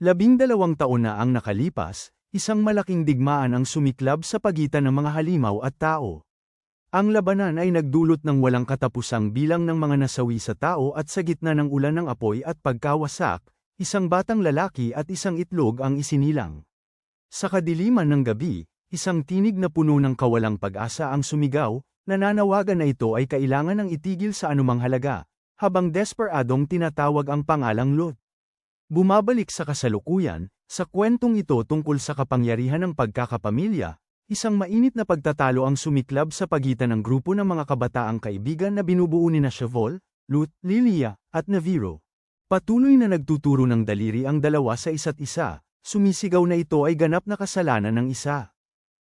12 taon na ang nakalipas, isang malaking digmaan ang sumiklab sa pagitan ng mga halimaw at tao. Ang labanan ay nagdulot ng walang katapusang bilang ng mga nasawi sa tao at sa gitna ng ulan ng apoy at pagkawasak, isang batang lalaki at isang itlog ang isinilang. Sa kadiliman ng gabi, isang tinig na puno ng kawalang pag-asa ang sumigaw, nananawagan na ito ay kailangan ng itigil sa anumang halaga, habang desperadong tinatawag ang pangalang Lot. Bumabalik sa kasalukuyan, sa kwentong ito tungkol sa kapangyarihan ng pagkakapamilya, isang mainit na pagtatalo ang sumiklab sa pagitan ng grupo ng mga kabataang kaibigan na binubuo nina Chevol, Lot, Lilia, at Naviro. Patuloy na nagtuturo ng daliri ang dalawa sa isa't isa, sumisigaw na ito ay ganap na kasalanan ng isa.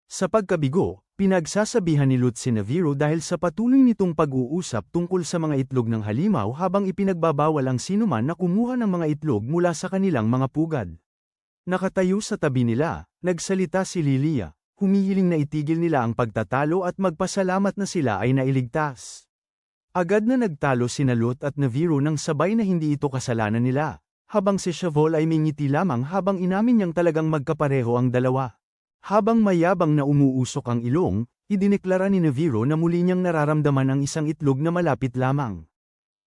Sa pagkabigo, pinagsasabihan ni Lot si Naviro dahil sa patuloy nitong pag-uusap tungkol sa mga itlog ng halimaw habang ipinagbabawal ang sinuman na kumuha ng mga itlog mula sa kanilang mga pugad. Nakatayo sa tabi nila, nagsalita si Lilia, humihiling na itigil nila ang pagtatalo at magpasalamat na sila ay nailigtas. Agad na nagtalo sina Lot at Naviro nang sabay na hindi ito kasalanan nila, habang si Chevol ay may ngiti lamang habang inamin niyang talagang magkapareho ang dalawa. Habang mayabang na umuusok ang ilong, idineklara ni Naviro na muli niyang nararamdaman ang isang itlog na malapit lamang.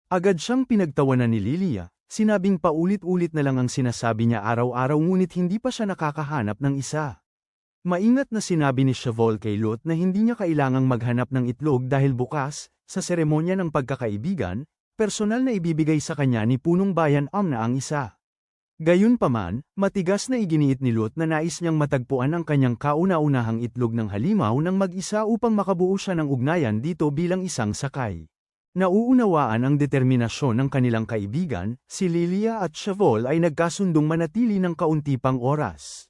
Agad siyang pinagtawanan ni Lilia, sinabing paulit-ulit na lang ang sinasabi niya araw-araw ngunit hindi pa siya nakakahanap ng isa. Maingat na sinabi ni Chevol kay Lot na hindi niya kailangang maghanap ng itlog dahil bukas, sa seremonya ng pagkakaibigan, personal na ibibigay sa kanya ni punong bayan Amna ang isa. Gayunpaman, matigas na iginiit ni Lot na nais niyang matagpuan ang kanyang kauna-unahang itlog ng halimaw nang mag-isa upang makabuo siya ng ugnayan dito bilang isang sakay. Nauunawaan ang determinasyon ng kanilang kaibigan, si Lilia at Chevol ay nagkasundong manatili ng kaunti pang oras.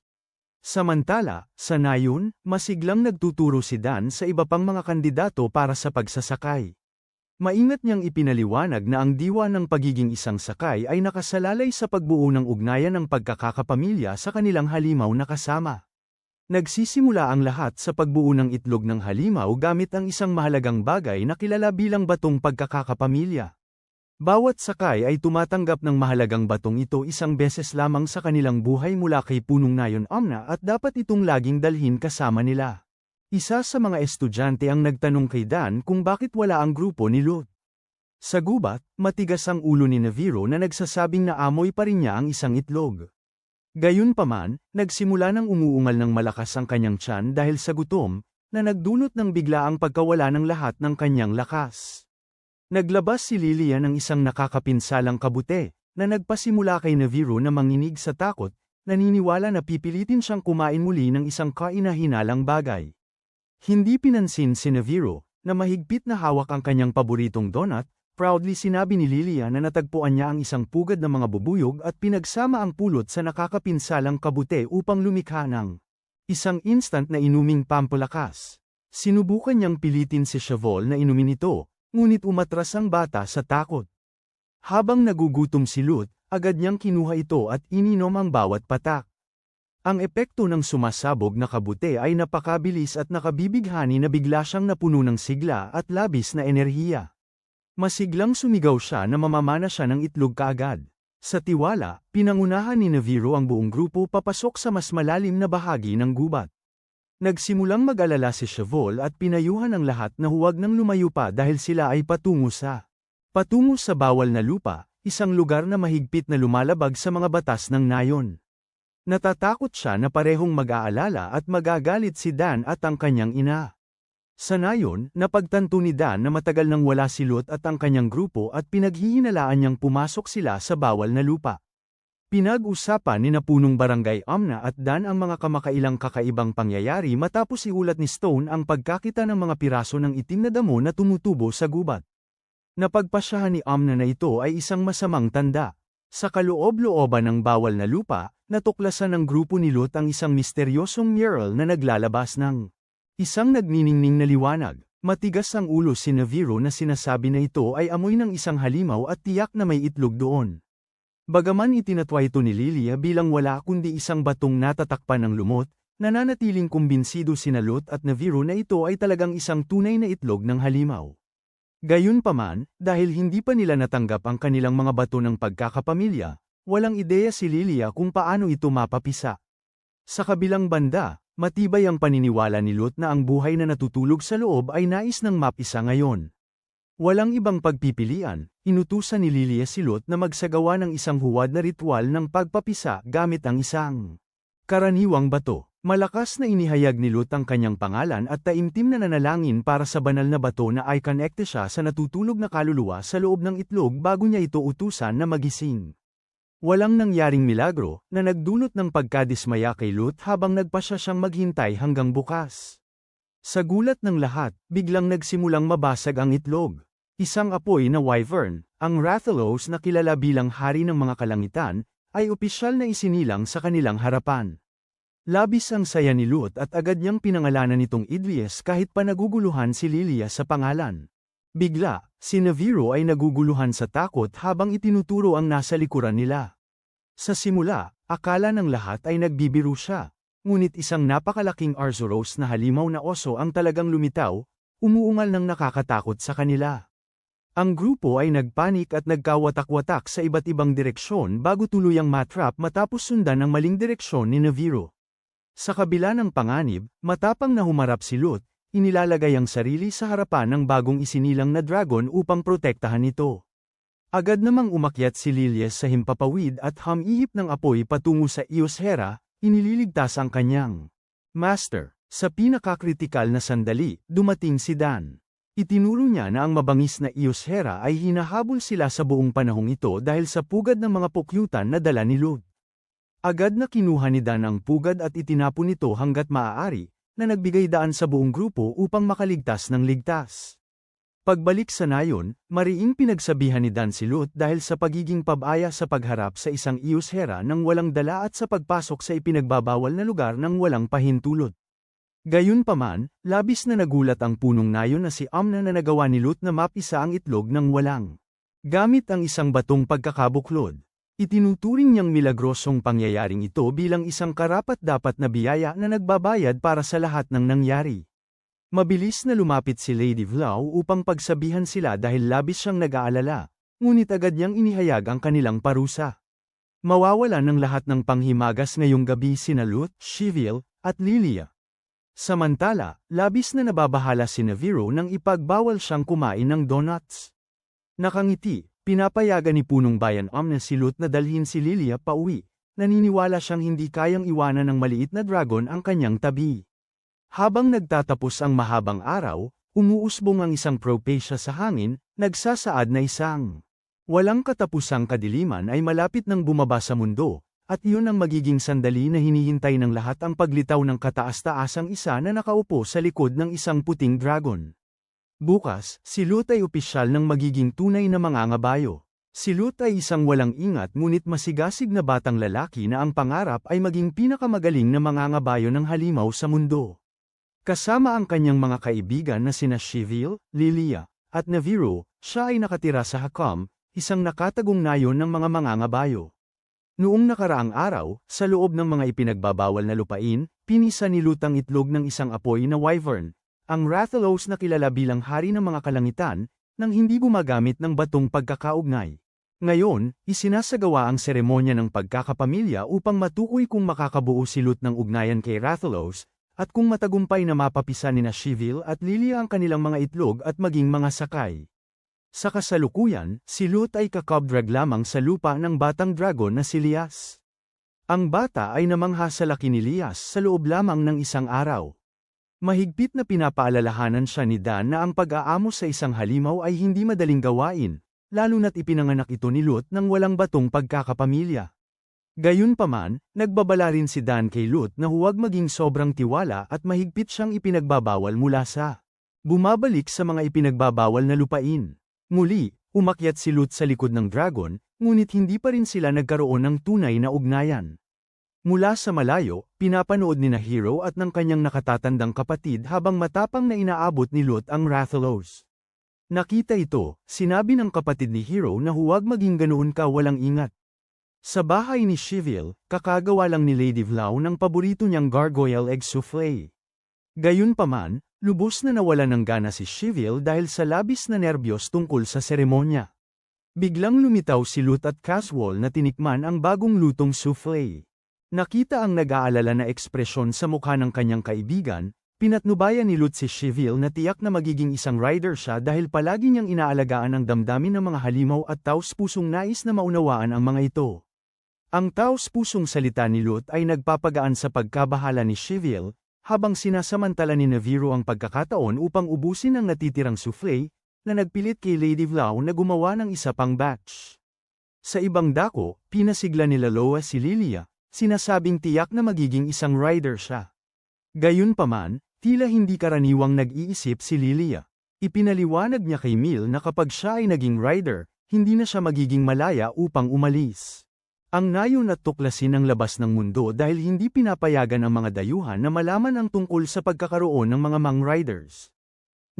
Samantala, sa nayon, masiglang nagtuturo si Dan sa iba pang mga kandidato para sa pagsasakay. Maingat niyang ipinaliwanag na ang diwa ng pagiging isang sakay ay nakasalalay sa pagbuo ng ugnayan ng pagkakakapamilya sa kanilang halimaw na kasama. Nagsisimula ang lahat sa pagbuo ng itlog ng halimaw gamit ang isang mahalagang bagay na kilala bilang batong pagkakakapamilya. Bawat sakay ay tumatanggap ng mahalagang batong ito isang beses lamang sa kanilang buhay mula kay punong nayon Amna at dapat itong laging dalhin kasama nila. Isa sa mga estudyante ang nagtanong kay Dan kung bakit wala ang grupo ni Lot. Sa gubat, matigas ang ulo ni Naviro na nagsasabing na amoy pa rin niya ang isang itlog. Gayunpaman, nagsimula ng umuungal ng malakas ang kanyang tiyan dahil sa gutom, na nagdulot ng biglaang pagkawala ng lahat ng kanyang lakas. Naglabas si Lilia ng isang nakakapinsalang kabute, na nagpasimula kay Naviro na manginig sa takot, naniniwala na pipilitin siyang kumain muli ng isang kainahinalang bagay. Hindi pinansin si Naviro, na mahigpit na hawak ang kanyang paboritong donut, proudly sinabi ni Lilia na natagpuan niya ang isang pugad ng mga bubuyog at pinagsama ang pulot sa nakakapinsalang kabute upang lumikha ng isang instant na inuming pampalakas. Sinubukan niyang pilitin si Chevol na inumin ito, ngunit umatras ang bata sa takot. Habang nagugutom si Lot, agad niyang kinuha ito at ininom ang bawat patak. Ang epekto ng sumasabog na kabute ay napakabilis at nakabibighani na bigla siyang napuno ng sigla at labis na enerhiya. Masiglang sumigaw siya na mamamana siya ng itlog kaagad. Sa tiwala, pinangunahan ni Naviro ang buong grupo papasok sa mas malalim na bahagi ng gubat. Nagsimulang mag-alala si Chevol at pinayuhan ang lahat na huwag nang lumayo pa dahil sila ay patungo sa bawal na lupa, isang lugar na mahigpit na lumalabag sa mga batas ng nayon. Natatakot siya na parehong mag-aalala at magagalit si Dan at ang kanyang ina. Sa nayon, napagtanto ni Dan na matagal nang wala si Lot at ang kanyang grupo at pinaghihinalaan niyang pumasok sila sa bawal na lupa. Pinag-usapan ni punong barangay Amna at Dan ang mga kamakailang kakaibang pangyayari matapos iulat ni Stone ang pagkakita ng mga piraso ng itim na damo na tumutubo sa gubat. Napagpasyahan ni Amna na ito ay isang masamang tanda. Sa kaloob-looban ng bawal na lupa, natuklasan ng grupo ni Lot ang isang misteryosong mural na naglalabas ng isang nagniningning na liwanag. Matigas ang ulo si Naviro na sinasabi na ito ay amoy ng isang halimaw at tiyak na may itlog doon. Bagaman itinatwa ito ni Lilia bilang wala kundi isang batong natatakpan ng lumot, nananatiling kumbinsido sina Lot at Naviro na ito ay talagang isang tunay na itlog ng halimaw. Gayunpaman, dahil hindi pa nila natanggap ang kanilang mga bato ng pagkakapamilya, Walang ideya si Lilia kung paano ito mapapisa. Sa kabilang banda, matibay ang paniniwala ni Lut na ang buhay na natutulog sa loob ay nais ng mapisa ngayon. Walang ibang pagpipilian, inutusan ni Lilia si Lut na magsagawa ng isang huwad na ritual ng pagpapisa gamit ang isang karaniwang bato. Malakas na inihayag ni Lut ang kanyang pangalan at taimtim na nanalangin para sa banal na bato na ay konekte siya sa natutulog na kaluluwa sa loob ng itlog bago niya ito utusan na magising. Walang nangyaring milagro na nagdulot ng pagkadismaya kay Lut habang nagpasya siyang maghintay hanggang bukas. Sa gulat ng lahat, biglang nagsimulang mabasag ang itlog. Isang apoy na wyvern, ang Rathalos na kilala bilang hari ng mga kalangitan, ay opisyal na isinilang sa kanilang harapan. Labis ang saya ni Lut at agad niyang pinangalanan nitong Idries kahit pa naguguluhan si Lilia sa pangalan. Bigla, si Naviro ay naguguluhan sa takot habang itinuturo ang nasa likuran nila. Sa simula, akala ng lahat ay nagbibiro siya, ngunit isang napakalaking Arzuros na halimaw na oso ang talagang lumitaw, umuungal ng nakakatakot sa kanila. Ang grupo ay nagpanik at nagkawatak-watak sa iba't ibang direksyon bago tuluyang matrap matapos sundan ang maling direksyon ni Naviro. Sa kabila ng panganib, matapang na humarap si Lut, inilalagay ang sarili sa harapan ng bagong isinilang na dragon upang protektahan ito. Agad namang umakyat si Lilies sa himpapawid at humihip ng apoy patungo sa Eos Hera, inililigtas ang kanyang master. Sa pinakakritikal na sandali, dumating si Dan. Itinuro niya na ang mabangis na Eos Hera ay hinahabol sila sa buong panahong ito dahil sa pugad ng mga pukyutan na dala ni Lut. Agad na kinuha ni Dan ang pugad at itinapon nito hanggat maaari, na nagbigay daan sa buong grupo upang makaligtas ng ligtas. Pagbalik sa nayon, mariing pinagsabihan ni Dan si Lut dahil sa pagiging pabaya sa pagharap sa isang Eos Hera nang walang dala at sa pagpasok sa ipinagbabawal na lugar nang walang pahintulot. Gayunpaman, labis na nagulat ang punong nayon na si Amna na nagawa ni Lut na mapisa ang itlog ng walang gamit ang isang batong pagkakabuklod. Itinuturing niyang milagrosong pangyayaring ito bilang isang karapat-dapat na biyaya na nagbabayad para sa lahat ng nangyari. Mabilis na lumapit si Lady Vlau upang pagsabihan sila dahil labis siyang nag-aalala, ngunit agad niyang inihayag ang kanilang parusa. Mawawala ng lahat ng panghimagas ngayong gabi sina Lut, Shivil, at Lilia. Samantala, labis na nababahala si Naviro nang ipagbawal siyang kumain ng donuts. Nakangiti, pinapayagan ni Punong Bayan Amna si Lut na dalhin si Lilia pauwi, naniniwala siyang hindi kayang iwanan ng maliit na dragon ang kanyang tabi. Habang nagtatapos ang mahabang araw, umuusbong ang isang propecia sa hangin, nagsasaad na isang walang katapusang kadiliman ay malapit nang bumaba sa mundo, at iyon ang magiging sandali na hinihintay ng lahat ang paglitaw ng kataas-taasang isa na nakaupo sa likod ng isang puting dragon. Bukas, si Lut ay opisyal ng magiging tunay na mangangabayo. Si Lut ay isang walang ingat ngunit masigasig na batang lalaki na ang pangarap ay maging pinakamagaling na mangangabayo ng halimaw sa mundo. Kasama ang kanyang mga kaibigan na sina Shivil, Lilia, at Naviro, siya ay nakatira sa Hakam, isang nakatagong nayon ng mga mangangabayo. Noong nakaraang araw, sa loob ng mga ipinagbabawal na lupain, pinisa ni Lut ang itlog ng isang apoy na wyvern, ang Rathalos na kilala bilang hari ng mga kalangitan, nang hindi gumagamit ng batong pagkakaugnay. Ngayon, isinasagawa ang seremonya ng pagkakapamilya upang matukoy kung makakabuo si Lut ng ugnayan kay Rathalos, at kung matagumpay na mapapisa ni na Shivil at Lilia ang kanilang mga itlog at maging mga sakay. Sa kasalukuyan, si Lut ay kakabdrag lamang sa lupa ng batang dragon na si Lias. Ang bata ay namangha sa laki ni Lias sa loob lamang ng isang araw. Mahigpit na pinapaalalahanan siya ni Dan na ang pag-aamo sa isang halimaw ay hindi madaling gawain, lalo na't ipinanganak ito ni Lut nang walang batong pagkakapamilya. Gayunpaman, nagbabala rin si Dan kay Lut na huwag maging sobrang tiwala at mahigpit siyang ipinagbabawal mula sa bumabalik sa mga ipinagbabawal na lupain. Muli, umakyat si Lut sa likod ng dragon, ngunit hindi pa rin sila nagkaroon ng tunay na ugnayan. Mula sa malayo, pinapanood ni na Hero at ng kanyang nakatatandang kapatid habang matapang na inaabot ni Lut ang Rathalos. Nakita ito, sinabi ng kapatid ni Hero na huwag maging ganoon ka walang ingat. Sa bahay ni Shivil, kakagawa lang ni Lady Vlau ng paborito niyang gargoyle egg soufflé. Gayunpaman, lubos na nawala ng gana si Shivil dahil sa labis na nerbiyos tungkol sa seremonya. Biglang lumitaw si Lut at Caswall na tinikman ang bagong lutong souffle. Nakita ang nag-aalala na ekspresyon sa mukha ng kanyang kaibigan, pinatnubayan ni Lut si Shivil na tiyak na magiging isang rider siya dahil palagi niyang inaalagaan ang damdamin ng mga halimaw at taos-pusong nais na maunawaan ang mga ito. Ang taos-pusong salita ni Lut ay nagpapagaan sa pagkabahala ni Shivil, habang sinasamantala ni Naviro ang pagkakataon upang ubusin ang natitirang souffle, na nagpilit kay Lady Vlau na gumawa ng isa pang batch. Sa ibang dako, pinasigla ni Loa si Lilia, sinasabing tiyak na magiging isang rider siya. Gayunpaman, tila hindi karaniwang nag-iisip si Lilia. Ipinaliwanag niya kay Mil na kapag siya ay naging rider, hindi na siya magiging malaya upang umalis. Ang nayon at tuklasin ang labas ng mundo dahil hindi pinapayagan ang mga dayuhan na malaman ang tungkol sa pagkakaroon ng mga Mang Riders.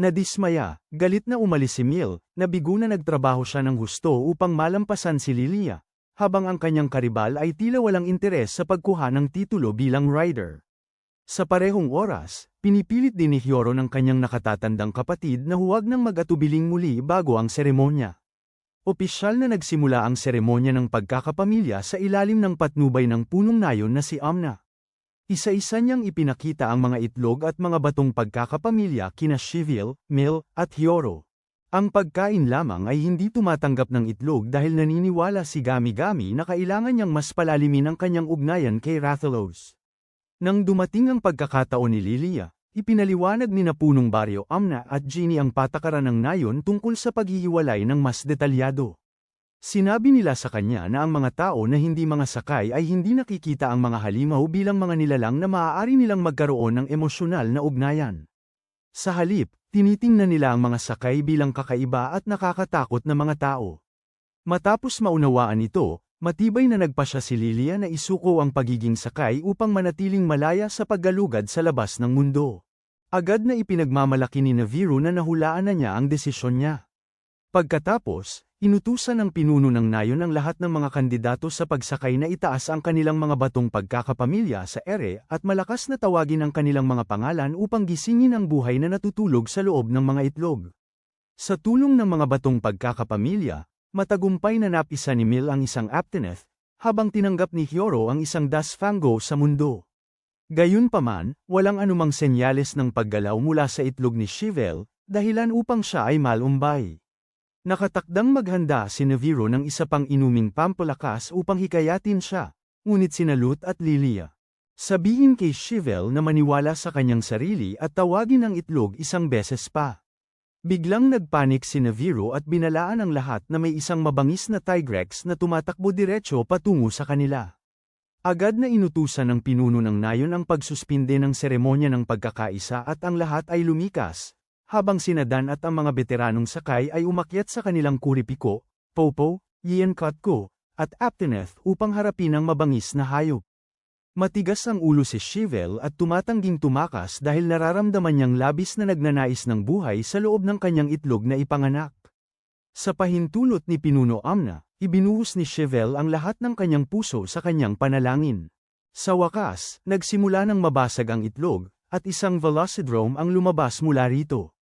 Nadismaya, galit na umalis si Mil, nabigo na nagtrabaho siya ng husto upang malampasan si Lilia, habang ang kanyang karibal ay tila walang interes sa pagkuha ng titulo bilang rider. Sa parehong oras, pinipilit din ni Hyoro ng kanyang nakatatandang kapatid na huwag nang mag-atubiling muli bago ang seremonya. Opisyal na nagsimula ang seremonya ng pagkakapamilya sa ilalim ng patnubay ng punong nayon na si Amna. Isa-isa niyang ipinakita ang mga itlog at mga batong pagkakapamilya kina Shivil, Mil, at Hyoro. Ang pagkain lamang ay hindi tumatanggap ng itlog dahil naniniwala si Gami-Gami na kailangan niyang mas palalimin ang kanyang ugnayan kay Rathalos. Nang dumating ang pagkakataon ni Lilia, ipinaliwanag ni Punong Baryo Amna at Genie ang patakaran ng nayon tungkol sa paghihiwalay ng mas detalyado. Sinabi nila sa kanya na ang mga tao na hindi mga sakay ay hindi nakikita ang mga halimaw bilang mga nilalang na maaari nilang magkaroon ng emosyonal na ugnayan. Sa halip, tinitingnan nila ang mga sakay bilang kakaiba at nakakatakot na mga tao. Matapos maunawaan ito, matibay na nagpasya si Lilia na isuko ang pagiging sakay upang manatiling malaya sa paggalugad sa labas ng mundo. Agad na ipinagmamalaki ni Naviro na nahulaan na niya ang desisyon niya. Pagkatapos, inutusan ng pinuno ng nayon ang lahat ng mga kandidato sa pagsakay na itaas ang kanilang mga batong pagkakapamilya sa ere at malakas na tawagin ang kanilang mga pangalan upang gisingin ang buhay na natutulog sa loob ng mga itlog. Sa tulong ng mga batong pagkakapamilya, matagumpay na napisa ni Mil ang isang Aptineth, habang tinanggap ni Hyoro ang isang Dasfango sa mundo. Gayunpaman, walang anumang senyales ng paggalaw mula sa itlog ni Shivil, dahilan upang siya ay malumbay. Nakatakdang maghanda si Naviro ng isa pang inuming pampalakas upang hikayatin siya, ngunit sina Lut at Lilia. Sabihin kay Shivil na maniwala sa kanyang sarili at tawagin ang itlog isang beses pa. Biglang nagpanik si Naviro at binalaan ang lahat na may isang mabangis na Tigrex na tumatakbo diretso patungo sa kanila. Agad na inutusan ng pinuno ng nayon ang pagsuspinde ng seremonya ng pagkakaisa at ang lahat ay lumikas, habang sina Dan at ang mga veteranong sakay ay umakyat sa kanilang kuripiko, Popo, Yenkatko, at Aptineth upang harapin ang mabangis na hayop. Matigas ang ulo si Shivil at tumatangging tumakas dahil nararamdaman niyang labis na nagnanais ng buhay sa loob ng kanyang itlog na ipanganak. Sa pahintulot ni Pinuno Amna, ibinuhos ni Shivil ang lahat ng kanyang puso sa kanyang panalangin. Sa wakas, nagsimula ng mabasag ang itlog, at isang Velocidrome ang lumabas mula rito.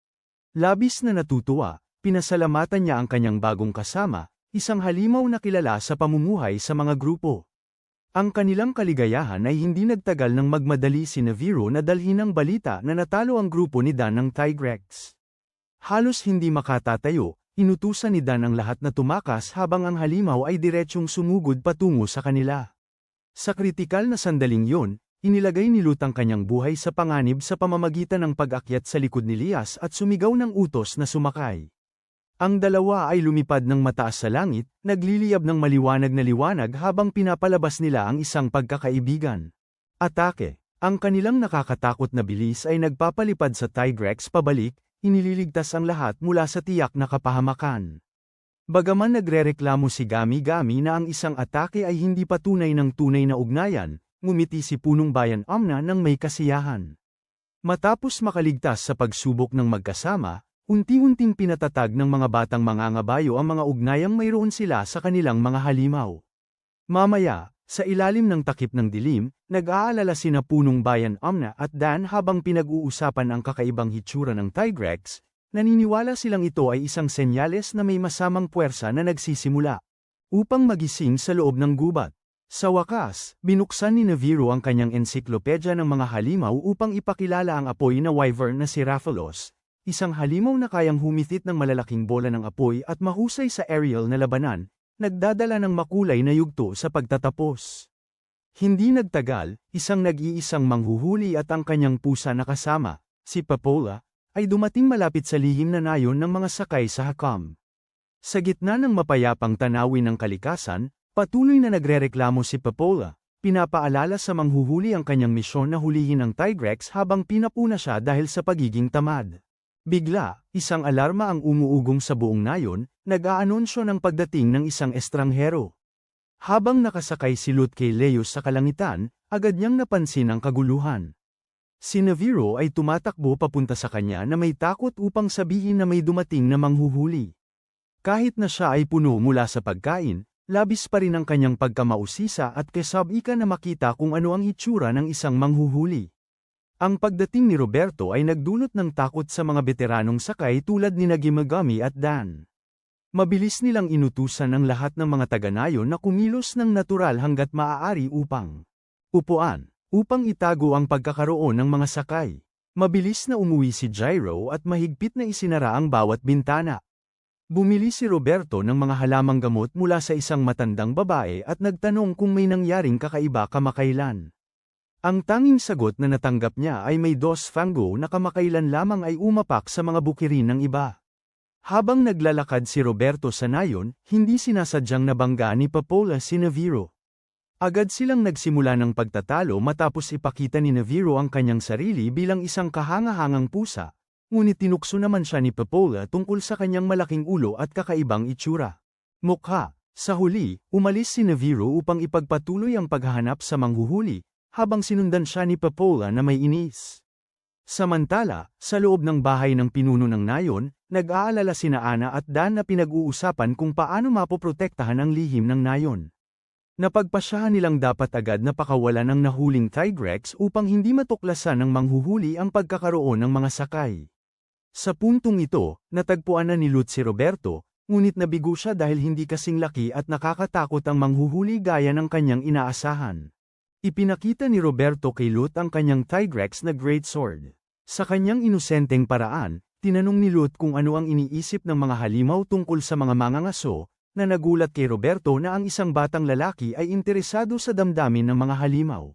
Labis na natutuwa, pinasalamatan niya ang kanyang bagong kasama, isang halimaw na kilala sa pamumuhay sa mga grupo. Ang kanilang kaligayahan ay hindi nagtagal nang magmadali si Naviro na dalhin ang balita na natalo ang grupo ni Dan ng Tigrex. Halos hindi makatatayo, inutusan ni Dan ang lahat na tumakas habang ang halimaw ay diretsyong sumugod patungo sa kanila. Sa kritikal na sandaling yon, inilagay ni Lut ang kanyang buhay sa panganib sa pamamagitan ng pag-akyat sa likod ni Lias at sumigaw ng utos na sumakay. Ang dalawa ay lumipad ng mataas sa langit, nagliliyab ng maliwanag na liwanag habang pinapalabas nila ang isang pagkakaibigan. Atake. Ang kanilang nakakatakot na bilis ay nagpapalipad sa Tigrex pabalik, inililigtas ang lahat mula sa tiyak na kapahamakan. Bagaman nagrereklamo si Gami-Gami na ang isang atake ay hindi patunay ng tunay na ugnayan, ngumiti si Punong Bayan Amna ng may kasiyahan. Matapos makaligtas sa pagsubok ng magkasama, unti-unting pinatatag ng mga batang mangangabayo ang mga ugnayang mayroon sila sa kanilang mga halimaw. Mamaya, sa ilalim ng takip ng dilim, nag-aalala sina Punong Bayan Amna at Dan habang pinag-uusapan ang kakaibang hitsura ng Tigrex, Naniniwala silang ito ay isang senyales na may masamang puwersa na nagsisimula upang magising sa loob ng gubat. Sa wakas, binuksan ni Naviro ang kanyang ensiklopedya ng mga halimaw upang ipakilala ang apoy na wyvern na si Raphalos, isang halimaw na kayang humithit ng malalaking bola ng apoy at mahusay sa aerial na labanan, nagdadala ng makulay na yugto sa pagtatapos. Hindi nagtagal, isang nag-iisang manghuhuli at ang kanyang pusa na kasama, si Papola, ay dumating malapit sa lihim na nayon ng mga sakay sa hakam. Sa gitna ng mapayapang tanawin ng kalikasan, patuloy na nagrereklamo si Papola, pinapaalala sa manghuhuli ang kanyang misyon na hulihin ang Tigrex habang pinapuna siya dahil sa pagiging tamad. Bigla, isang alarma ang umuugong sa buong nayon, nag-aanunsyo ng pagdating ng isang estranghero. Habang nakasakay si Lut kay Leos sa kalangitan, agad niyang napansin ang kaguluhan. Si Naviro ay tumatakbo papunta sa kanya na may takot upang sabihin na may dumating na manghuhuli. Kahit na siya ay puno mula sa pagkain, labis pa rin ang kanyang pagkamausisa at kesab-ika na makita kung ano ang itsura ng isang manghuhuli. Ang pagdating ni Roberto ay nagdulot ng takot sa mga veteranong sakay tulad ni Gimagami at Dan. Mabilis nilang inutusan ang lahat ng mga taga-nayon na kumilos ng natural hanggat maaari upang upang itago ang pagkakaroon ng mga sakay. Mabilis na umuwi si Gyro at mahigpit na isinara ang bawat bintana. Bumili si Roberto ng mga halamang gamot mula sa isang matandang babae at nagtanong kung may nangyaring kakaiba kamakailan. Ang tanging sagot na natanggap niya ay may dos fango na kamakailan lamang ay umapak sa mga bukirin ng iba. Habang naglalakad si Roberto sa nayon, hindi sinasadyang nabangga ni Papola si Naviro. Agad silang nagsimula ng pagtatalo matapos ipakita ni Naviro ang kanyang sarili bilang isang kahangahangang pusa, ngunit tinukso naman siya ni Papola tungkol sa kanyang malaking ulo at kakaibang itsura. Mukha. Sa huli, umalis si Naviro upang ipagpatuloy ang paghahanap sa manghuhuli, habang sinundan siya ni Papola na may inis. Samantala, sa loob ng bahay ng pinuno ng nayon, nag-aalala sina Ana at Dan na pinag-uusapan kung paano mapoprotektahan ang lihim ng nayon. Napagpasyahan nilang dapat agad na pakawalan ng nahuling Tigrex upang hindi matuklasan ng manghuhuli ang pagkakaroon ng mga sakay. Sa puntong ito, natagpuan na ni Lut si Roberto, ngunit nabigo siya dahil hindi kasing laki at nakakatakot ang manghuhuli gaya ng kanyang inaasahan. Ipinakita ni Roberto kay Lut ang kanyang Tigrex na Great Sword. Sa kanyang inosenteng paraan, tinanong ni Lut kung ano ang iniisip ng mga halimaw tungkol sa mga mangangaso, na nagulat kay Roberto na ang isang batang lalaki ay interesado sa damdamin ng mga halimaw.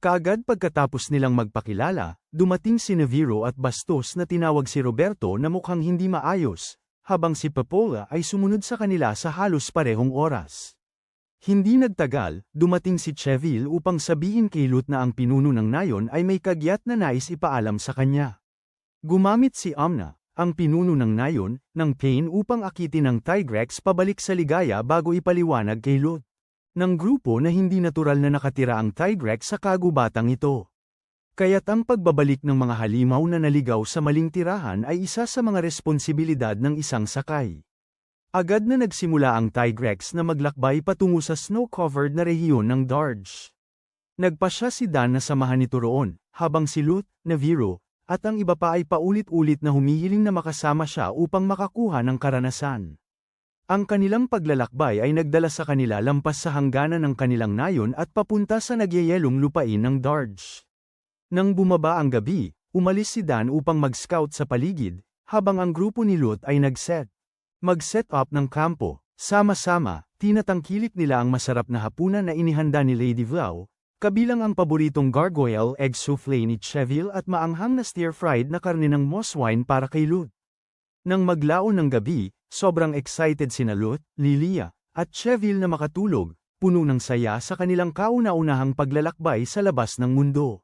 Kaagad pagkatapos nilang magpakilala, dumating si Naviro at bastos na tinawag si Roberto na mukhang hindi maayos, habang si Papola ay sumunod sa kanila sa halos parehong oras. Hindi nagtagal, dumating si Cheville upang sabihin kay Lut na ang pinuno ng nayon ay may kagyat na nais ipaalam sa kanya. Gumamit si Amna, ang pinuno ng nayon, ng pain upang akitin ang Tigrex pabalik sa ligaya bago ipaliwanag kay Lut ng grupo na hindi natural na nakatira ang Tigrex sa kagubatang ito. Kaya't ang pagbabalik ng mga halimaw na naligaw sa maling tirahan ay isa sa mga responsibilidad ng isang sakay. Agad na nagsimula ang Tigrex na maglakbay patungo sa snow-covered na rehiyon ng Darge. Nagpasya si Dan na samahan nito roon, habang si Lut, Naviro, at ang iba pa ay paulit-ulit na humihiling na makasama siya upang makakuha ng karanasan. Ang kanilang paglalakbay ay nagdala sa kanila lampas sa hangganan ng kanilang nayon at papunta sa nagyayelong lupain ng Darge. Nang bumaba ang gabi, umalis si Dan upang mag-scout sa paligid, habang ang grupo ni Lut ay mag-set up ng kampo. Sama-sama, tinatangkilik nila ang masarap na hapunan na inihanda ni Lady Vlau, kabilang ang paboritong gargoyle egg soufflé ni Cheville at maanghang na stir-fried na karne ng moss wine para kay Lut. Nang maglaon ng gabi, sobrang excited sina Lut, Lilia, at Cheville na makatulog, puno ng saya sa kanilang kauna-unahang paglalakbay sa labas ng mundo.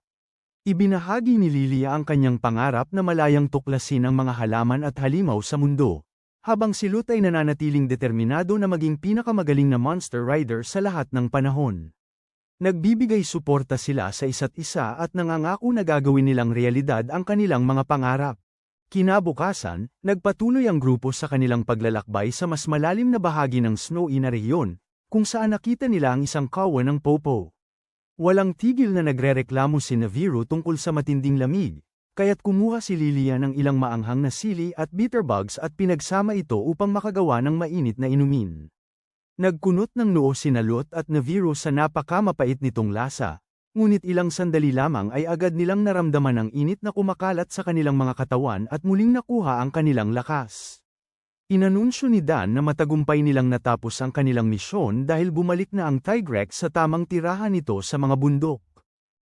Ibinahagi ni Lilia ang kanyang pangarap na malayang tuklasin ang mga halaman at halimaw sa mundo, habang si Lut ay nananatiling determinado na maging pinakamagaling na monster rider sa lahat ng panahon. Nagbibigay suporta sila sa isa't isa at nangangako na gagawin nilang realidad ang kanilang mga pangarap. Kinabukasan, nagpatuloy ang grupo sa kanilang paglalakbay sa mas malalim na bahagi ng snowy na rehiyon, kung saan nakita nila ang isang kawan ng popo. Walang tigil na nagrereklamo si Naviro tungkol sa matinding lamig, kaya't kumuha si Lilia ng ilang maanghang na sili at bitterbugs at pinagsama ito upang makagawa ng mainit na inumin. Nagkunot ng noo sina Lot at Naviro sa napakamapait nitong lasa, ngunit ilang sandali lamang ay agad nilang naramdaman ang init na kumakalat sa kanilang mga katawan at muling nakuha ang kanilang lakas. Inanunsyo ni Dan na matagumpay nilang natapos ang kanilang misyon dahil bumalik na ang Tigrex sa tamang tirahan nito sa mga bundok.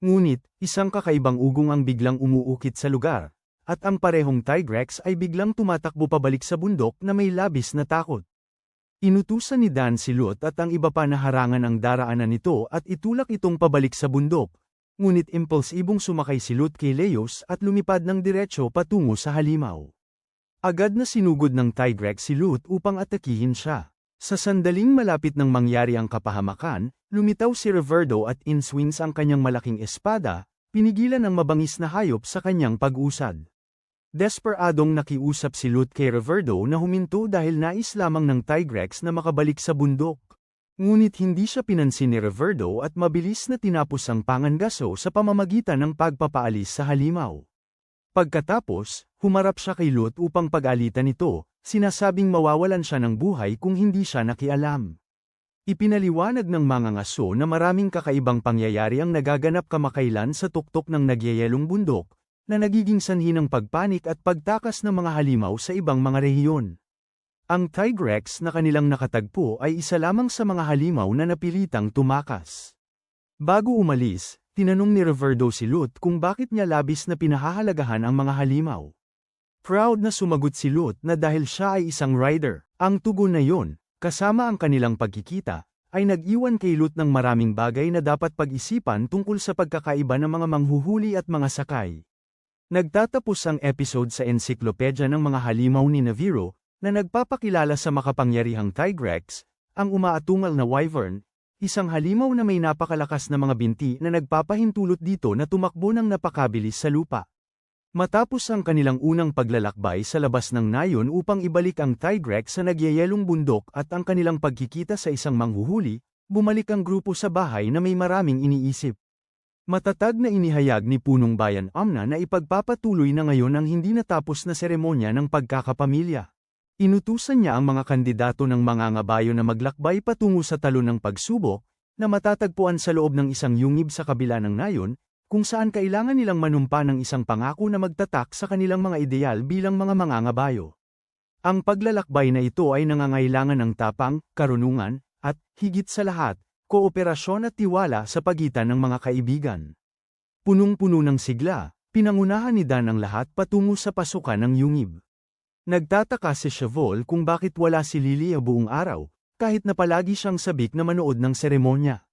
Ngunit, isang kakaibang ugong ang biglang umuukit sa lugar, at ang parehong Tigrex ay biglang tumatakbo pabalik sa bundok na may labis na takot. Inutusan ni Dan si Lot at ang iba pa na harangan ang daraanan nito at itulak itong pabalik sa bundok, ngunit impulsibong sumakay si Lot kay Leos at lumipad ng diretsyo patungo sa halimaw. Agad na sinugod ng Tigrex si Lot upang atakihin siya. Sa sandaling malapit nang mangyari ang kapahamakan, lumitaw si Reverdo at inswings ang kanyang malaking espada, pinigilan ang mabangis na hayop sa kanyang pag-usad. Desperadong nakiusap si Lot kay Reverdo na huminto dahil nais lamang ng Tigrex na makabalik sa bundok. Ngunit hindi siya pinansin ni Reverdo at mabilis na tinapos ang pangangaso sa pamamagitan ng pagpapaalis sa halimaw. Pagkatapos, humarap siya kay Lot upang pag-alitan ito, sinasabing mawawalan siya ng buhay kung hindi siya nakialam. Ipinaliwanag ng mga ngaso na maraming kakaibang pangyayari ang nagaganap kamakailan sa tuktok ng nagyayelong bundok, na nagiging sanhi ng pagpanik at pagtakas ng mga halimaw sa ibang mga rehiyon. Ang Tigrex na kanilang nakatagpo ay isa lamang sa mga halimaw na napilitang tumakas. Bago umalis, tinanong ni Reverdo si Lot kung bakit niya labis na pinahahalagahan ang mga halimaw. Proud na sumagot si Lot na dahil siya ay isang rider, ang tugon na yon, kasama ang kanilang pagkikita, ay nag-iwan kay Lot ng maraming bagay na dapat pag-isipan tungkol sa pagkakaiba ng mga manghuhuli at mga sakay. Nagtatapos ang episode sa ensiklopedya ng mga halimaw ni Naviro, na nagpapakilala sa makapangyarihang Tigrex, ang umaatungal na wyvern, isang halimaw na may napakalakas na mga binti na nagpapahintulot dito na tumakbo ng napakabilis sa lupa. Matapos ang kanilang unang paglalakbay sa labas ng nayon upang ibalik ang Tigrex sa nagyayelong bundok at ang kanilang pagkikita sa isang manghuhuli, bumalik ang grupo sa bahay na may maraming iniisip. Matatag na inihayag ni Punong Bayan Amna na ipagpapatuloy na ngayon ang hindi natapos na seremonya ng pagkakapamilya. Inutusan niya ang mga kandidato ng mangangabayo na maglakbay patungo sa talon ng pagsubok, na matatagpuan sa loob ng isang yungib sa kabila ng nayon, kung saan kailangan nilang manumpa ng isang pangako na magtatak sa kanilang mga ideal bilang mga mangangabayo. Ang paglalakbay na ito ay nangangailangan ng tapang, karunungan, at, higit sa lahat, kooperasyon at tiwala sa pagitan ng mga kaibigan. Punong-puno ng sigla, pinangunahan ni Dan ang lahat patungo sa pasukan ng yungib. Nagtataka si Shavol kung bakit wala si Lilia buong araw, kahit na palagi siyang sabik na manood ng seremonya.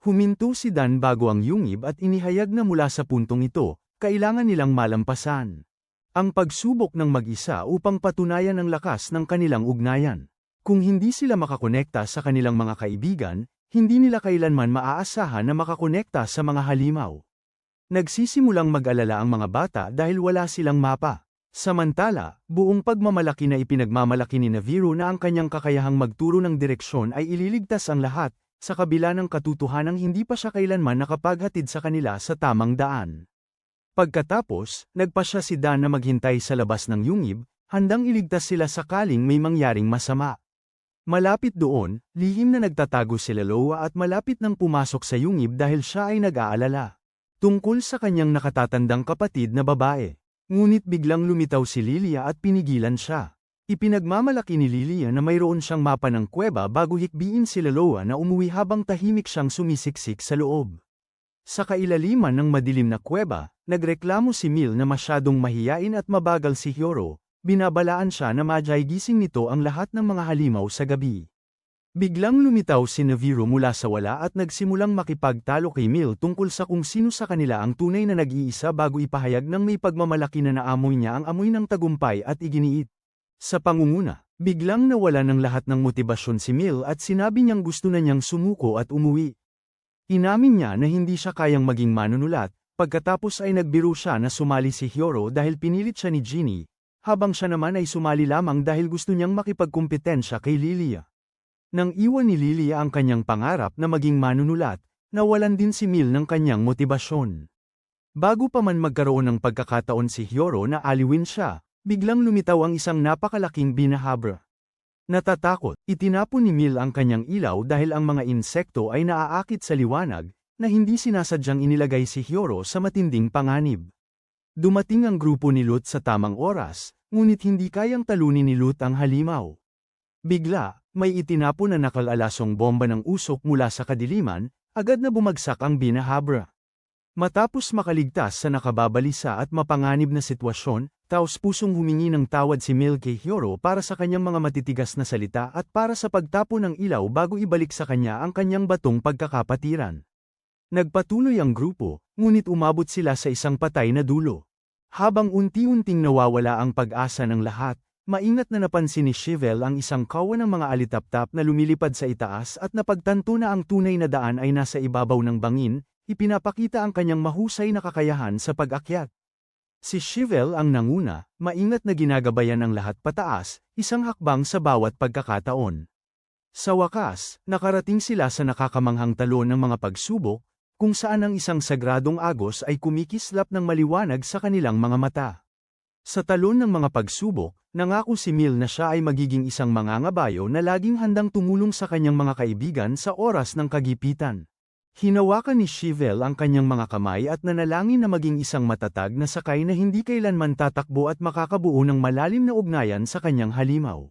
Huminto si Dan bago ang yungib at inihayag na mula sa puntong ito, kailangan nilang malampasan ang pagsubok ng mag-isa upang patunayan ang lakas ng kanilang ugnayan. Kung hindi sila makakonekta sa kanilang mga kaibigan, hindi nila kailanman maaasahan na makakonekta sa mga halimaw. Nagsisimulang mag-alala ang mga bata dahil wala silang mapa. Samantala, buong pagmamalaki na ipinagmamalaki ni Naviro na ang kanyang kakayahang magturo ng direksyon ay ililigtas ang lahat, sa kabila ng katotohanang hindi pa siya kailanman nakapaghatid sa kanila sa tamang daan. Pagkatapos, nagpasya si Dan na maghintay sa labas ng yungib, handang iligtas sila sakaling may mangyaring masama. Malapit doon, lihim na nagtatago si Laloa at malapit nang pumasok sa yungib dahil siya ay nag-aalala tungkol sa kanyang nakatatandang kapatid na babae. Ngunit biglang lumitaw si Lilia at pinigilan siya. Ipinagmamalaki ni Lilia na mayroon siyang mapa ng kuweba bago hikbiin si Laloa na umuwi habang tahimik siyang sumisiksik sa loob. Sa kailaliman ng madilim na kuweba, nagreklamo si Mil na masyadong mahiyain at mabagal si Hyoro, binabalaan siya na gising nito ang lahat ng mga halimaw sa gabi. Biglang lumitaw si Naviro mula sa wala at nagsimulang makipagtalo kay Mil tungkol sa kung sino sa kanila ang tunay na nag-iisa bago ipahayag ng may pagmamalaki na naamoy niya ang amoy ng tagumpay at iginiit. Sa pangunguna, biglang nawala ng lahat ng motibasyon si Mil at sinabi niyang gusto na niyang sumuko at umuwi. Inamin niya na hindi siya kayang maging manunulat, pagkatapos ay nagbiro siya na sumali si Hyoro dahil pinilit siya ni Ginny, habang siya naman ay sumali lamang dahil gusto niyang makipagkumpetensya kay Lilia. Nang iwan ni Lilia ang kanyang pangarap na maging manunulat, nawalan din si Mil ng kanyang motibasyon. Bago pa man magkaroon ng pagkakataon si Hiyoro na aliwin siya, biglang lumitaw ang isang napakalaking binahabra. Natatakot, itinapon ni Mil ang kanyang ilaw dahil ang mga insekto ay naaakit sa liwanag, na hindi sinasadyang inilagay si Hiyoro sa matinding panganib. Dumating ang grupo ni Lut sa tamang oras, ngunit hindi kayang talunin ni Lut ang halimaw. Bigla, may itinapon na nakalalasong bomba ng usok mula sa kadiliman, agad na bumagsak ang binahabra. Matapos makaligtas sa nakababalisa at mapanganib na sitwasyon, taos-pusong humingi ng tawad si Mil kay Hiyoro para sa kanyang mga matitigas na salita at para sa pagtapo ng ilaw bago ibalik sa kanya ang kanyang batong pagkakapatiran. Nagpatuloy ang grupo, ngunit umabot sila sa isang patay na dulo. Habang unti-unting nawawala ang pag-asa ng lahat, maingat na napansin ni Shivel ang isang kawan ng mga alitaptap na lumilipad sa itaas at napagtanto na ang tunay na daan ay nasa ibabaw ng bangin, ipinapakita ang kanyang mahusay na kakayahan sa pag-akyat. Si Shivel ang nanguna, maingat na ginagabayan ang lahat pataas, isang hakbang sa bawat pagkakataon. Sa wakas, nakarating sila sa nakakamanghang talon ng mga pagsubok, kung saan ang isang sagradong agos ay kumikislap ng maliwanag sa kanilang mga mata. Sa talon ng mga pagsubok, nangako si Mil na siya ay magiging isang mangangabayo na laging handang tumulong sa kanyang mga kaibigan sa oras ng kagipitan. Hinawakan ni Shivel ang kanyang mga kamay at nanalangin na maging isang matatag na sakay na hindi kailanman tatakbo at makakabuo ng malalim na ugnayan sa kanyang halimaw.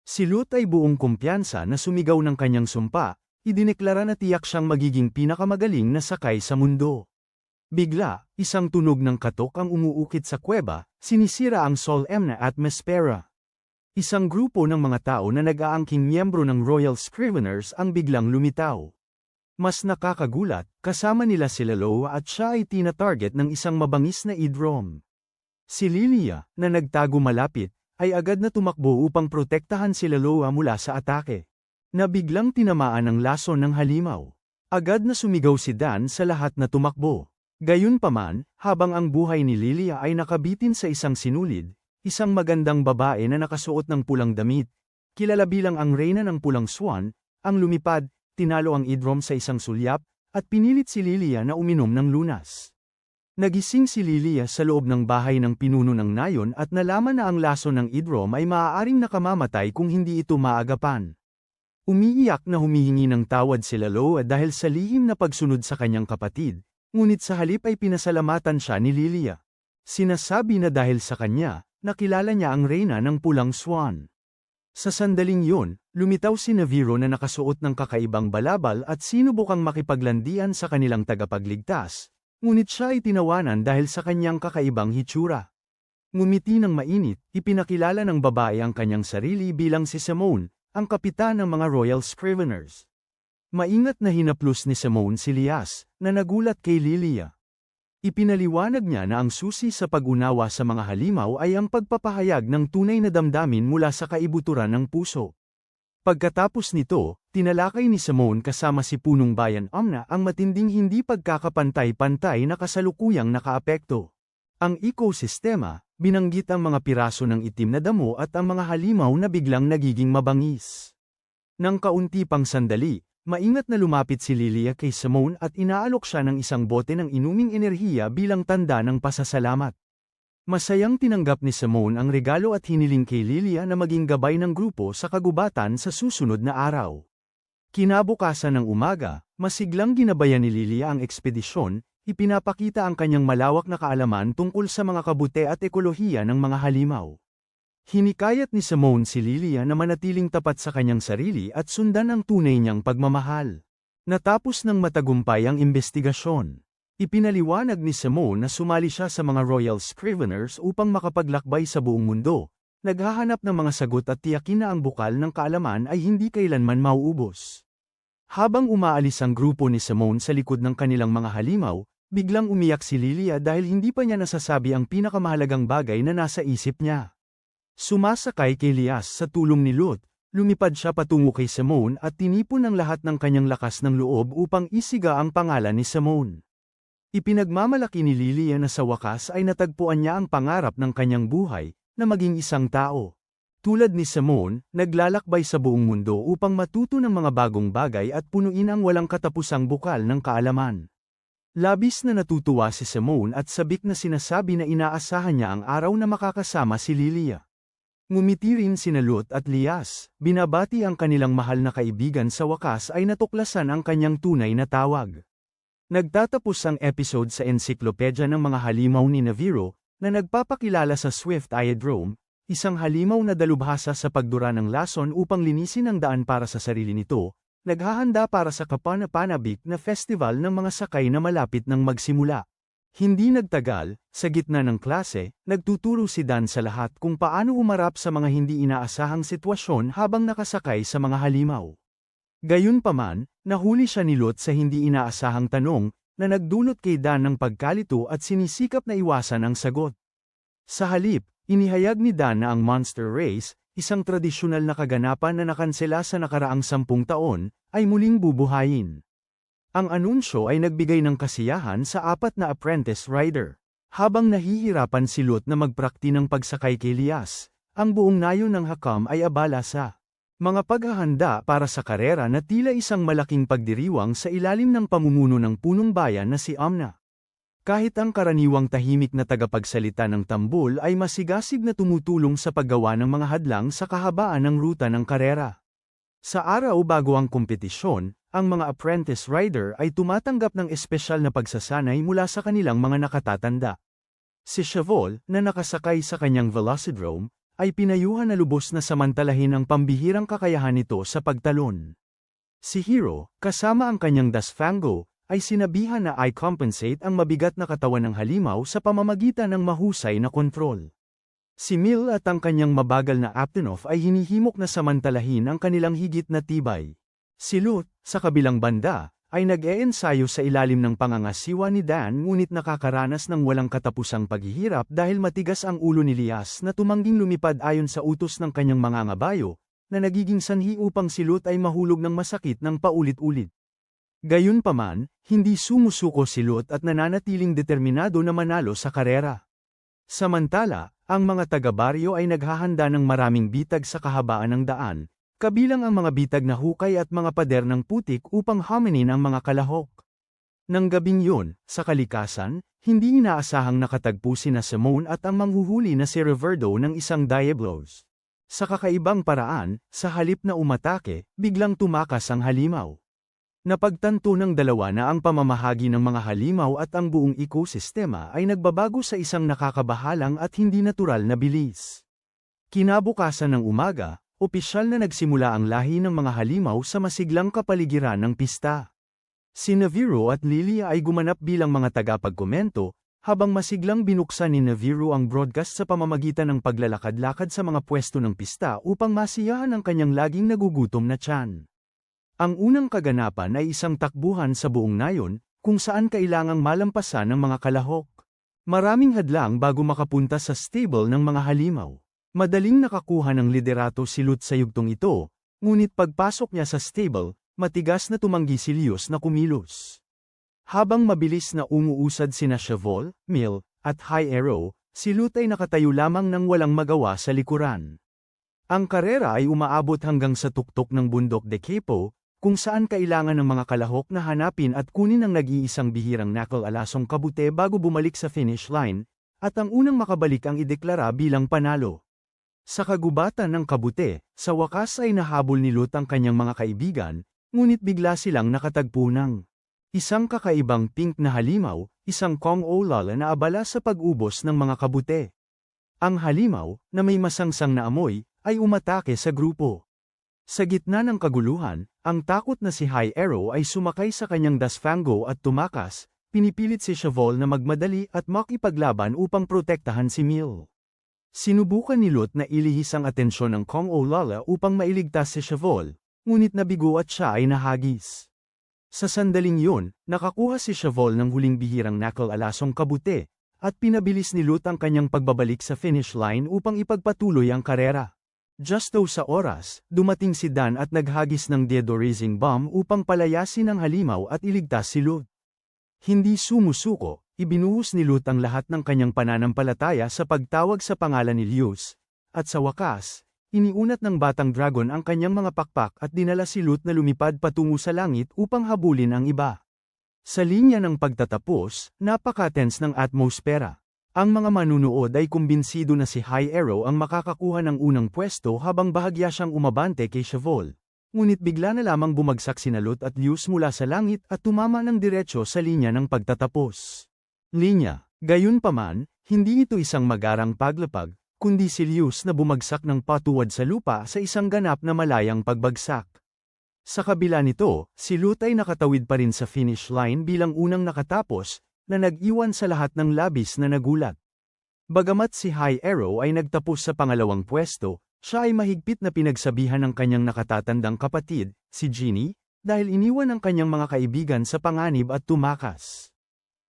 Si Lut ay buong kumpiyansa na sumigaw ng kanyang sumpa, idineklara na tiyak siyang magiging pinakamagaling na sakay sa mundo. Bigla, isang tunog ng katok ang umuukit sa kuweba, sinisira ang solemn na atmosfera. Isang grupo ng mga tao na nag-aangking miyembro ng Royal Scriveners ang biglang lumitaw. Mas nakakagulat, kasama nila si Laloa at siya ay tina-target ng isang mabangis na idrom. Si Lilia, na nagtago malapit, ay agad na tumakbo upang protektahan si Laloa mula sa atake. Na biglang tinamaan ang lason ng halimaw. Agad na sumigaw si Dan sa lahat na tumakbo. Gayunpaman, habang ang buhay ni Lilia ay nakabitin sa isang sinulid, isang magandang babae na nakasuot ng pulang damit, kilala bilang ang Reyna ng Pulang Swan, ang lumipad, tinalo ang idrom sa isang sulyap, at pinilit si Lilia na uminom ng lunas. Nagising si Lilia sa loob ng bahay ng pinuno ng nayon at nalaman na ang lason ng idrom ay maaaring nakamamatay kung hindi ito maagapan. Umiiyak na humihingi ng tawad si Laloa dahil sa lihim na pagsunod sa kanyang kapatid, ngunit sa halip ay pinasalamatan siya ni Lilia. Sinasabi na dahil sa kanya, nakilala niya ang Reyna ng Pulang Swan. Sa sandaling yun, lumitaw si Naviro na nakasuot ng kakaibang balabal at sinubukang makipaglandian sa kanilang tagapagligtas, ngunit siya ay tinawanan dahil sa kanyang kakaibang hitsura. Ngumiti ng mainit, ipinakilala ng babae ang kanyang sarili bilang si Simone, ang kapitan ng mga Royal Scriveners. Maingat na hinaplos ni Simone si Lias, na nagulat kay Lilia. Ipinaliwanag niya na ang susi sa pag-unawa sa mga halimaw ay ang pagpapahayag ng tunay na damdamin mula sa kaibuturan ng puso. Pagkatapos nito, tinalakay ni Simone kasama si Punong Bayan Amna ang matinding hindi pagkakapantay-pantay na kasalukuyang nakaapekto. Ang ekosistema, binanggit ang mga piraso ng itim na damo at ang mga halimaw na biglang nagiging mabangis. Nang kaunti pang sandali, maingat na lumapit si Lilia kay Simone at inaalok siya ng isang bote ng inuming enerhiya bilang tanda ng pasasalamat. Masayang tinanggap ni Simone ang regalo at hiniling kay Lilia na maging gabay ng grupo sa kagubatan sa susunod na araw. Kinabukasan ng umaga, masiglang ginabayan ni Lilia ang ekspedisyon, ipinapakita ang kanyang malawak na kaalaman tungkol sa mga kabute at ekolohiya ng mga halimaw. Hinikayat ni Simone si Lilia na manatiling tapat sa kanyang sarili at sundan ang tunay niyang pagmamahal. Natapos ng matagumpay ang investigasyon. Ipinaliwanag ni Simone na sumali siya sa mga Royal Scriveners upang makapaglakbay sa buong mundo, naghahanap ng mga sagot at tiyakin na ang bukal ng kaalaman ay hindi kailanman mauubos. Habang umaalis ang grupo ni Simone sa likod ng kanilang mga halimaw, biglang umiyak si Lilia dahil hindi pa niya nasasabi ang pinakamahalagang bagay na nasa isip niya. Sumasakay kay Lias sa tulong ni Lut, lumipad siya patungo kay Simone at tinipon ang lahat ng kanyang lakas ng loob upang isiga ang pangalan ni Simone. Ipinagmamalaki ni Lilia na sa wakas ay natagpuan niya ang pangarap ng kanyang buhay, na maging isang tao. Tulad ni Simone, naglalakbay sa buong mundo upang matuto ng mga bagong bagay at punuin ang walang katapusang bukal ng kaalaman. Labis na natutuwa si Simone at sabik na sinasabi na inaasahan niya ang araw na makakasama si Lilia. Ngumiti rin sina Lot at Lias, binabati ang kanilang mahal na kaibigan sa wakas ay natuklasan ang kanyang tunay na tawag. Nagtatapos ang episode sa ensiklopedya ng mga halimaw ni Naviro, na nagpapakilala sa Swift Iodrome, isang halimaw na dalubhasa sa pagdura ng lason upang linisin ang daan para sa sarili nito, naghahanda para sa kapanapanabik na festival ng mga sakay na malapit nang magsimula. Hindi nagtagal, sa gitna ng klase, nagtuturo si Dan sa lahat kung paano umarap sa mga hindi inaasahang sitwasyon habang nakasakay sa mga halimaw. Gayunpaman, nahuli siya ni Lot sa hindi inaasahang tanong, na nagdulot kay Dan ng pagkalito at sinisikap na iwasan ang sagot. Sa halip, inihayag ni Dan na ang Monster Race, isang tradisyonal na kaganapan na nakansela sa nakaraang 10 taon, ay muling bubuhayin. Ang anunsyo ay nagbigay ng kasiyahan sa 4 na apprentice rider. Habang nahihirapan si Lot na magprakti ng pagsakay kay Lias, ang buong nayon ng Hakam ay abala sa mga paghahanda para sa karera na tila isang malaking pagdiriwang sa ilalim ng pamumuno ng punong bayan na si Amna. Kahit ang karaniwang tahimik na tagapagsalita ng tambol ay masigasig na tumutulong sa paggawa ng mga hadlang sa kahabaan ng ruta ng karera. Sa araw bago ang kompetisyon, ang mga apprentice rider ay tumatanggap ng espesyal na pagsasanay mula sa kanilang mga nakatatanda. Si Chevol, na nakasakay sa kanyang Velocidrome, ay pinayuhan na lubos na samantalahin ang pambihirang kakayahan nito sa pagtalon. Si Hero, kasama ang kanyang Dasfango, ay sinabihan na i-compensate ang mabigat na katawan ng halimaw sa pamamagitan ng mahusay na kontrol. Si Mil at ang kanyang mabagal na Aptonov ay hinihimok na samantalahin ang kanilang higit na tibay. Si Lot, sa kabilang banda, ay nag-eensayo sa ilalim ng pangangasiwa ni Dan ngunit nakakaranas ng walang katapusang paghihirap dahil matigas ang ulo ni Lias na tumangging lumipad ayon sa utos ng kanyang mangangabayo, na nagiging sanhi upang si Lot ay mahulog ng masakit ng paulit-ulit. Gayunpaman, hindi sumusuko si Lot at nananatiling determinado na manalo sa karera. Samantala, ang mga taga-baryo ay naghahanda ng maraming bitag sa kahabaan ng daan, kabilang ang mga bitag na hukay at mga pader ng putik upang haminin ang mga kalahok. Nang gabing yun, sa kalikasan, hindi inaasahang nakatagpo sina Simone at ang manghuhuli na si Reverdo ng isang Diablos. Sa kakaibang paraan, sa halip na umatake, biglang tumakas ang halimaw. Napagtanto ng dalawa na ang pamamahagi ng mga halimaw at ang buong ekosistema ay nagbabago sa isang nakakabahalang at hindi natural na bilis. Kinabukasan ng umaga, opisyal na nagsimula ang lahi ng mga halimaw sa masiglang kapaligiran ng pista. Si Naviro at Lilia ay gumanap bilang mga tagapagkomento, habang masiglang binuksan ni Naviro ang broadcast sa pamamagitan ng paglalakad-lakad sa mga pwesto ng pista upang masiyahan ang kanyang laging nagugutom na tiyan. Ang unang kaganapan ay isang takbuhan sa buong nayon, kung saan kailangang malampasan ng mga kalahok. Maraming hadlang bago makapunta sa stable ng mga halimaw. Madaling nakakuha ng liderato si Lot sa yugtong ito, ngunit pagpasok niya sa stable, matigas na tumanggi si Lios na kumilos. Habang mabilis na umuusad sina Chevol, Mil, at High Arrow, si Lot ay nakatayo lamang nang walang magawa sa likuran. Ang karera ay umaabot hanggang sa tuktok ng bundok de Capo, kung saan kailangan ng mga kalahok na hanapin at kunin ang nag-iisang bihirang Nakal-Alasong kabute bago bumalik sa finish line, at ang unang makabalik ang ideklara bilang panalo. Sa kagubatan ng kabute, sa wakas ay nahabol ni Lot ang kanyang mga kaibigan, ngunit bigla silang nakatagpo ng isang kakaibang pink na halimaw, isang Kong-O-Lala na abala sa pag-ubos ng mga kabute. Ang halimaw, na may masangsang na amoy, ay umatake sa grupo. Sa gitna ng kaguluhan, ang takot na si High Arrow ay sumakay sa kanyang Dasfango at tumakas, pinipilit si Chevol na magmadali at makipaglaban upang protektahan si Mil. Sinubukan ni Lot na ilihis ang atensyon ng Kong-O-Lala upang mailigtas si Chevol, ngunit nabigo at siya ay nahagis. Sa sandaling yun, nakakuha si Chevol ng huling bihirang Nakal-Alasong kabute, at pinabilis ni Lot ang kanyang pagbabalik sa finish line upang ipagpatuloy ang karera. Justo sa oras, dumating si Dan at naghagis ng deodorizing bomb upang palayasin ang halimaw at iligtas si Lot. Hindi sumusuko, ibinuhos ni Lot ang lahat ng kanyang pananampalataya sa pagtawag sa pangalan ni Lios, at sa wakas, iniunat ng batang dragon ang kanyang mga pakpak at dinala si Lot na lumipad patungo sa langit upang habulin ang iba. Sa linya ng pagtatapos, napaka-tense ng atmosfera. Ang mga manunood ay kumbinsido na si High Arrow ang makakakuha ng unang pwesto habang bahagya siyang umabante kay Shavol. Ngunit bigla na lamang bumagsak si Lut at Luz mula sa langit at tumama ng diretsyo sa linya ng pagtatapos. Linya. Gayunpaman, hindi ito isang magarang paglapag, kundi si Luz na bumagsak ng patuwad sa lupa sa isang ganap na malayang pagbagsak. Sa kabila nito, si Lut ay nakatawid pa rin sa finish line bilang unang nakatapos, na nag-iwan sa lahat ng labis na nagulat. Bagamat si High Arrow ay nagtapos sa pangalawang pwesto, siya ay mahigpit na pinagsabihan ng kanyang nakatatandang kapatid, si Ginny, dahil iniwan ang kanyang mga kaibigan sa panganib at tumakas.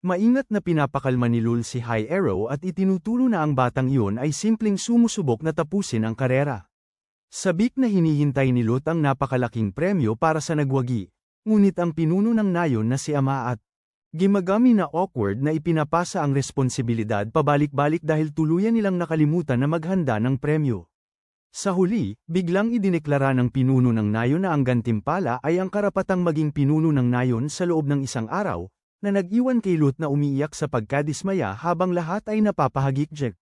Maingat na pinapakalma ni Lul si High Arrow at itinuturo na ang batang iyon ay simpleng sumusubok na tapusin ang karera. Sabik na hinihintay ni Lut ang napakalaking premyo para sa nagwagi, ngunit ang pinuno ng nayon na si Ama at Gimagami na awkward na ipinapasa ang responsibilidad pabalik-balik dahil tuluyan nilang nakalimutan na maghanda ng premyo. Sa huli, biglang idineklara ng pinuno ng nayon na ang gantimpala ay ang karapatang maging pinuno ng nayon sa loob ng isang araw, na nag-iwan kay Lut na umiiyak sa pagkadismaya habang lahat ay napapahagikjek.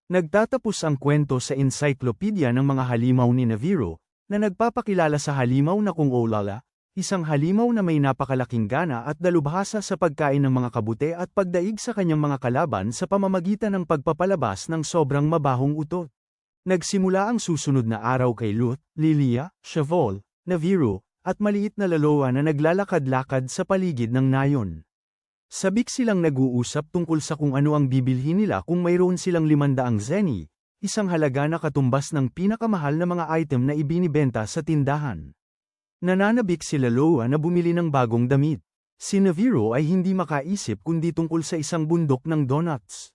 Nagtatapos ang kwento sa encyclopedia ng mga halimaw ni Naviro, na nagpapakilala sa halimaw na kung Olala, isang halimaw na may napakalaking gana at dalubhasa sa pagkain ng mga kabute at pagdaig sa kanyang mga kalaban sa pamamagitan ng pagpapalabas ng sobrang mabahong utot. Nagsimula ang susunod na araw kay Lut, Lilia, Shavol, Naviro, at maliit na lalowa na naglalakad-lakad sa paligid ng nayon. Sabik silang nag-uusap tungkol sa kung ano ang bibilhin nila kung mayroon silang 500 zeni, isang halaga na katumbas ng pinakamahal na mga item na ibinibenta sa tindahan. Nananabik si Laloa na bumili ng bagong damit. Si Naviro ay hindi makaisip kundi tungkol sa isang bundok ng donuts.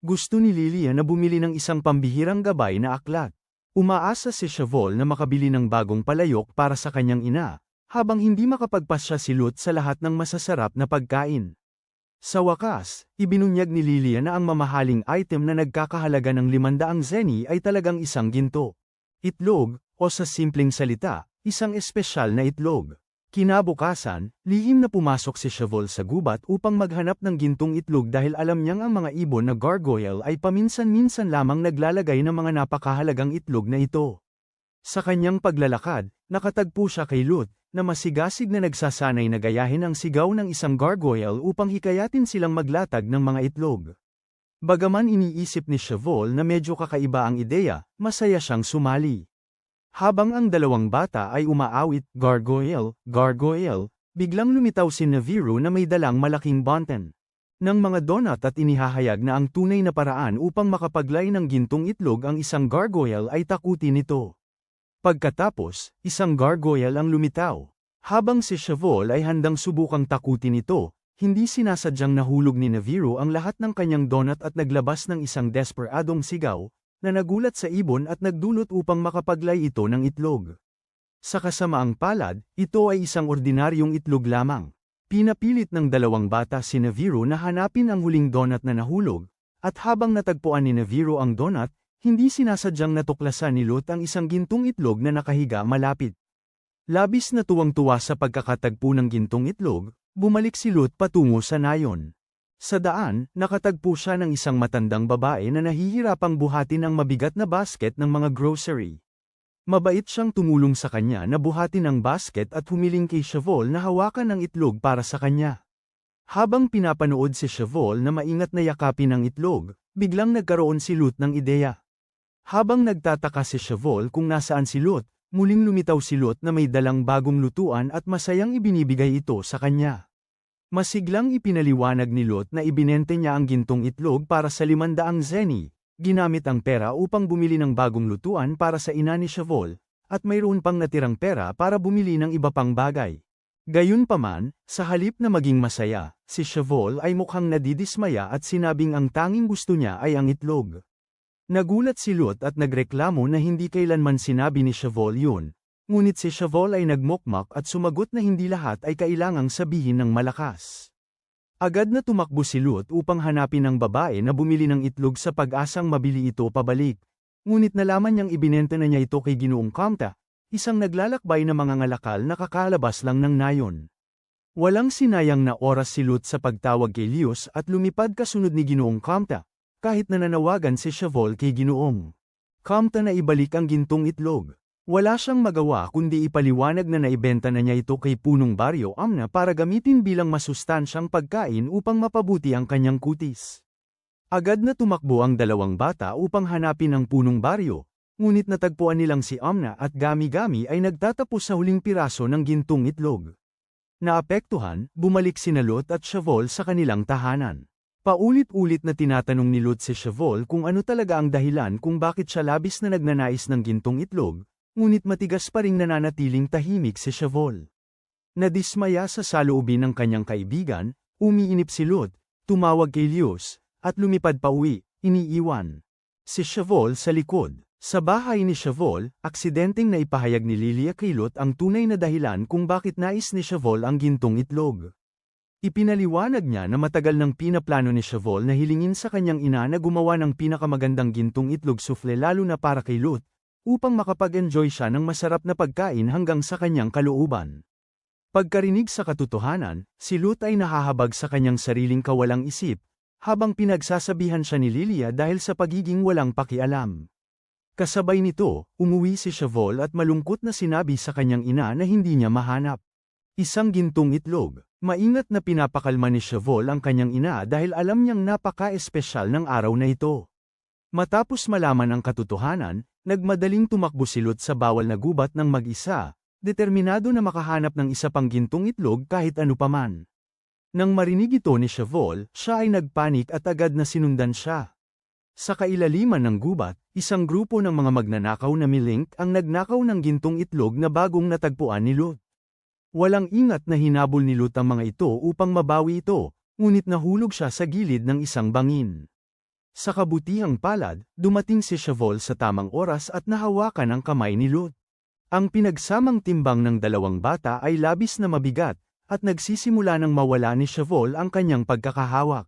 Gusto ni Lilia na bumili ng isang pambihirang gabay na aklat. Umaasa si Shavol na makabili ng bagong palayok para sa kanyang ina, habang hindi makapagpasya si Lut sa lahat ng masasarap na pagkain. Sa wakas, ibinunyag ni Lilia na ang mamahaling item na nagkakahalaga ng 500 zeni ay talagang isang ginto. Itlog, o sa simpleng salita, isang espesyal na itlog. Kinabukasan, lihim na pumasok si Shavol sa gubat upang maghanap ng gintong itlog dahil alam niyang ang mga ibon na gargoyle ay paminsan-minsan lamang naglalagay ng mga napakahalagang itlog na ito. Sa kanyang paglalakad, nakatagpo siya kay Lut, na masigasig na nagsasanay na gayahin ang sigaw ng isang gargoyle upang hikayatin silang maglatag ng mga itlog. Bagaman iniisip ni Shavol na medyo kakaiba ang ideya, masaya siyang sumali. Habang ang dalawang bata ay umaawit, gargoyle, gargoyle, biglang lumitaw si Naviro na may dalang malaking bonten ng mga donut at inihahayag na ang tunay na paraan upang makapaglay ng gintong itlog ang isang gargoyle ay takutin nito. Pagkatapos, isang gargoyle ang lumitaw. Habang si Shavol ay handang subukang takutin ito, hindi sinasadyang nahulog ni Naviro ang lahat ng kanyang donut at naglabas ng isang desperadong sigaw, na nagulat sa ibon at nagdulot upang makapaglay ito ng itlog. Sa kasamaang palad, ito ay isang ordinaryong itlog lamang. Pinapilit ng dalawang bata si Naviro na hanapin ang huling donut na nahulog, at habang natagpuan ni Naviro ang donut, hindi sinasadyang natuklasan ni Lut ang isang gintong itlog na nakahiga malapit. Labis na tuwang-tuwa sa pagkakatagpo ng gintong itlog, bumalik si Lut patungo sa nayon. Sa daan, nakatagpo siya ng isang matandang babae na nahihirapang buhatin ang mabigat na basket ng mga grocery. Mabait siyang tumulong sa kanya na buhatin ang basket at humiling kay Shavol na hawakan ang itlog para sa kanya. Habang pinapanood si Shavol na maingat na yakapin ang itlog, biglang nagkaroon si Lut ng ideya. Habang nagtataka si Shavol kung nasaan si Lut, muling lumitaw si Lut na may dalang bagong lutuan at masayang ibinibigay ito sa kanya. Masiglang ipinaliwanag ni Lut na ibinente niya ang gintong itlog para sa 500 zeni, ginamit ang pera upang bumili ng bagong lutuan para sa ina ni Shavol, at mayroon pang natirang pera para bumili ng iba pang bagay. Gayunpaman, sa halip na maging masaya, si Shavol ay mukhang nadidismaya at sinabing ang tanging gusto niya ay ang itlog. Nagulat si Lut at nagreklamo na hindi kailanman sinabi ni Shavol yun. Ngunit si Shavol ay nagmokmak at sumagot na hindi lahat ay kailangang sabihin ng malakas. Agad na tumakbo si Lut upang hanapin ang babae na bumili ng itlog sa pag-asang mabili ito pabalik. Ngunit nalaman niyang ibinenta na niya ito kay Ginoong Kamta, isang naglalakbay na mga ngalakal na kakalabas lang ng nayon. Walang sinayang na oras si Lut sa pagtawag kay Leos at lumipad kasunod ni Ginoong Kamta, kahit nananawagan si Shavol kay Ginoong Kamta na ibalik ang gintong itlog. Wala siyang magawa kundi ipaliwanag na naibenta na niya ito kay Punong Baryo Amna para gamitin bilang masustansyang pagkain upang mapabuti ang kanyang kutis. Agad na tumakbo ang dalawang bata upang hanapin ang Punong Baryo, ngunit natagpuan nilang si Amna at Gami-Gami ay nagtatapos sa huling piraso ng gintong itlog. Naapektuhan, bumalik sina Lut at Shavol sa kanilang tahanan. Paulit-ulit na tinatanong ni Lut si Shavol kung ano talaga ang dahilan kung bakit siya labis na nagnanais ng gintong itlog, ngunit matigas pa ring nananatiling tahimik si Shavol. Nadismaya sa saloobin ng kanyang kaibigan, umiinip si Lut, tumawag kay Leos, at lumipad pa uwi, iniiwan si Shavol sa likod. Sa bahay ni Shavol, aksidenteng naipahayag ni Lilia kay Lut ang tunay na dahilan kung bakit nais ni Shavol ang gintong itlog. Ipinaliwanag niya na matagal nang pinaplano ni Shavol na hilingin sa kanyang ina na gumawa ng pinakamagandang gintong itlog souffle lalo na para kay Lut, upang makapag-enjoy siya ng masarap na pagkain hanggang sa kanyang kalooban. Pagkarinig sa katotohanan, si Lut ay nahahabag sa kanyang sariling kawalang isip, habang pinagsasabihan siya ni Lilia dahil sa pagiging walang pakialam. Kasabay nito, umuwi si Shavol at malungkot na sinabi sa kanyang ina na hindi niya mahanap isang gintong itlog. Maingat na pinapakalma ni Shavol ang kanyang ina dahil alam niyang napaka-espesyal ng araw na ito. Matapos malaman ang katotohanan, nagmadaling tumakbo si Lut sa bawal na gubat ng mag-isa, determinado na makahanap ng isa pang gintong itlog kahit ano paman. Nang marinig ito ni Shavol, siya ay nagpanik at agad na sinundan siya. Sa kailaliman ng gubat, isang grupo ng mga magnanakaw na milink ang nagnakaw ng gintong itlog na bagong natagpuan ni Lut. Walang ingat na hinabol ni Lut ang mga ito upang mabawi ito, ngunit nahulog siya sa gilid ng isang bangin. Sa kabutihang palad, dumating si Shavol sa tamang oras at nahawakan ang kamay ni Lut. Ang pinagsamang timbang ng dalawang bata ay labis na mabigat, at nagsisimula ng mawala ni Shavol ang kanyang pagkakahawak.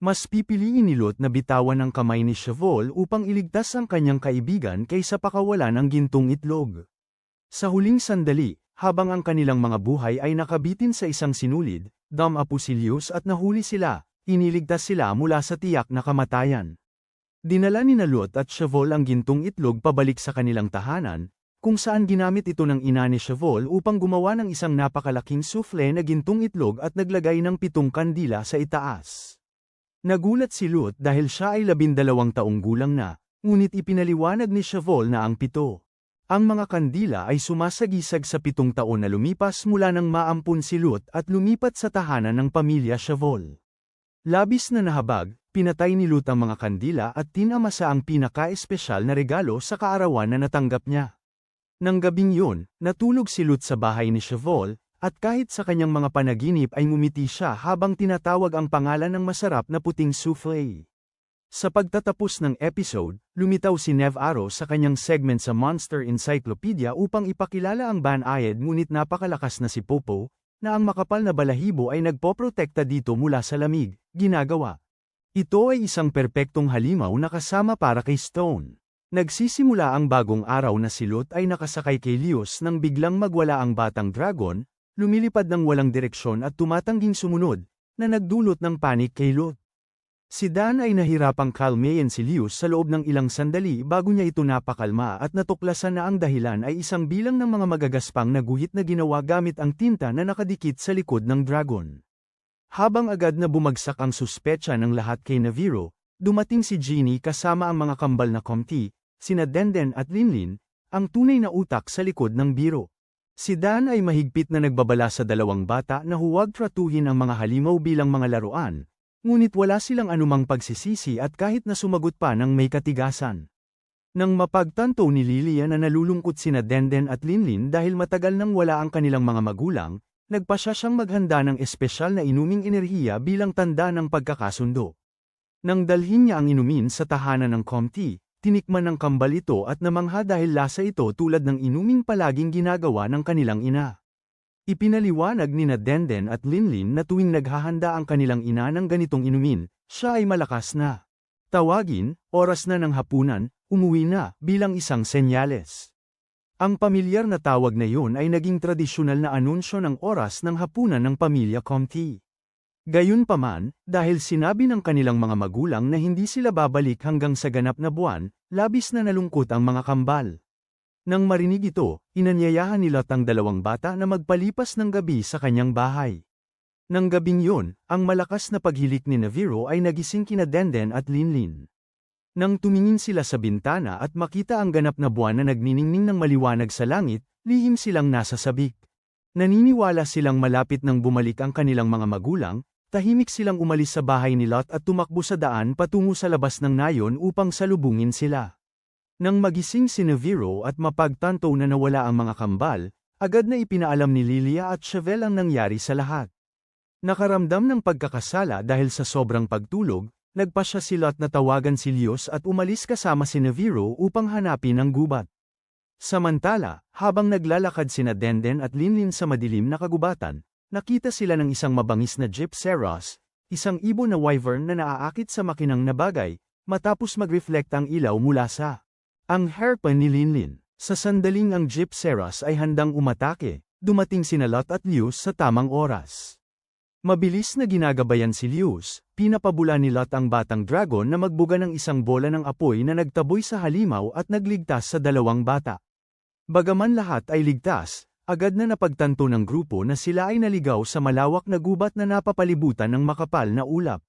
Mas pipiliin ni Lut na bitawan ang kamay ni Shavol upang iligtas ang kanyang kaibigan kaysa pakawalan ang gintong itlog. Sa huling sandali, habang ang kanilang mga buhay ay nakabitin sa isang sinulid, dumapo si Leos at nahuli sila, iniligtas sila mula sa tiyak na kamatayan. Dinala ni Lut at Shavol ang gintong itlog pabalik sa kanilang tahanan, kung saan ginamit ito ng ina ni Shavol upang gumawa ng isang napakalaking souffle na gintong itlog at naglagay ng 7 kandila sa itaas. Nagulat si Lut dahil siya ay 12 taong gulang na, ngunit ipinaliwanag ni Shavol na ang 7. Ang mga kandila ay sumasagisag sa 7 taon na lumipas mula nang maampun si Lut at lumipat sa tahanan ng pamilya Shavol. Labis na nahabag, pinatay ni Lut ang mga kandila at tinamasa ang pinaka-espesyal na regalo sa kaarawan na natanggap niya. Nang gabing yun, natulog si Lut sa bahay ni Shavol, at kahit sa kanyang mga panaginip ay ngumiti siya habang tinatawag ang pangalan ng masarap na puting souffle. Sa pagtatapos ng episode, lumitaw si Nev Aro sa kanyang segment sa Monster Encyclopedia upang ipakilala ang Banayad ngunit napakalakas na si Popo, na ang makapal na balahibo ay nagpoprotekta dito mula sa lamig, ginagawa. Ito ay isang perpektong halimaw na kasama para kay Stone. Nagsisimula ang bagong araw na si Lut ay nakasakay kay Leos nang biglang magwala ang batang dragon, lumilipad ng walang direksyon at tumatangging sumunod, na nagdulot ng panik kay Lut. Si Dan ay nahirapang kalmayan si Leos sa loob ng ilang sandali bago niya ito napakalma at natuklasan na ang dahilan ay isang bilang ng mga magagaspang na guhit na ginawa gamit ang tinta na nakadikit sa likod ng dragon. Habang agad na bumagsak ang suspetsa ng lahat kay Naviro, dumating si Genie kasama ang mga kambal na Comte, sina Denden at Linlin, ang tunay na utak sa likod ng biro. Si Dan ay mahigpit na nagbabala sa dalawang bata na huwag tratuhin ang mga halimaw bilang mga laruan, ngunit wala silang anumang pagsisisi at kahit na sumagot pa ng may katigasan. Nang mapagtanto ni Lilia na nalulungkot sina Denden at Linlin dahil matagal nang wala ang kanilang mga magulang, nagpasya siyang maghanda ng espesyal na inuming enerhiya bilang tanda ng pagkakasundo. Nang dalhin niya ang inumin sa tahanan ng Comte, tinikman ng kambal ito at namangha dahil lasa ito tulad ng inuming palaging ginagawa ng kanilang ina. Ipinaliwanag ni Denden at Linlin na tuwing naghahanda ang kanilang ina ng ganitong inumin, siya ay malakas na tawagin, oras na ng hapunan, umuwi na, bilang isang senyales. Ang pamilyar na tawag na yun ay naging tradisyonal na anunsyo ng oras ng hapunan ng pamilya Comte. Gayunpaman, dahil sinabi ng kanilang mga magulang na hindi sila babalik hanggang sa ganap na buwan, labis na nalungkot ang mga kambal. Nang marinig ito, inanyayahan ni Lot ang dalawang bata na magpalipas ng gabi sa kanyang bahay. Nang gabing yun, ang malakas na paghilik ni Naviro ay nagising kina Denden at Linlin. Nang tumingin sila sa bintana at makita ang ganap na buwan na nagniningning ng maliwanag sa langit, lihim silang nasa sabik. Naniniwala silang malapit nang bumalik ang kanilang mga magulang, tahimik silang umalis sa bahay ni Lot at tumakbo sa daan patungo sa labas ng nayon upang salubungin sila. Nang magising si Naviro at mapagtanto na nawala ang mga kambal, agad na ipinaalam ni Lilia at Chevelle ang nangyari sa lahat. Nakaramdam ng pagkakasala dahil sa sobrang pagtulog, nagpasya si Lot na tawagan si Leos at umalis kasama si Naviro upang hanapin ang gubat. Samantala, habang naglalakad sina Denden at Linlin sa madilim na kagubatan, nakita sila ng isang mabangis na jeep Seros, isang ibon na wyvern na naaakit sa makinang na bagay, matapos mag-reflect ang ilaw mula sa ang hairpin ni Linlin. Sa sandaling ang jeep Seros ay handang umatake, dumating sina Lot at Leos sa tamang oras. Mabilis na ginagabayan si Leos, pinapabula ni Lot ang batang dragon na magbuga ng isang bola ng apoy na nagtaboy sa halimaw at nagligtas sa dalawang bata. Bagaman lahat ay ligtas, agad na napagtanto ng grupo na sila ay naligaw sa malawak na gubat na napapalibutan ng makapal na ulap.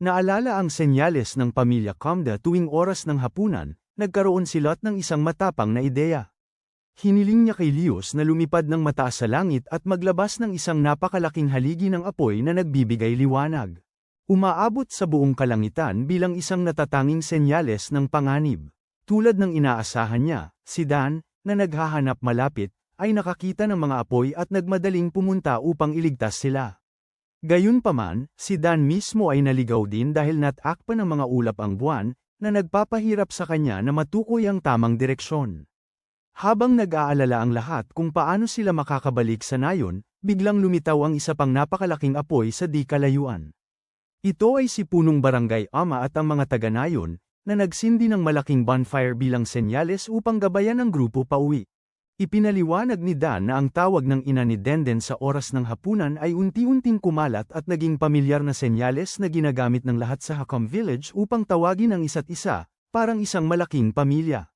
Naalala ang senyales ng pamilya Comte tuwing oras ng hapunan, nagkaroon si Lot ng isang matapang na ideya. Hiniling niya kay Leos na lumipad ng mataas sa langit at maglabas ng isang napakalaking haligi ng apoy na nagbibigay liwanag. Umaabot sa buong kalangitan bilang isang natatanging senyales ng panganib. Tulad ng inaasahan niya, si Dan, na naghahanap malapit, ay nakakita ng mga apoy at nagmadaling pumunta upang iligtas sila. Gayunpaman, si Dan mismo ay naligaw din dahil natakpan ng mga ulap ang buwan, na nagpapahirap sa kanya na matukoy ang tamang direksyon. Habang nag-aalala ang lahat kung paano sila makakabalik sa nayon, biglang lumitaw ang isa pang napakalaking apoy sa di kalayuan. Ito ay si punong barangay ama at ang mga taga-nayon, na nagsindi ng malaking bonfire bilang senyales upang gabayan ang grupo pauwi. Ipinaliwanag ni Dan na ang tawag ng ina ni Denden sa oras ng hapunan ay unti-unting kumalat at naging pamilyar na senyales na ginagamit ng lahat sa Hakam Village upang tawagin ang isa't isa, parang isang malaking pamilya.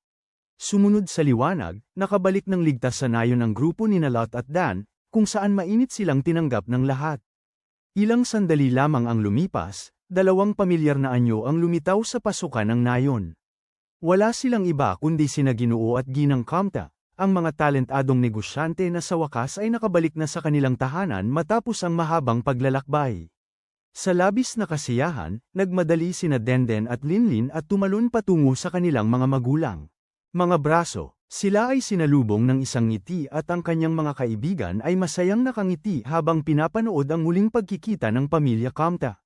Sumunod sa liwanag, nakabalik ng ligtas sa nayon ang grupo ni Lot at Dan, kung saan mainit silang tinanggap ng lahat. Ilang sandali lamang ang lumipas, dalawang pamilyar na anyo ang lumitaw sa pasukan ng nayon. Wala silang iba kundi sina Ginoo at Ginang Comte, ang mga talentadong negosyante na sa wakas ay nakabalik na sa kanilang tahanan matapos ang mahabang paglalakbay. Sa labis na kasiyahan, nagmadali sina Denden at Linlin at tumalon patungo sa kanilang mga magulang. Mga braso, sila ay sinalubong ng isang ngiti at ang kanyang mga kaibigan ay masayang nakangiti habang pinapanood ang muling pagkikita ng pamilya Comte.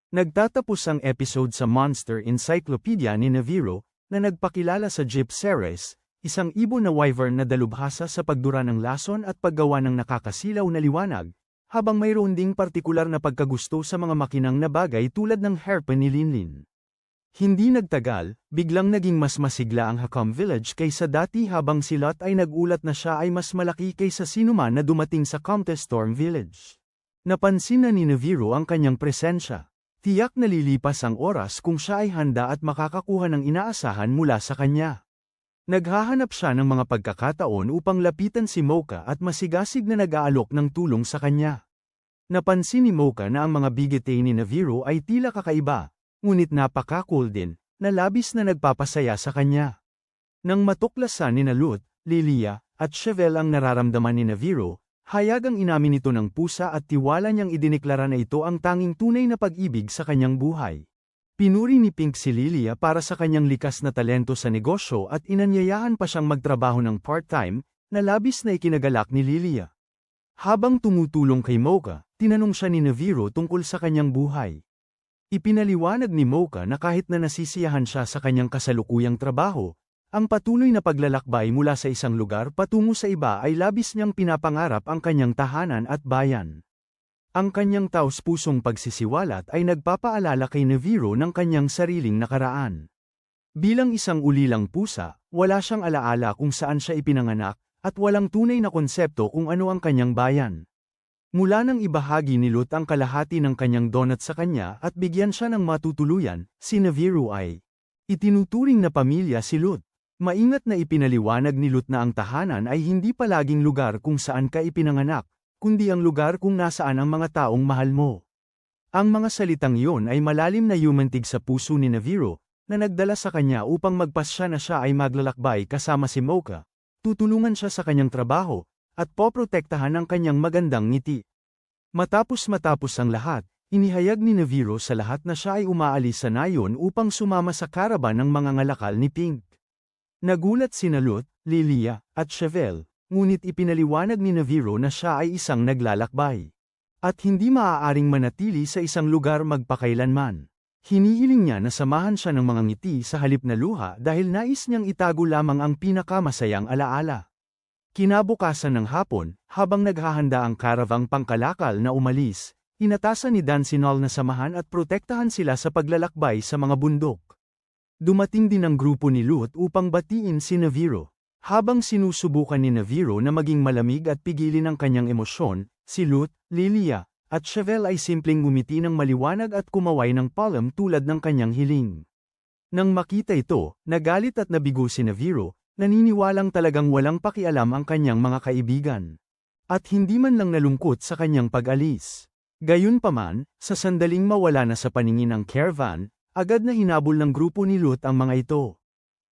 Nagtatapos ang episode sa Monster Encyclopedia ni Naviro, na nagpakilala sa Jeep Ceres, isang ibon na wyvern na dalubhasa sa pagdura ng lason at paggawa ng nakakasilaw na liwanag, habang mayroon ding partikular na pagkagusto sa mga makinang na bagay tulad ng hairpin ni Linlin. Hindi nagtagal, biglang naging mas masigla ang Hakam Village kaysa dati habang si Lot ay nagulat na siya ay mas malaki kaysa sinuman na dumating sa Comte Storm Village. Napansin na ni Naviro ang kanyang presensya. Tiyak na lilipas ang oras kung siya ay handa at makakakuha ng inaasahan mula sa kanya. Naghahanap siya ng mga pagkakataon upang lapitan si Mocha at masigasig na nag-aalok ng tulong sa kanya. Napansin ni Mocha na ang mga bigete ni Naviro ay tila kakaiba, ngunit napaka-cool din, na labis na nagpapasaya sa kanya. Nang matuklasan ni Lot, Lilia, at Chevelle ang nararamdaman ni Naviro, hayagang inamin ito ng pusa at tiwala niyang idineklara na ito ang tanging tunay na pag-ibig sa kanyang buhay. Pinuri ni Pink si Lilia para sa kanyang likas na talento sa negosyo at inanyayahan pa siyang magtrabaho ng part-time, na labis na ikinagalak ni Lilia. Habang tumutulong kay Mocha, tinanong siya ni Naviro tungkol sa kanyang buhay. Ipinaliwanag ni Mocha na kahit na nasisiyahan siya sa kanyang kasalukuyang trabaho, ang patuloy na paglalakbay mula sa isang lugar patungo sa iba ay labis niyang pinapangarap ang kanyang tahanan at bayan. Ang kanyang taos-pusong pagsisiwalat ay nagpapaalala kay Naviro ng kanyang sariling nakaraan. Bilang isang ulilang pusa, wala siyang alaala kung saan siya ipinanganak, at walang tunay na konsepto kung ano ang kanyang bayan. Mula nang ibahagi ni Lut ang kalahati ng kanyang donut sa kanya at bigyan siya ng matutuluyan, si Naviru ay itinuturing na pamilya si Lut. Maingat na ipinaliwanag ni Lut na ang tahanan ay hindi palaging lugar kung saan ka ipinanganak, kundi ang lugar kung nasaan ang mga taong mahal mo. Ang mga salitang iyon ay malalim na yumantig sa puso ni Naviru, na nagdala sa kanya upang magpasya na siya ay maglalakbay kasama si Mocha, tutulungan siya sa kanyang trabaho, at poprotektahan ang kanyang magandang ngiti. Matapos ang lahat, inihayag ni Naviru sa lahat na siya ay umaalis sa nayon upang sumama sa karaban ng mga ngalakal ni Pink. Nagulat sina Lut, Lilia, at Chevelle, ngunit ipinaliwanag ni Naviru na siya ay isang naglalakbay. At hindi maaaring manatili sa isang lugar magpakailanman. Hinihiling niya na samahan siya ng mga ngiti sa halip na luha dahil nais niyang itago lamang ang pinakamasayang alaala. Kinabukasan ng hapon, habang naghahanda ang karavang pangkalakal na umalis, inatasan ni Dan si Nal na samahan at protektahan sila sa paglalakbay sa mga bundok. Dumating din ang grupo ni Lut upang batiin si Naviru. Habang sinusubukan ni Naviru na maging malamig at pigilin ang kanyang emosyon, si Lut, Lilia, at Chevelle ay simpleng ngumiti ng maliwanag at kumaway ng palm tulad ng kanyang hiling. Nang makita ito, nagalit at nabigo si Naviru, naniniwalang talagang walang pakialam ang kanyang mga kaibigan. At hindi man lang nalungkot sa kanyang pag-alis. Gayunpaman, sa sandaling mawala na sa paningin ang caravan, agad na hinabol ng grupo ni Lut ang mga ito.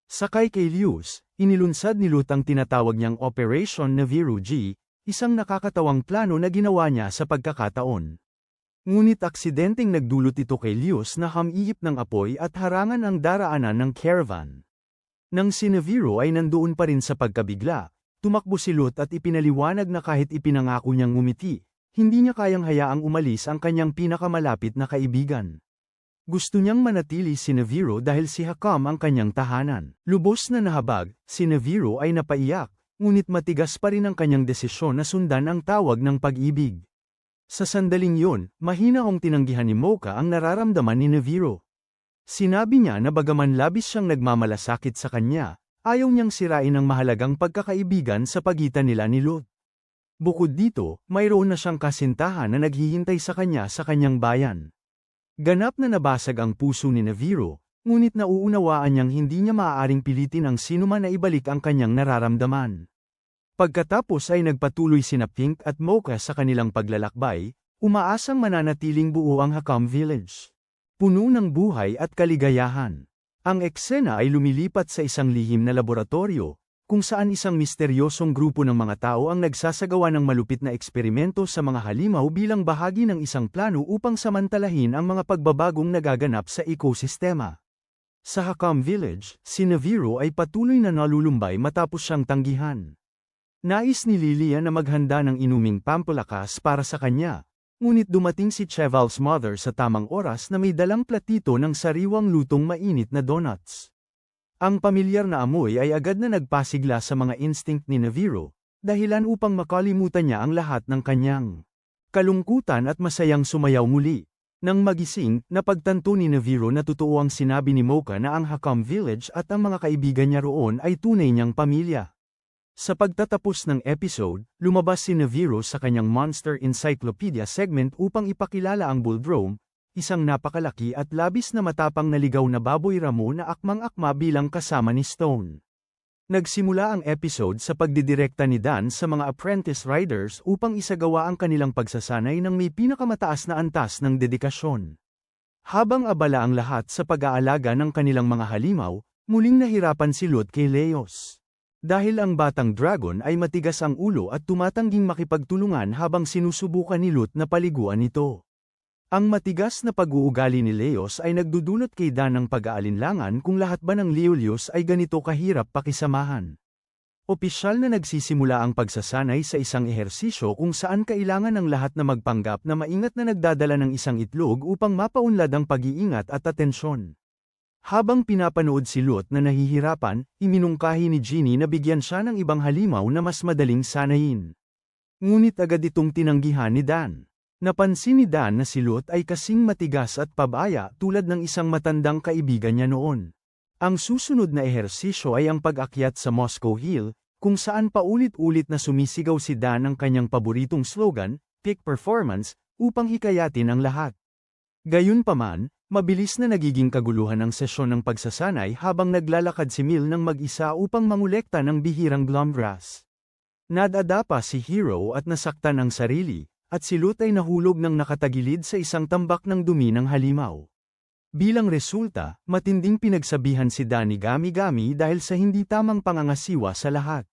Sakay kay Lius, inilunsad ni Lut ang tinatawag niyang Operation Naviru G, isang nakakatawang plano na ginawa niya sa pagkakataon. Ngunit aksidenteng nagdulot ito kay Lius na hamiip ng apoy at harangan ang daraanan ng caravan. Nang si Naviru ay nandoon pa rin sa pagkabigla, tumakbo si Lut at ipinaliwanag na kahit ipinangako niyang ngumiti, hindi niya kayang hayaang umalis ang kanyang pinakamalapit na kaibigan. Gusto niyang manatili si Naviru dahil si Hakam ang kanyang tahanan. Lubos na nahabag, si Naviru ay napaiyak, ngunit matigas pa rin ang kanyang desisyon na sundan ang tawag ng pag-ibig. Sa sandaling yun, mahinahong tinanggihan ni Mocha ang nararamdaman ni Naviru. Sinabi niya na bagaman labis siyang nagmamalasakit sa kanya, ayaw niyang sirain ang mahalagang pagkakaibigan sa pagitan nila ni Lut. Bukod dito, mayroon na siyang kasintahan na naghihintay sa kanya sa kanyang bayan. Ganap na nabasag ang puso ni Naviru, ngunit nauunawaan niyang hindi niya maaaring pilitin ang sinuman na ibalik ang kanyang nararamdaman. Pagkatapos ay nagpatuloy sina Pink at Mocha sa kanilang paglalakbay, umaasang mananatiling buo ang Hakam Village. Puno ng buhay at kaligayahan. Ang eksena ay lumilipat sa isang lihim na laboratorio, kung saan isang misteryosong grupo ng mga tao ang nagsasagawa ng malupit na eksperimento sa mga halimaw bilang bahagi ng isang plano upang samantalahin ang mga pagbabagong nagaganap sa ekosistema. Sa Hakam Village, si Naviru ay patuloy na nalulumbay matapos siyang tanggihan. Nais ni Lilia na maghanda ng inuming pampalakas para sa kanya. Ngunit dumating si Cheval's mother sa tamang oras na may dalang platito ng sariwang lutong mainit na donuts. Ang pamilyar na amoy ay agad na nagpasigla sa mga instinct ni Naviru, dahilan upang makalimutan niya ang lahat ng kanyang kalungkutan at masayang sumayaw muli. Nang magising, napagtanto ni Naviru na totoo ang sinabi ni Mocha na ang Hakam Village at ang mga kaibigan niya roon ay tunay niyang pamilya. Sa pagtatapos ng episode, lumabas si Naviru sa kanyang Monster Encyclopedia segment upang ipakilala ang Bulldrome, isang napakalaki at labis na matapang na ligaw na baboy ramo na akmang-akma bilang kasama ni Stone. Nagsimula ang episode sa pagdidirekta ni Dan sa mga apprentice riders upang isagawa ang kanilang pagsasanay ng may pinakamataas na antas ng dedikasyon. Habang abala ang lahat sa pag-aalaga ng kanilang mga halimaw, muling nahirapan si Lut kay Leos. Dahil ang batang dragon ay matigas ang ulo at tumatangging makipagtulungan habang sinusubukan ni Lut na paliguan ito. Ang matigas na pag-uugali ni Leos ay nagdudulot kay Dan ng pag-aalinlangan kung lahat ba ng Leolios ay ganito kahirap pakisamahan. Opisyal na nagsisimula ang pagsasanay sa isang ehersisyo kung saan kailangan ng lahat na magpanggap na maingat na nagdadala ng isang itlog upang mapaunlad ang pag-iingat at atensyon. Habang pinapanood si Lut na nahihirapan, iminungkahi ni Ginny na bigyan siya ng ibang halimaw na mas madaling sanayin. Ngunit agad itong tinanggihan ni Dan. Napansin ni Dan na si Lut ay kasing matigas at pabaya tulad ng isang matandang kaibigan niya noon. Ang susunod na ehersisyo ay ang pag-akyat sa Moscow Hill, kung saan paulit-ulit na sumisigaw si Dan ang kanyang paboritong slogan, "Peak Performance", upang hikayatin ang lahat. Gayunpaman, mabilis na nagiging kaguluhan ang sesyon ng pagsasanay habang naglalakad si Mil ng mag-isa upang mangolekta ng bihirang Glumgrass. Nadadapa si Hero at nasaktan ang sarili, at si Lut ay nahulog ng nakatagilid sa isang tambak ng dumi ng halimaw. Bilang resulta, matinding pinagsabihan si Dan ni Gami-Gami dahil sa hindi tamang pangangasiwa sa lahat.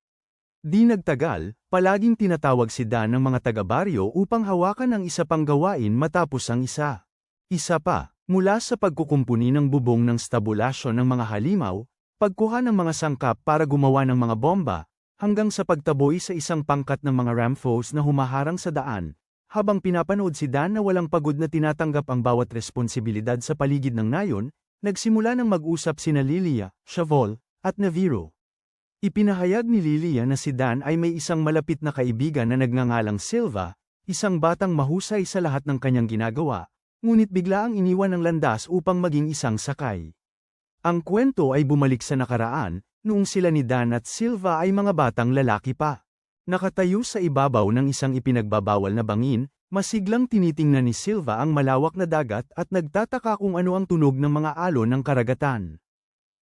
Di nagtagal, palaging tinatawag si Dan ng mga taga-baryo upang hawakan ang isa pang gawain matapos ang isa. Isa pa, mula sa pagkukumpuni ng bubong ng stabulasyon ng mga halimaw, pagkuha ng mga sangkap para gumawa ng mga bomba, hanggang sa pagtaboy sa isang pangkat ng mga ramfos na humaharang sa daan, habang pinapanood si Dan na walang pagod na tinatanggap ang bawat responsibilidad sa paligid ng nayon, nagsimula ng mag-usap sina Lilia, Shavol, at Naviro. Ipinahayag ni Lilia na si Dan ay may isang malapit na kaibigan na nagngangalang Silva, isang batang mahusay sa lahat ng kanyang ginagawa, ngunit bigla ang iniwan ng landas upang maging isang sakay. Ang kwento ay bumalik sa nakaraan, noong sila ni Dan at Silva ay mga batang lalaki pa. Nakatayo sa ibabaw ng isang ipinagbabawal na bangin, masiglang tinitingnan ni Silva ang malawak na dagat at nagtataka kung ano ang tunog ng mga alon ng karagatan.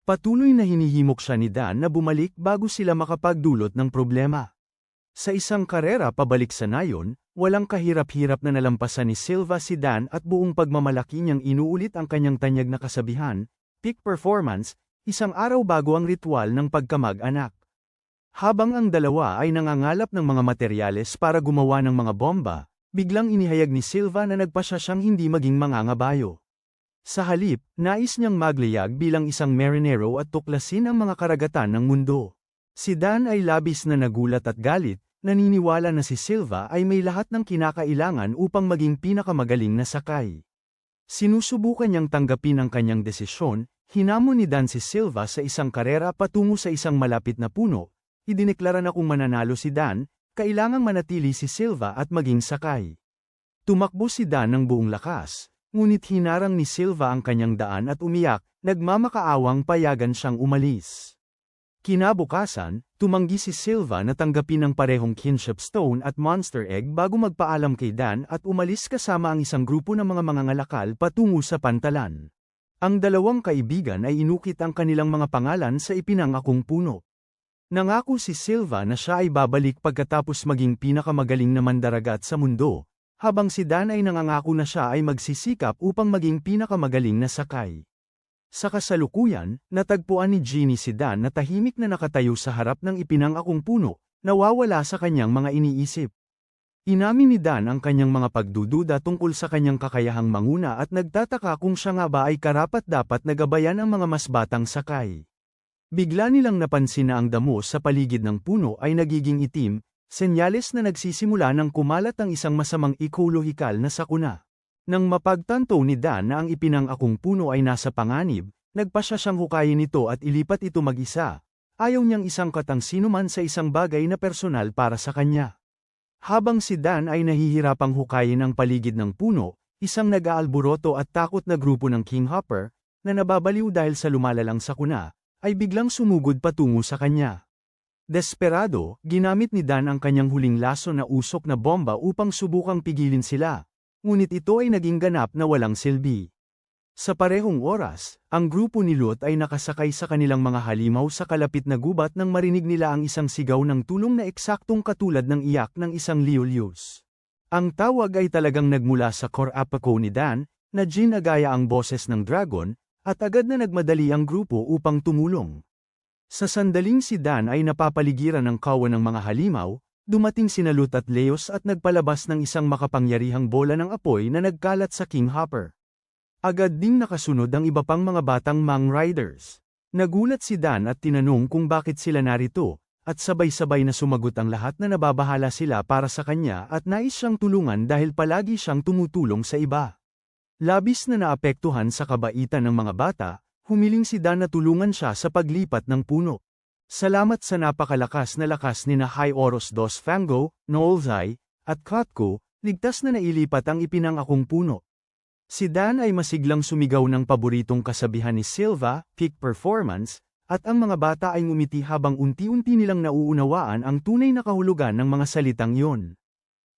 Patuloy na hinihimok siya ni Dan na bumalik bago sila makapagdulot ng problema. Sa isang karera pabalik sa nayon, walang kahirap-hirap na nalampasan ni Silva si Dan at buong pagmamalaki niyang inuulit ang kanyang tanyag na kasabihan, "Peak Performance", isang araw bago ang ritual ng pagkamag-anak. Habang ang dalawa ay nangangalap ng mga materyales para gumawa ng mga bomba, biglang inihayag ni Silva na nagpasya siyang hindi maging mangangabayo. Sa halip, nais niyang maglayag bilang isang marinero at tuklasin ang mga karagatan ng mundo. Si Dan ay labis na nagulat at galit, naniniwala na si Silva ay may lahat ng kinakailangan upang maging pinakamagaling na sakay. Sinusubukan niyang tanggapin ang kanyang desisyon, hinamon ni Dan si Silva sa isang karera patungo sa isang malapit na puno. Idineklara na kung mananalo si Dan, kailangang manatili si Silva at maging sakay. Tumakbo si Dan ng buong lakas, ngunit hinarang ni Silva ang kanyang daan at umiyak, nagmamakaawang payagan siyang umalis. Kinabukasan, tumanggi si Silva na tanggapin ang parehong kinship stone at monster egg bago magpaalam kay Dan at umalis kasama ang isang grupo ng mga mangangalakal patungo sa pantalan. Ang dalawang kaibigan ay inukit ang kanilang mga pangalan sa ipinangakong puno. Nangako si Silva na siya ay babalik pagkatapos maging pinakamagaling na mandaragat sa mundo, habang si Dan ay nangangako na siya ay magsisikap upang maging pinakamagaling na sakay. Sa kasalukuyan, natagpuan ni Jeannie si Dan na tahimik na nakatayo sa harap ng ipinangakong puno, nawawala sa kanyang mga iniisip. Inamin ni Dan ang kanyang mga pagdududa tungkol sa kanyang kakayahang manguna at nagtataka kung siya nga ba ay karapat-dapat na gabayan ang mga mas batang sakay. Bigla nilang napansin na ang damo sa paligid ng puno ay nagiging itim, senyales na nagsisimula ng kumalat ang isang masamang ekolohikal na sakuna. Nang mapagtanto ni Dan na ang ipinangakong puno ay nasa panganib, nagpasya siyang hukayin ito at ilipat ito mag-isa. Ayaw niyang isangkat ang sinuman sa isang bagay na personal para sa kanya. Habang si Dan ay nahihirapang hukayin ang paligid ng puno, isang nag-aalboroto at takot na grupo ng Kinghopper, na nababaliw dahil sa lumalalang sakuna, ay biglang sumugod patungo sa kanya. Desperado, ginamit ni Dan ang kanyang huling laso na usok na bomba upang subukang pigilin sila. Ngunit ito ay naging ganap na walang silbi. Sa parehong oras, ang grupo ni Lut ay nakasakay sa kanilang mga halimaw sa kalapit na gubat nang marinig nila ang isang sigaw ng tulong na eksaktong katulad ng iyak ng isang liulius. Ang tawag ay talagang nagmula sa core apako ni Dan, na ginagaya ang boses ng dragon, at agad na nagmadali ang grupo upang tumulong. Sa sandaling si Dan ay napapaligiran ng kawan ng mga halimaw, dumating sina Lut at Leos at nagpalabas ng isang makapangyarihang bola ng apoy na nagkalat sa Kinghopper. Agad ding nakasunod ang iba pang mga batang Mang Riders. Nagulat si Dan at tinanong kung bakit sila narito, at sabay-sabay na sumagot ang lahat na nababahala sila para sa kanya at nais siyang tulungan dahil palagi siyang tumutulong sa iba. Labis na naapektuhan sa kabaitan ng mga bata, humiling si Dan na tulungan siya sa paglipat ng puno. Salamat sa napakalakas na lakas ni na High Oros Dos Fango, Noolzai, at Kotko, ligtas na nailipat ang ipinangakong puno. Si Dan ay masiglang sumigaw ng paboritong kasabihan ni Silva, peak performance, at ang mga bata ay ngumiti habang unti-unti nilang nauunawaan ang tunay na kahulugan ng mga salitang iyon.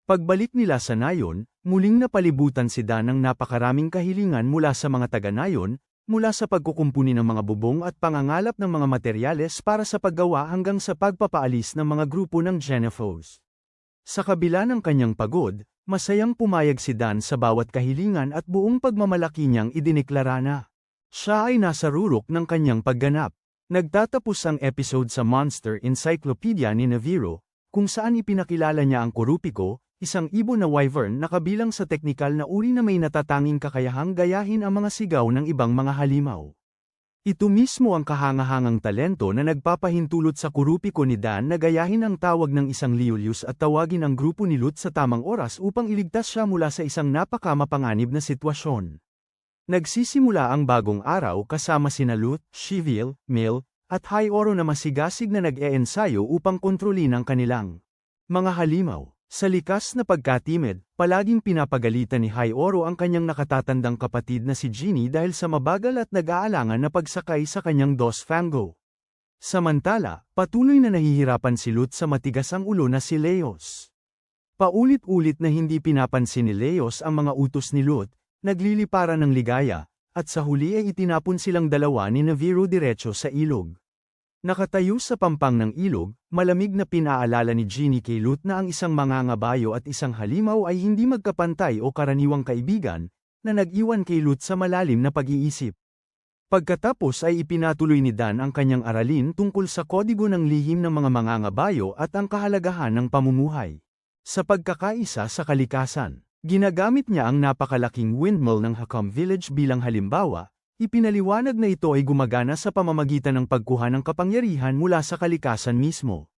Pagbalik nila sa Nayon, muling napalibutan si Dan ng napakaraming kahilingan mula sa mga taga-Nayon, mula sa pagkukumpuni ng mga bubong at pangangalap ng mga materyales para sa paggawa hanggang sa pagpapaalis ng mga grupo ng Genephos. Sa kabila ng kanyang pagod, masayang pumayag si Dan sa bawat kahilingan at buong pagmamalaki niyang idineklara na siya ay nasa rurok ng kanyang pagganap. Nagtatapos ang episode sa Monster Encyclopedia ni Naviro, kung saan ipinakilala niya ang Kurupiko, isang ibon na wyvern na kabilang sa teknikal na uri na may natatanging kakayahang gayahin ang mga sigaw ng ibang mga halimaw. Ito mismo ang kahangahangang talento na nagpapahintulot sa Kurupiko ni Dan na gayahin ang tawag ng isang Liulius at tawagin ang grupo ni Lut sa tamang oras upang iligtas siya mula sa isang napakamapanganib na sitwasyon. Nagsisimula ang bagong araw kasama sina Lut, Shivil, Mil, at High-Oro na masigasig na nag-eensayo upang kontrolin ang kanilang mga halimaw. Sa likas na pagkatimid, palaging pinapagalitan ni High-Oro ang kanyang nakatatandang kapatid na si Genie dahil sa mabagal at nag-aalangan na pagsakay sa kanyang Dos Fango. Samantala, patuloy na nahihirapan si Lut sa matigas ang ulo na si Leos. Paulit-ulit na hindi pinapansin ni Leos ang mga utos ni Lut, nagliliparan ng ligaya, at sa huli ay itinapon silang dalawa ni Naviro diretso sa ilog. Nakatayo sa pampang ng ilog, malamig na pinaalala ni Genie kay Lut na ang isang mangangabayo at isang halimaw ay hindi magkapantay o karaniwang kaibigan, na nag-iwan kay Lut sa malalim na pag-iisip. Pagkatapos ay ipinatuloy ni Dan ang kanyang aralin tungkol sa kodigo ng lihim ng mga mangangabayo at ang kahalagahan ng pamumuhay sa pagkakaisa sa kalikasan. Ginagamit niya ang napakalaking windmill ng Hakam Village bilang halimbawa, ipinaliwanag na ito ay gumagana sa pamamagitan ng pagkuha ng kapangyarihan mula sa kalikasan mismo.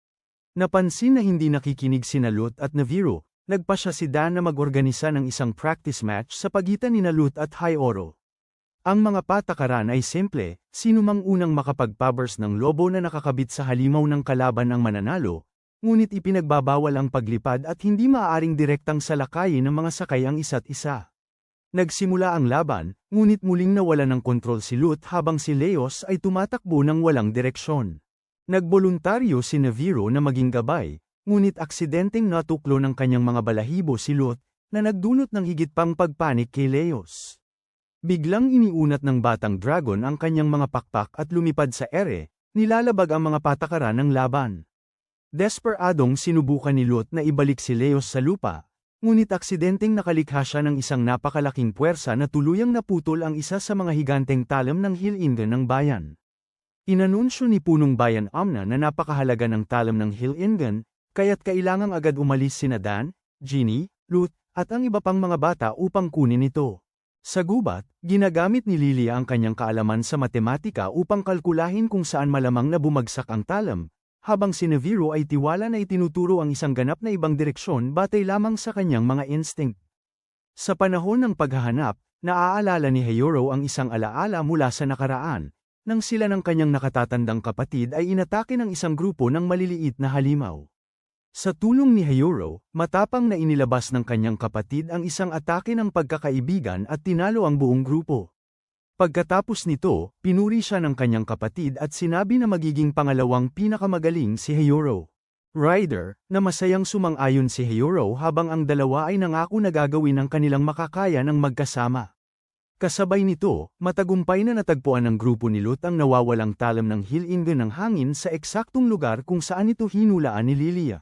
Napansin na hindi nakikinig sina Lut at Naviro, nagpasya si Dan na mag-organisa ng isang practice match sa pagitan ni Lut at High-Oro. Ang mga patakaran ay simple, sinumang unang makapagpabers ng lobo na nakakabit sa halimaw ng kalaban ang mananalo, ngunit ipinagbabawal ang paglipad at hindi maaaring direktang salakayin ng mga sakay ang isa't isa. Nagsimula ang laban, ngunit muling nawala ng kontrol si Lut habang si Leos ay tumatakbo ng walang direksyon. Nagboluntaryo si Naviro na maging gabay, ngunit aksidenteng natuklo ng kanyang mga balahibo si Lut, na nagdulot ng higit pang pagpanik kay Leos. Biglang iniunat ng batang dragon ang kanyang mga pakpak at lumipad sa ere, nilalabag ang mga patakaran ng laban. Desperadong sinubukan ni Lut na ibalik si Leos sa lupa, ngunit aksidenteng nakalikha siya ng isang napakalaking puwersa na tuluyang naputol ang isa sa mga higanteng talam ng Hilingan ng bayan. Inanunsyo ni Punong Bayan Amna na napakahalaga ng talam ng Hilingan, kaya't kailangang agad umalis sina Dan, Genie, Lut, at ang iba pang mga bata upang kunin ito. Sa gubat, ginagamit ni Lilia ang kanyang kaalaman sa matematika upang kalkulahin kung saan malamang na bumagsak ang talam, habang si Naviro ay tiwala na itinuturo ang isang ganap na ibang direksyon batay lamang sa kanyang mga instinct. Sa panahon ng paghahanap, naaalala ni Hiyoro ang isang alaala mula sa nakaraan, nang sila ng kanyang nakatatandang kapatid ay inatake ng isang grupo ng maliliit na halimaw. Sa tulong ni Hiyoro, matapang na inilabas ng kanyang kapatid ang isang atake ng pagkakaibigan at tinalo ang buong grupo. Pagkatapos nito, pinuri siya ng kanyang kapatid at sinabi na magiging pangalawang pinakamagaling si Hiyoro. Rider, na masayang sumang-ayon si Hiyoro habang ang dalawa ay nangako na gagawin ang kanilang makakaya ng magkasama. Kasabay nito, matagumpay na natagpuan ng grupo ni Lut ang nawawalang talam ng Hilingan ng hangin sa eksaktong lugar kung saan ito hinulaan ni Lilia.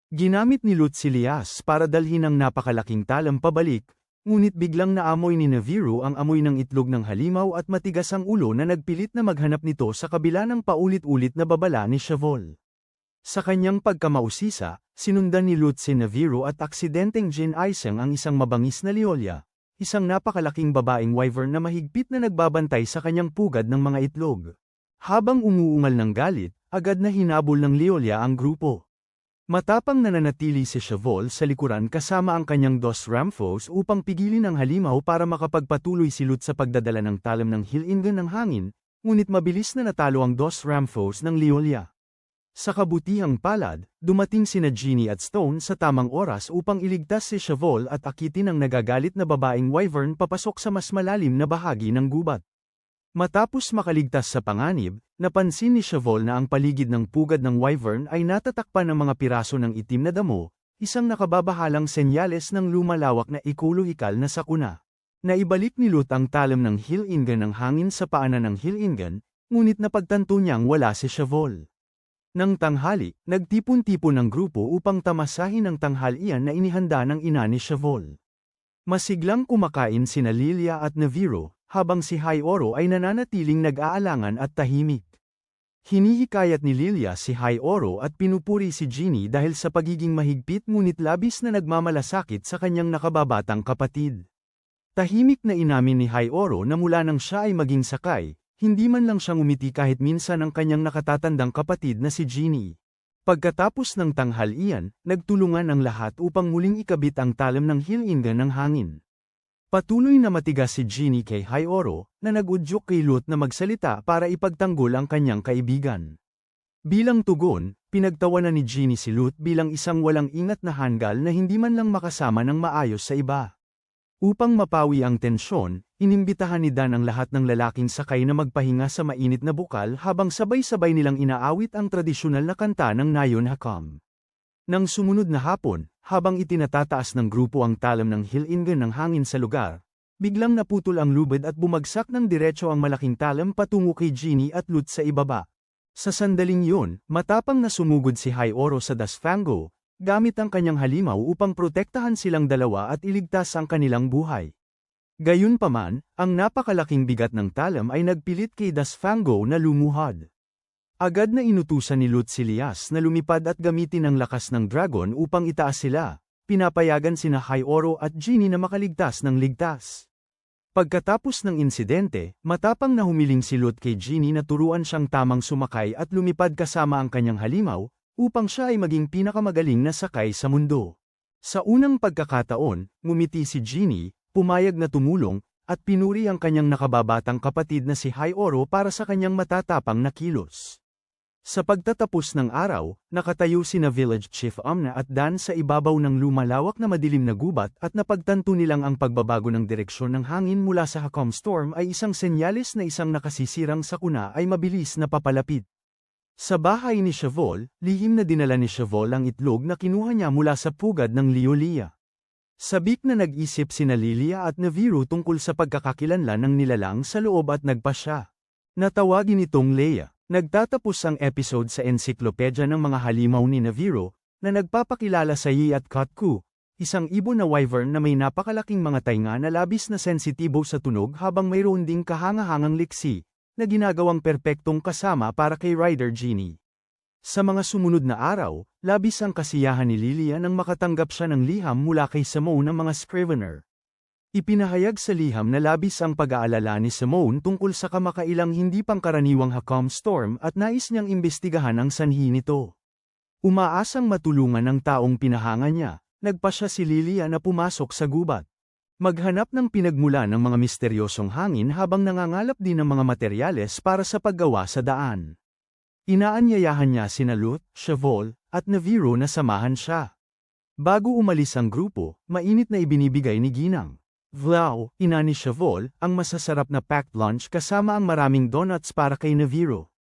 Ginamit ni Lut si Lias para dalhin ang napakalaking talam pabalik, ngunit biglang naamoy ni Naviro ang amoy ng itlog ng halimaw at matigas ang ulo na nagpilit na maghanap nito sa kabila ng paulit-ulit na babala ni Shavol. Sa kanyang pagkamausisa, sinundan ni Lut si Naviro at aksidenteng ginaisang ang isang mabangis na Leolia, isang napakalaking babaeng wyvern na mahigpit na nagbabantay sa kanyang pugad ng mga itlog. Habang umuungal ng galit, agad na hinabol ng Leolia ang grupo. Matapang nananatili si Shavol sa likuran kasama ang kanyang Dos Ramphos upang pigilin ang halimaw para makapagpatuloy si Lut sa pagdadala ng talam ng Hilingan ng hangin, ngunit mabilis na natalo ang Dos Ramphos ng Leolia. Sa kabutihang palad, dumating sina Ginny at Stone sa tamang oras upang iligtas si Shavol at akitin ang nagagalit na babaeng wyvern papasok sa mas malalim na bahagi ng gubat. Matapos makaligtas sa panganib, napansin ni Shavol na ang paligid ng pugad ng wyvern ay natatakpan ng mga piraso ng itim na damo, isang nakababahalang senyales ng lumalawak na ekolohikal na sakuna. Naibalik ni Lut ang talam ng Hill-Ingan ng hangin sa paanan ng Hill-Ingan, ngunit napagtanto niyang wala si Shavol. Nang tanghali, nagtipon-tipon ang grupo upang tamasahin ang tanghalian na inihanda ng ina ni Shavol. Masiglang kumakain sina Lilia at Neviro, habang si High Oro ay nananatiling nag-aalangan at tahimik. Hinihikayat ni Lilia si High Oro at pinupuri si Ginny dahil sa pagiging mahigpit ngunit labis na nagmamalasakit sa kanyang nakababatang kapatid. Tahimik na inamin ni High Oro na mula nang siya ay maging sakay, hindi man lang siyang umiti kahit minsan ang kanyang nakatatandang kapatid na si Ginny. Pagkatapos ng tanghalian, nagtulungan ang lahat upang muling ikabit ang talam ng Hill-Ingan ng hangin. Patuloy na matigas si Ginny kay High Oro, na nag-udyok kay Lut na magsalita para ipagtanggol ang kanyang kaibigan. Bilang tugon, pinagtawanan ni Ginny si Lut bilang isang walang ingat na hanggal na hindi man lang makasama ng maayos sa iba. Upang mapawi ang tensyon, inimbitahan ni Dan ang lahat ng lalaking sakay na magpahinga sa mainit na bukal habang sabay-sabay nilang inaawit ang tradisyonal na kanta ng Nayon Hakam. Nang sumunod na hapon, habang itinatataas ng grupo ang talam ng Hill-Ingan ng hangin sa lugar, biglang naputol ang lubid at bumagsak ng diretso ang malaking talam patungo kay Ginny at Lut sa ibaba. Sa sandaling yun, matapang na sumugod si High Oro sa Dasfango, gamit ang kanyang halimaw upang protektahan silang dalawa at iligtas ang kanilang buhay. Gayunpaman, ang napakalaking bigat ng talam ay nagpilit kay Dasfango na lumuhad. Agad na inutusan ni Lut si Lias na lumipad at gamitin ang lakas ng dragon upang itaas sila, pinapayagan sina High Oro at Ginny na makaligtas ng ligtas. Pagkatapos ng insidente, matapang na humiling si Lut kay Ginny na turuan siyang tamang sumakay at lumipad kasama ang kanyang halimaw, upang siya ay maging pinakamagaling na sakay sa mundo. Sa unang pagkakataon, ngumiti si Ginny, pumayag na tumulong, at pinuri ang kanyang nakababatang kapatid na si High Oro para sa kanyang matatapang na kilos. Sa pagtatapos ng araw, nakatayo sina Village Chief Amna at Dan sa ibabaw ng lumalawak na madilim na gubat at napagtanto nilang ang pagbabago ng direksyon ng hangin mula sa Hakam Storm ay isang senyales na isang nakasisirang sakuna ay mabilis na papalapit. Sa bahay ni Shavol, lihim na dinala ni Shavol ang itlog na kinuha niya mula sa pugad ng Liolia. Sabik na nag-isip sina Lilia at Neviro tungkol sa pagkakakilanlan ng nilalang sa loob at nagpasya. Natawagin itong Leia. Nagtatapos ang episode sa ensiklopedya ng mga halimaw ni Neviro, na nagpapakilala sa Yi at Kotku, isang ibon na wyvern na may napakalaking mga tainga na labis na sensitibo sa tunog habang mayroon ding kahangahangang liksi, na ginagawang perpektong kasama para kay Rider Ginny. Sa mga sumunod na araw, labis ang kasiyahan ni Lilia nang makatanggap siya ng liham mula kay Simone ng mga Scrivener. Ipinahayag sa liham na labis ang pag-aalala ni Simone tungkol sa kamakailang hindi pangkaraniwang Hakam Storm at nais niyang imbestigahan ang sanhi nito. Umaasang matulungan ng taong pinahanga niya, nagpasya si Lilia na pumasok sa gubat. Maghanap ng pinagmula ng mga misteryosong hangin habang nangangalap din ng mga materyales para sa paggawa sa daan. Inaanyayahan niya sina Lut, Shavol, at Neviro na samahan siya. Bago umalis ang grupo, mainit na ibinibigay ni Ginang Vlau, ina ni Shavol, ang masasarap na packed lunch kasama ang maraming donuts para kay Neviro.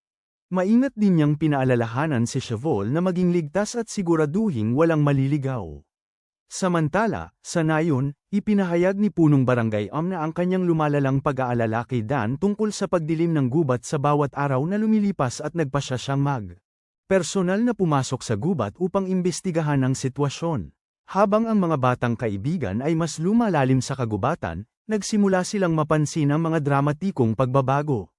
Maingat din niyang pinaalalahanan si Shavol na maging ligtas at siguraduhing walang maliligaw. Samantala, sa Nayon, ipinahayag ni Punong Barangay na ang kanyang lumalalang pag-aalala kay Dan tungkol sa pagdilim ng gubat sa bawat araw na lumilipas at nagpasya siyang personal na pumasok sa gubat upang imbestigahan ang sitwasyon. Habang ang mga batang kaibigan ay mas lumalalim sa kagubatan, nagsimula silang mapansin ang mga dramatikong pagbabago.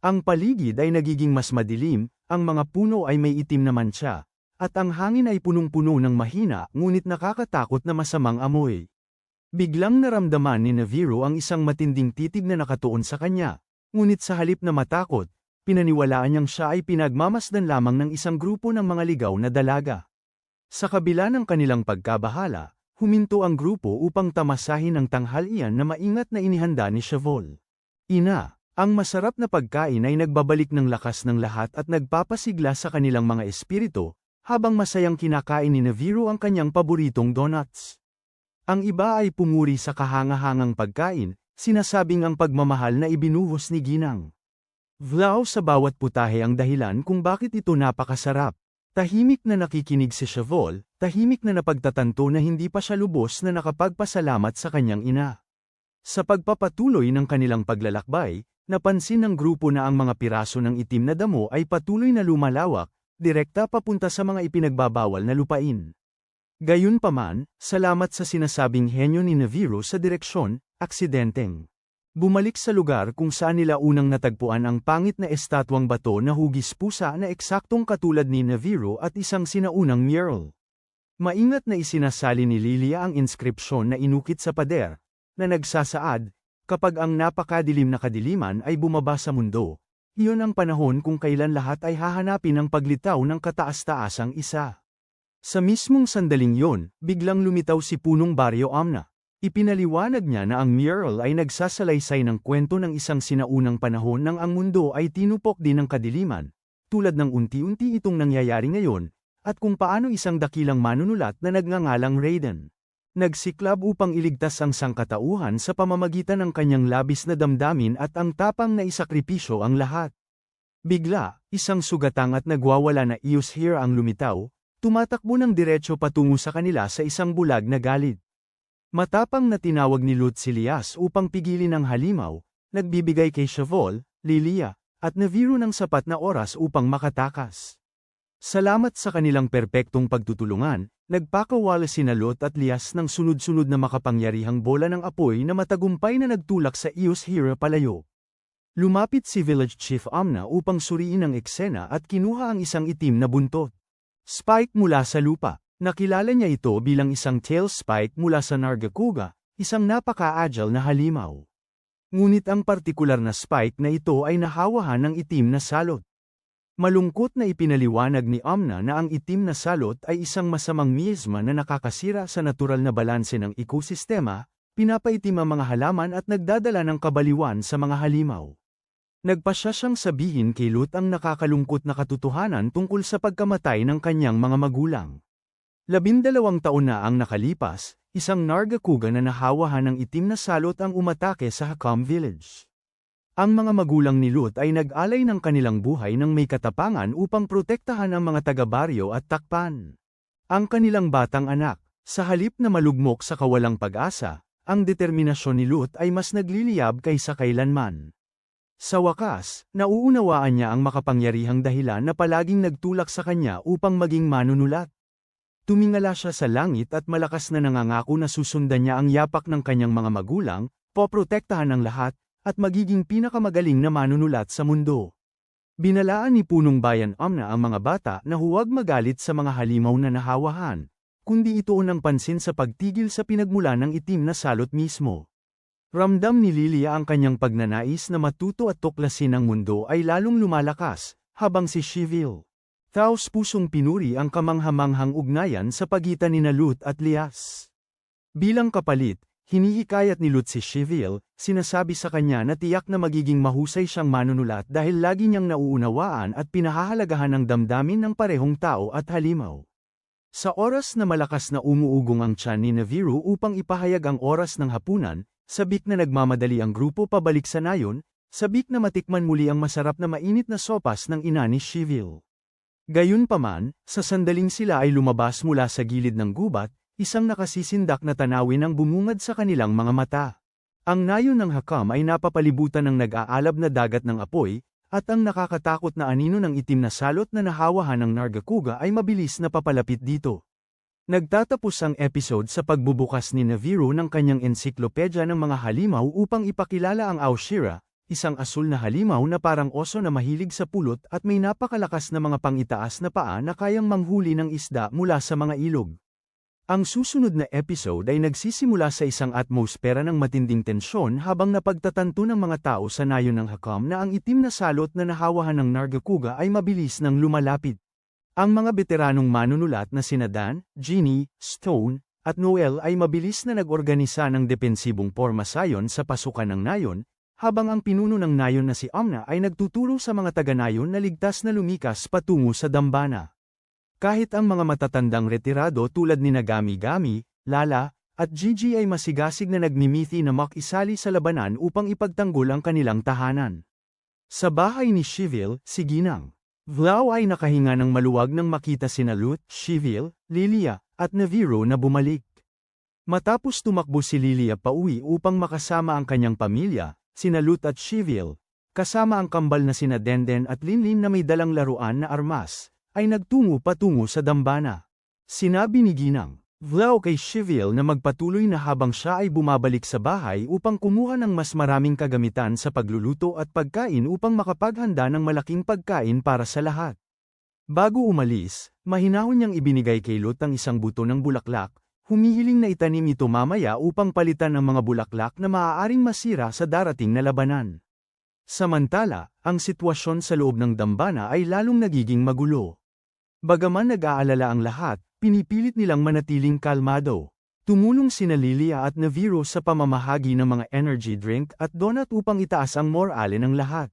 Ang paligid ay nagiging mas madilim, ang mga puno ay may itim na mantsa, at ang hangin ay punong-puno ng mahina ngunit nakakatakot na masamang amoy. Biglang naramdaman ni Neviro ang isang matinding titig na nakatuon sa kanya, ngunit sa halip na matakot, pinaniwalaan niyang siya ay pinagmamasdan lamang ng isang grupo ng mga ligaw na dalaga. Sa kabila ng kanilang pagkabahala, huminto ang grupo upang tamasahin ang tanghalian na maingat na inihanda ni Shavol. Ina, Ang masarap na pagkain ay nagbabalik ng lakas ng lahat at nagpapasigla sa kanilang mga espiritu, habang masayang kinakain ni Neviro ang kanyang paboritong donuts. Ang iba ay pumuri sa kahangahangang pagkain, sinasabing ang pagmamahal na ibinuhos ni Ginang Vlao sa bawat putahe ang dahilan kung bakit ito napakasarap. Tahimik na nakikinig si Shavol, tahimik na napagtatanto na hindi pa siya lubos na nakapagpasalamat sa kanyang ina. Sa pagpapatuloy ng kanilang paglalakbay, napansin ng grupo na ang mga piraso ng itim na damo ay patuloy na lumalawak, direkta papunta sa mga ipinagbabawal na lupain. Gayunpaman, salamat sa sinasabing henyo ni Neviro sa direksyon, aksidenteng bumalik sa lugar kung saan nila unang natagpuan ang pangit na estatwang bato na hugis pusa na eksaktong katulad ni Neviro at isang sinaunang mural. Maingat na isinasali ni Lilia ang inskripsyon na inukit sa pader, na nagsasaad, kapag ang napakadilim na kadiliman ay bumaba sa mundo, iyon ang panahon kung kailan lahat ay hahanapin ang paglitaw ng kataas-taasang isa. Sa mismong sandaling yon, biglang lumitaw si Punong Baryo Amna. Ipinaliwanag niya na ang mural ay nagsasalaysay ng kwento ng isang sinaunang panahon nang ang mundo ay tinupok din ng kadiliman, tulad ng unti-unti itong nangyayari ngayon, at kung paano isang dakilang manunulat na nagngangalang Raiden nagsiklab upang iligtas ang sangkatauhan sa pamamagitan ng kanyang labis na damdamin at ang tapang na isakripisyo ang lahat. Bigla, isang sugatang at nagwawala na Eos Here ang lumitaw, tumatakbo ng diretso patungo sa kanila sa isang bulag na galit. Matapang na tinawag ni Lut si Lias upang pigilin ang halimaw, nagbibigay kay Shavol, Lilia, at Neviro ng sapat na oras upang makatakas. Salamat sa kanilang perpektong pagtutulungan, nagpakawala sina Lot at Lias ng sunod-sunod na makapangyarihang bola ng apoy na matagumpay na nagtulak sa Eos Here palayo. Lumapit si Village Chief Amna upang suriin ang eksena at kinuha ang isang itim na buntot. Spike mula sa lupa. Nakilala niya ito bilang isang tail spike mula sa Nargacuga, isang napaka-agile na halimaw. Ngunit ang partikular na spike na ito ay nahawahan ng itim na salot. Malungkot na ipinaliwanag ni Amna na ang itim na salot ay isang masamang miasma na nakakasira sa natural na balanse ng ekosistema, pinapaitim ang mga halaman at nagdadala ng kabaliwan sa mga halimaw. Nagpasya siyang sabihin kay Lut ang nakakalungkot na katotohanan tungkol sa pagkamatay ng kanyang mga magulang. 12 taon na ang nakalipas, isang Nargacuga na nahawahan ng itim na salot ang umatake sa Hakam Village. Ang mga magulang ni Lut ay nag-alay ng kanilang buhay ng may katapangan upang protektahan ang mga taga-baryo at takpan ang kanilang batang anak. Sa halip na malugmok sa kawalang pag-asa, ang determinasyon ni Lut ay mas nagliliyab kaysa kailanman. Sa wakas, nauunawaan niya ang makapangyarihang dahilan na palaging nagtulak sa kanya upang maging manunulat. Tumingala siya sa langit at malakas na nangangako na susundan niya ang yapak ng kanyang mga magulang, poprotektahan ang lahat, at magiging pinakamagaling na manunulat sa mundo. Binalaan ni Punong Bayan Amna ang mga bata na huwag magalit sa mga halimaw na nahawahan, kundi ituon ang pansin sa pagtigil sa pinagmula ng itim na salot mismo. Ramdam ni Lilia ang kanyang pagnanais na matuto at tuklasin ang mundo ay lalong lumalakas, habang si Shivil taos pusong pinuri ang kamanghamanghang ugnayan sa pagitan ni Lut at Lias. Bilang kapalit, hinihikayat ni Lut si Shivil, sinasabi sa kanya na tiyak na magiging mahusay siyang manunulat dahil lagi niyang nauunawaan at pinahahalagahan ang damdamin ng parehong tao at halimaw. Sa oras na malakas na umuugong ang tiyan ni Neviro upang ipahayag ang oras ng hapunan, sabik na nagmamadali ang grupo pabalik sa nayon, sabik na matikman muli ang masarap na mainit na sopas ng ina ni Shivil. Gayunpaman, sa sandaling sila ay lumabas mula sa gilid ng gubat, isang nakasisindak na tanawin ang bumungad sa kanilang mga mata. Ang nayon ng Hakam ay napapalibutan ng nag-aalab na dagat ng apoy, at ang nakakatakot na anino ng itim na salot na nahawahan ng Nargacuga ay mabilis na papalapit dito. Nagtatapos ang episode sa pagbubukas ni Neviro ng kanyang ensiklopedya ng mga halimaw upang ipakilala ang Aushira, isang asul na halimaw na parang oso na mahilig sa pulot at may napakalakas na mga pangitaas na paa na kayang manghuli ng isda mula sa mga ilog. Ang susunod na episode ay nagsisimula sa isang atmosfera ng matinding tensyon habang napagtatanto ng mga tao sa nayon ng Hakam na ang itim na salot na nahawahan ng Nargacuga ay mabilis nang lumalapit. Ang mga veteranong manunulat na sina Dan, Ginny, Stone, at Noel ay mabilis na nag-organisa ng depensibong pormasayon sa pasukan ng nayon, habang ang pinuno ng nayon na si Amna ay nagtuturo sa mga taga-nayon na ligtas na lumikas patungo sa dambana. Kahit ang mga matatandang retirado tulad ni Gami-Gami, Lala, at Gigi ay masigasig na nagmimithi na makisali sa labanan upang ipagtanggol ang kanilang tahanan. Sa bahay ni Shivil, si Ginang Vlao ay nakahinga ng maluwag nang makita sina Lut, Shivil, Lilia, at Naviro na bumalik. Matapos tumakbo si Lilia pauwi upang makasama ang kanyang pamilya, sina Lut at Shivil, kasama ang kambal na sina Denden at Linlin na may dalang laruan na armas, ay nagtungo patungo sa dambana. Sinabi ni Ginang Vlao kay Shivil na magpatuloy na habang siya ay bumabalik sa bahay upang kumuha ng mas maraming kagamitan sa pagluluto at pagkain upang makapaghanda ng malaking pagkain para sa lahat. Bago umalis, mahinahon niyang ibinigay kay Lut ang isang buto ng bulaklak, humihiling na itanim ito mamaya upang palitan ang mga bulaklak na maaaring masira sa darating na labanan. Samantala, ang sitwasyon sa loob ng dambana ay lalong nagiging magulo. Bagaman nag-aalala ang lahat, pinipilit nilang manatiling kalmado. Tumulong sina Lilia at Naviro sa pamamahagi ng mga energy drink at donut upang itaas ang morale ng lahat.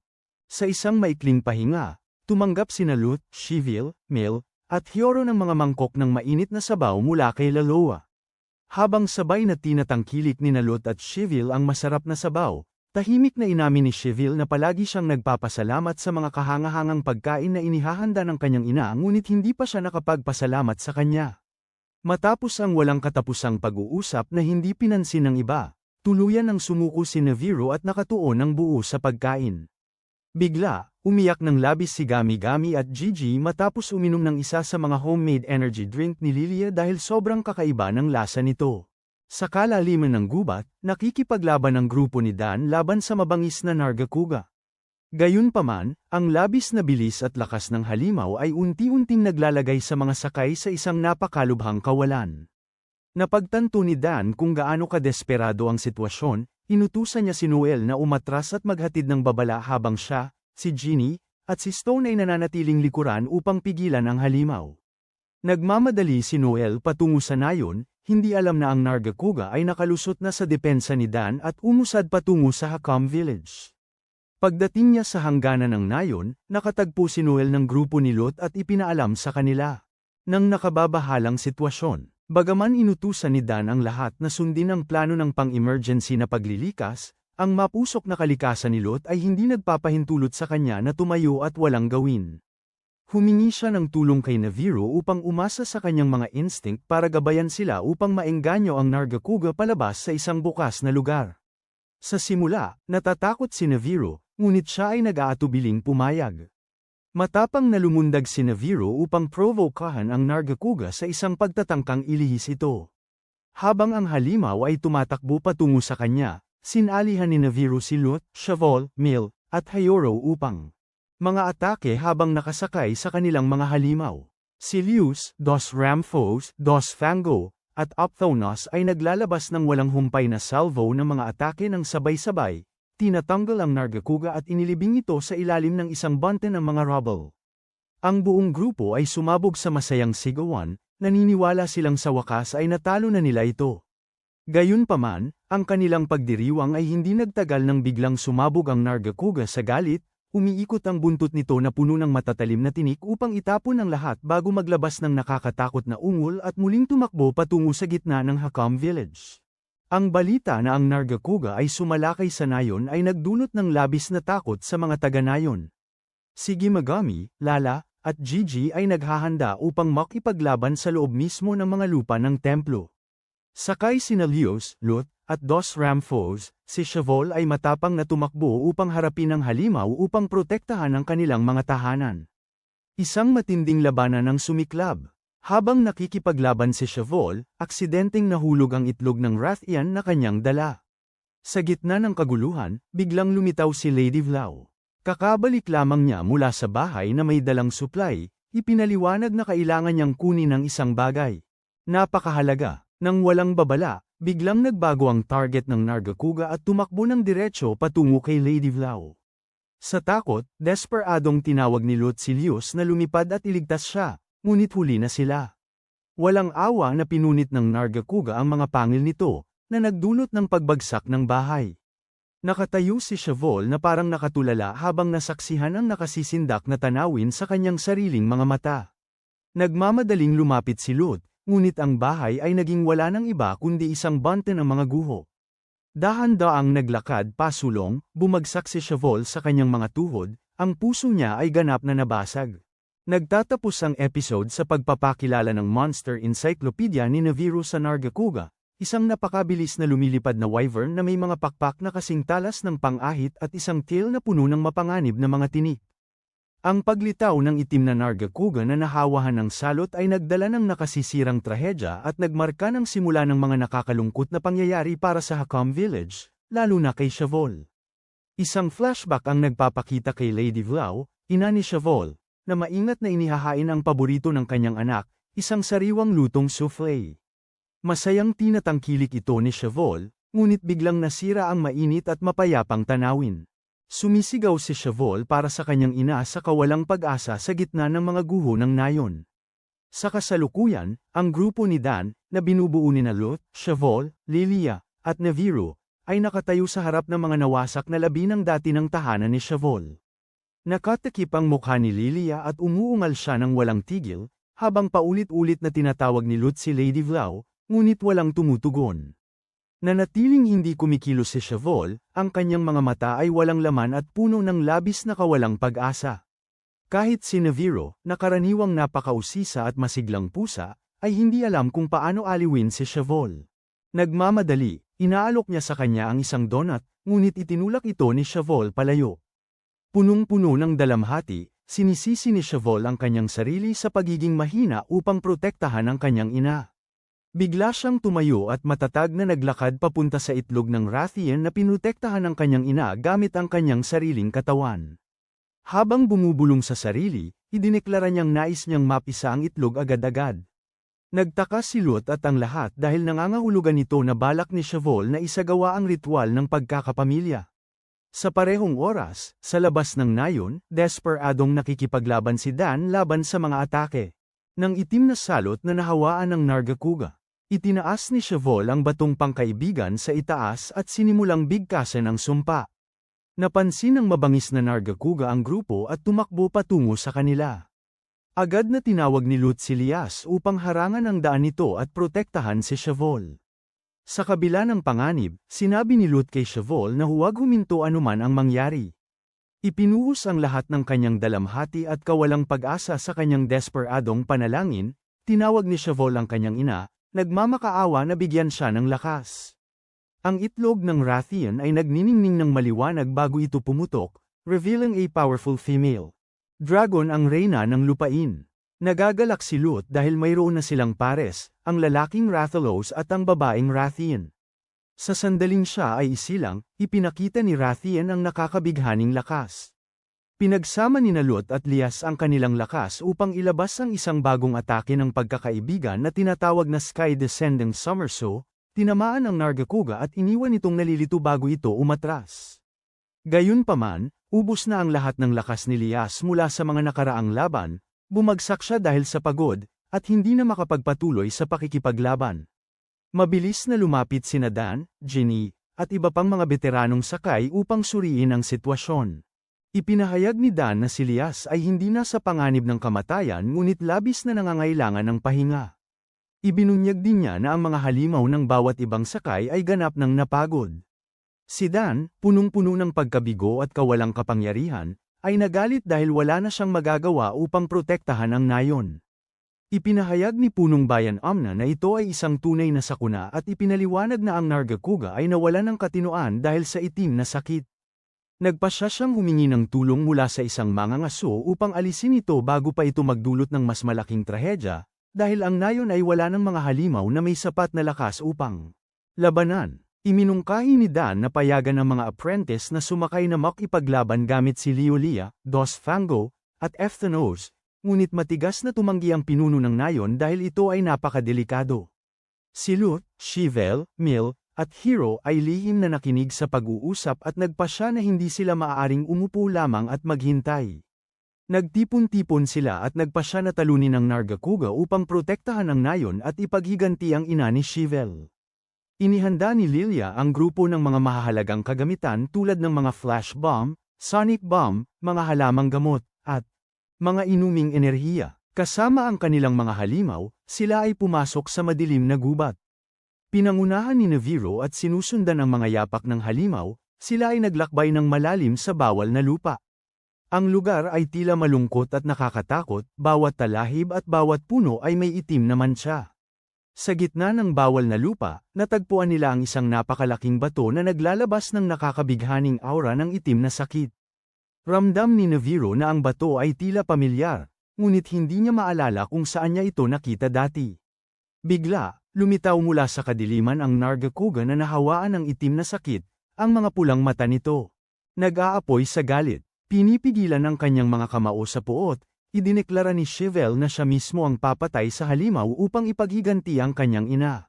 Sa isang maikling pahinga, tumanggap sina Lut, Shivil, Mil, at Hyoro ng mga mangkok ng mainit na sabaw mula kay Laloa. Habang sabay na tinatangkilik ni Lut at Shivil ang masarap na sabaw, tahimik na inamin ni Shivil na palagi siyang nagpapasalamat sa mga kahangahangang pagkain na inihahanda ng kanyang ina ngunit hindi pa siya nakapagpasalamat sa kanya. Matapos ang walang katapusang pag-uusap na hindi pinansin ng iba, tuluyan ang sumuko si Naviro at nakatuon ng buo sa pagkain. Bigla, umiyak ng labis si Gami-Gami at Gigi matapos uminom ng isa sa mga homemade energy drink ni Lilia dahil sobrang kakaiba ng lasa nito. Sa kalaliman ng gubat, nakikipaglaban ang grupo ni Dan laban sa mabangis na Nargacuga. Gayunpaman, ang labis na bilis at lakas ng halimaw ay unti-unting naglalagay sa mga sakay sa isang napakalubhang kawalan. Napagtanto ni Dan kung gaano kadesperado ang sitwasyon, inutusan niya si Noel na umatras at maghatid ng babala habang siya, si Ginny, at si Stone ay nananatiling likuran upang pigilan ang halimaw. Nagmamadali si Noel patungo sa nayon, hindi alam na ang Nargacuga ay nakalusot na sa depensa ni Dan at umusad patungo sa Hakam Village. Pagdating niya sa hangganan ng nayon, nakatagpo si Noel ng grupo ni Lut at ipinaalam sa kanila ng nakababahalang sitwasyon. Bagaman inutusan ni Dan ang lahat na sundin ang plano ng pang-emergency na paglilikas, ang mapusok na kalikasan ni Lut ay hindi nagpapahintulot sa kanya na tumayo at walang gawin. Humingi siya ng tulong kay Naviro upang umasa sa kanyang mga instinct para gabayan sila upang maengganyo ang Nargacuga palabas sa isang bukas na lugar. Sa simula, natatakot si Naviro, ngunit siya ay nag-aatubiling pumayag. Matapang na lumundag si Naviro upang provokahan ang Nargacuga sa isang pagtatangkang ilihis ito. Habang ang halimaw ay tumatakbo patungo sa kanya, sinalihan ni Naviro si Lut, Shavol, Mil, at Hyoro upang mga atake habang nakasakay sa kanilang mga halimaw. Si Lius, Dos Ramphos, Dos Fango, at Ophthonos ay naglalabas ng walang humpay na salvo ng mga atake ng sabay-sabay, tinatanggal ang Nargacuga at inilibing ito sa ilalim ng isang bante ng mga rubble. Ang buong grupo ay sumabog sa masayang sigawan, naniniwala silang sa wakas ay natalo na nila ito. Gayunpaman, ang kanilang pagdiriwang ay hindi nagtagal nang biglang sumabog ang Nargacuga sa galit. Umiikot ang buntot nito na puno ng matatalim na tinik upang itapon ang lahat bago maglabas ng nakakatakot na ungol at muling tumakbo patungo sa gitna ng Hakam Village. Ang balita na ang Nargacuga ay sumalakay sa nayon ay nagdulot ng labis na takot sa mga taga-nayon. Si Gimagami, Lala, at Gigi ay naghahanda upang makipaglaban sa loob mismo ng mga lupa ng templo. Sakay sina Lius, Lut, at Dos Ramphos, si Shavol ay matapang na tumakbo upang harapin ang halimaw upang protektahan ang kanilang mga tahanan. Isang matinding labanan ang sumiklab. Habang nakikipaglaban si Shavol, aksidenteng nahulog ang itlog ng Rathian na kanyang dala. Sa gitna ng kaguluhan, biglang lumitaw si Lady Vlao. Kakabalik lamang niya mula sa bahay na may dalang supply, ipinaliwanag na kailangan niyang kunin ang isang bagay. Napakahalaga. Nang walang babala, biglang nagbago ang target ng Nargacuga at tumakbo ng diretsyo patungo kay Lady Vlao. Sa takot, desperadong tinawag ni Lut si Lius na lumipad at iligtas siya, ngunit huli na sila. Walang awa na pinunit ng Nargacuga ang mga pangil nito, na nagdulot ng pagbagsak ng bahay. Nakatayo si Shavol na parang nakatulala habang nasaksihan ang nakasisindak na tanawin sa kanyang sariling mga mata. Nagmamadaling lumapit si Lut, ngunit ang bahay ay naging wala ng iba kundi isang bante ng mga guho. Dahan-daang naglakad pasulong, bumagsak si Shavol sa kanyang mga tuhod, ang puso niya ay ganap na nabasag. Nagtatapos ang episode sa pagpapakilala ng Monster Encyclopedia ni Naviru sa Nargacuga, isang napakabilis na lumilipad na wyvern na may mga pakpak na kasing talas ng pang-ahit at isang tail na puno ng mapanganib na mga tinik. Ang paglitaw ng itim na Nargacuga na nahawahan ng salot ay nagdala ng nakasisirang trahedya at nagmarka ng simula ng mga nakakalungkot na pangyayari para sa Hakam Village, lalo na kay Shavol. Isang flashback ang nagpapakita kay Lady Vlau, ina ni Shavol, na maingat na inihahain ang paborito ng kanyang anak, isang sariwang lutong soufflé. Masayang tinatangkilik ito ni Shavol, ngunit biglang nasira ang mainit at mapayapang tanawin. Sumisigaw si Shavol para sa kanyang ina sa kawalang pag-asa sa gitna ng mga guho ng nayon. Sa kasalukuyan, ang grupo ni Dan, na binubuo ni Lut, Shavol, Lilia, at Naviru, ay nakatayo sa harap ng mga nawasak na labi ng dati ng tahanan ni Shavol. Nakatakip ang mukha ni Lilia at umuungal siya ng walang tigil, habang paulit-ulit na tinatawag ni Lut si Lady Vlau, ngunit walang tumutugon. Nanatiling hindi kumikilos si Shavol, ang kanyang mga mata ay walang laman at puno ng labis na kawalang pag-asa. Kahit si Naviru, na karaniwang napakausisa at masiglang pusa, ay hindi alam kung paano aliwin si Shavol. Nagmamadali, inaalok niya sa kanya ang isang donut, ngunit itinulak ito ni Shavol palayo. Punong-puno ng dalamhati, sinisisi ni Shavol ang kanyang sarili sa pagiging mahina upang protektahan ang kanyang ina. Bigla siyang tumayo at matatag na naglakad papunta sa itlog ng Rathian na pinutektahan ng kanyang ina gamit ang kanyang sariling katawan. Habang bumubulong sa sarili, idineklara niyang nais niyang mapisa ang itlog agad-agad. Nagtaka si Lut at ang lahat dahil nangangahulugan ito na balak ni Shavol na isagawa ang ritual ng pagkakapamilya. Sa parehong oras, sa labas ng nayon, desperadong nakikipaglaban si Dan laban sa mga atake ng itim na salot na nahawaan ng Nargacuga. Itinaas ni Shavol ang batong pangkaibigan sa itaas at sinimulang bigkasan ang sumpa. Napansin ng mabangis na Nargacuga ang grupo at tumakbo patungo sa kanila. Agad na tinawag ni Lut si Lias upang harangan ang daan nito at protektahan si Shavol. Sa kabila ng panganib, sinabi ni Lut kay Shavol na huwag huminto anuman ang mangyari. Ipinuhos ang lahat ng kanyang dalamhati at kawalang pag-asa sa kanyang desperadong panalangin, tinawag ni Shavol ang kanyang ina, nagmamakaawa na bigyan siya ng lakas. Ang itlog ng Rathian ay nagniningning ng maliwanag bago ito pumutok, revealing a powerful female dragon ang reyna ng lupain. Nagagalak si Lut dahil mayroon na silang pares, ang lalaking Rathalos at ang babaeng Rathian. Sa sandaling siya ay isilang, ipinakita ni Rathian ang nakakabighaning lakas. Pinagsama ni Lut at Lias ang kanilang lakas upang ilabas ang isang bagong atake ng pagkakaibigan na tinatawag na Sky Descending Somersault, tinamaan ang Nargacuga at iniwan itong nalilito bago ito umatras. Gayunpaman, ubos na ang lahat ng lakas ni Lias mula sa mga nakaraang laban, bumagsak siya dahil sa pagod, at hindi na makapagpatuloy sa pakikipaglaban. Mabilis na lumapit sina Dan, Ginny, at iba pang mga veteranong sakay upang suriin ang sitwasyon. Ipinahayag ni Dan na si Lias ay hindi na sa panganib ng kamatayan ngunit labis na nangangailangan ng pahinga. Ibinunyag din niya na ang mga halimaw ng bawat ibang sakay ay ganap ng napagod. Si Dan, punong-puno ng pagkabigo at kawalang kapangyarihan, ay nagalit dahil wala na siyang magagawa upang protektahan ang nayon. Ipinahayag ni Punong Bayan Amna na ito ay isang tunay na sakuna at ipinaliwanag na ang Nargacuga ay nawala ng katinoan dahil sa itim na sakit. Nagpasya siyang humingi ng tulong mula sa isang mangangaso upang alisin ito bago pa ito magdulot ng mas malaking trahedya, dahil ang nayon ay wala ng mga halimaw na may sapat na lakas upang labanan. Iminungkahi ni Dan na payagan ang mga apprentice na sumakay na makipaglaban gamit si Leolia, Dos Fango, at Efthanos, ngunit matigas na tumanggi ang pinuno ng nayon dahil ito ay napakadelikado. Si Lut, Shivel, Mil, at Hero ay lihim na nakinig sa pag-uusap at nagpasya na hindi sila maaaring umupo lamang at maghintay. Nagtipon-tipon sila at nagpasya na talunin ang Nargacuga upang protektahan ang nayon at ipaghiganti ang ina ni Shivel. Inihanda ni Lilia ang grupo ng mga mahahalagang kagamitan tulad ng mga flash bomb, sonic bomb, mga halamang gamot, at mga inuming enerhiya. Kasama ang kanilang mga halimaw, sila ay pumasok sa madilim na gubat. Pinangunahan ni Neviro at sinusundan ang mga yapak ng halimaw, sila ay naglakbay ng malalim sa bawal na lupa. Ang lugar ay tila malungkot at nakakatakot, bawat talahib at bawat puno ay may itim na mancha. Sa gitna ng bawal na lupa, natagpuan nila ang isang napakalaking bato na naglalabas ng nakakabighaning aura ng itim na sakit. Ramdam ni Neviro na ang bato ay tila pamilyar, ngunit hindi niya maalala kung saan niya ito nakita dati. Bigla, lumitaw mula sa kadiliman ang Nargacuga na nahawaan ng itim na sakit, ang mga pulang mata nito. Nag-aapoy sa galit, pinipigilan ang kanyang mga kamao sa puot, idineklara ni Chevelle na siya mismo ang papatay sa halimaw upang ipaghiganti ang kanyang ina.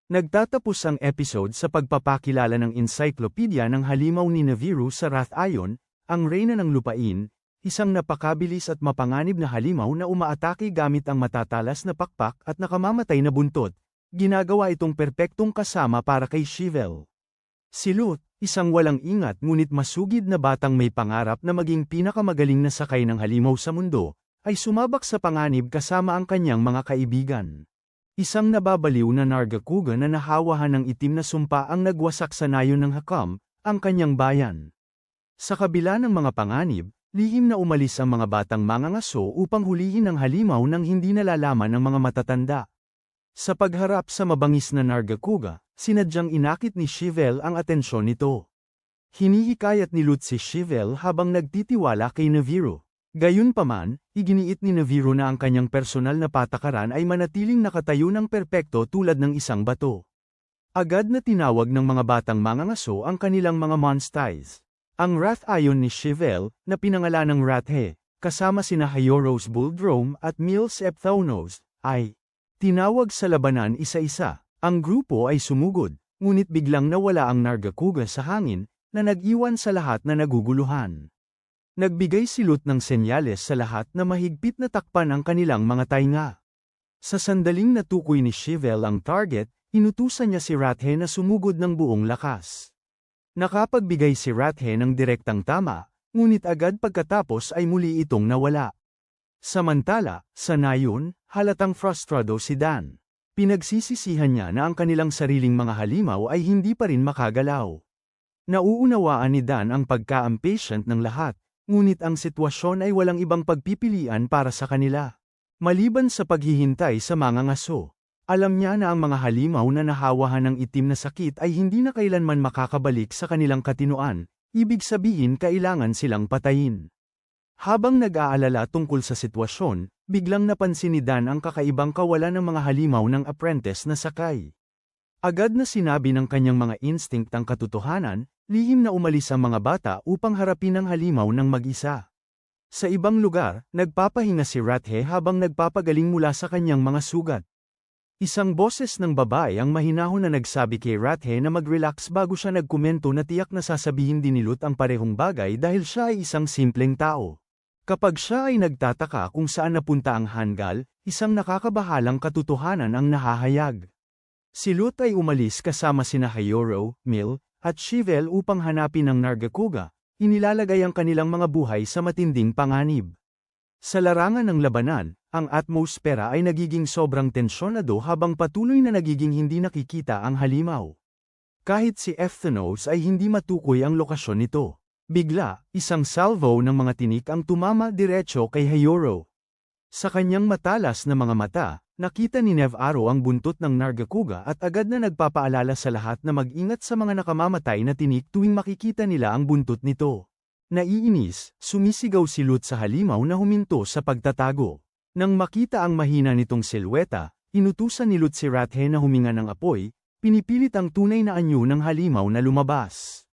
Nagtatapos ang episode sa pagpapakilala ng encyclopedia ng halimaw ni Neviro sa Rathayon, ang reyna ng lupain, isang napakabilis at mapanganib na halimaw na umaatake gamit ang matatalas na pakpak at nakamamatay na buntot. Ginagawa itong perpektong kasama para kay Chevelle. Si Lut, isang walang ingat ngunit masugid na batang may pangarap na maging pinakamagaling na sakay ng halimaw sa mundo, ay sumabak sa panganib kasama ang kanyang mga kaibigan. Isang nababaliw na Nargacuga na nahawahan ng itim na sumpa ang nagwasak sa nayon ng Hakam, ang kanyang bayan. Sa kabila ng mga panganib, lihim na umalis ang mga batang mangangaso upang hulihin ang halimaw nang hindi nalalaman ng mga matatanda. Sa pagharap sa mabangis na Nargacuga, sinadyang inakit ni Chevelle ang atensyon nito. Hinihikayat ni Lut si Chevelle habang nagtitiwala kay Neviro. Gayunpaman, iginiit ni Neviro na ang kanyang personal na patakaran ay manatiling nakatayo ng perpekto tulad ng isang bato. Agad na tinawag ng mga batang mangangaso ang kanilang mga monstiles. Ang Rathayon ni Chevelle, na pinangalanang Rathe, kasama sina Hyoros Buldrome at Mills Ephthaunos, ay tinawag sa labanan isa-isa. Ang grupo ay sumugod, ngunit biglang nawala ang Nargacuga sa hangin, na nag-iwan sa lahat na naguguluhan. Nagbigay si Lut ng senyales sa lahat na mahigpit na takpan ang kanilang mga tainga. Sa sandaling natukoy ni Chevelle ang target, inutusan niya si Rathe na sumugod ng buong lakas. Nakapagbigay si Rathe ng direktang tama, ngunit agad pagkatapos ay muli itong nawala. Samantala, sa nayon, halatang frustrado si Dan. Pinagsisisihan niya na ang kanilang sariling mga halimaw ay hindi pa rin makagalaw. Nauunawaan ni Dan ang pagka-impatient ng lahat, ngunit ang sitwasyon ay walang ibang pagpipilian para sa kanila. Maliban sa paghihintay sa mga ngaso, alam niya na ang mga halimaw na nahawahan ng itim na sakit ay hindi na kailanman makakabalik sa kanilang katinoan, ibig sabihin kailangan silang patayin. Habang nag-aalala tungkol sa sitwasyon, biglang napansin ni Dan ang kakaibang kawalan ng mga halimaw ng apprentice na sakay. Agad na sinabi ng kanyang mga instinct ang katotohanan, lihim na umalis ang mga bata upang harapin ang halimaw ng mag-isa. Sa ibang lugar, nagpapahinga si Rathe habang nagpapagaling mula sa kanyang mga sugat. Isang boses ng babae ang mahinahon na nagsabi kay Rathe na mag-relax bago siya nagkomento na tiyak na sasabihin din ni Lut ang parehong bagay dahil siya ay isang simpleng tao. Kapag siya ay nagtataka kung saan napunta ang Hangal, isang nakakabahalang katotohanan ang nahahayag. Si Lut ay umalis kasama sina Hyoro, Mil, at Chevelle upang hanapin ang Nargacuga, inilalagay ang kanilang mga buhay sa matinding panganib. Sa larangan ng labanan, ang atmosfera ay nagiging sobrang tensyonado habang patuloy na nagiging hindi nakikita ang halimaw. Kahit si Ephthaunos ay hindi matukoy ang lokasyon nito. Bigla, isang salvo ng mga tinik ang tumama diretso kay Hyoro. Sa kanyang matalas na mga mata, nakita ni Nevaro ang buntot ng Nargacuga at agad na nagpapaalala sa lahat na mag-ingat sa mga nakamamatay na tinik tuwing makikita nila ang buntot nito. Naiinis, sumisigaw si Lut sa halimaw na huminto sa pagtatago. Nang makita ang mahina nitong silweta, inutusan ni Lut si Rathe na huminga ng apoy, pinipilit ang tunay na anyo ng halimaw na lumabas.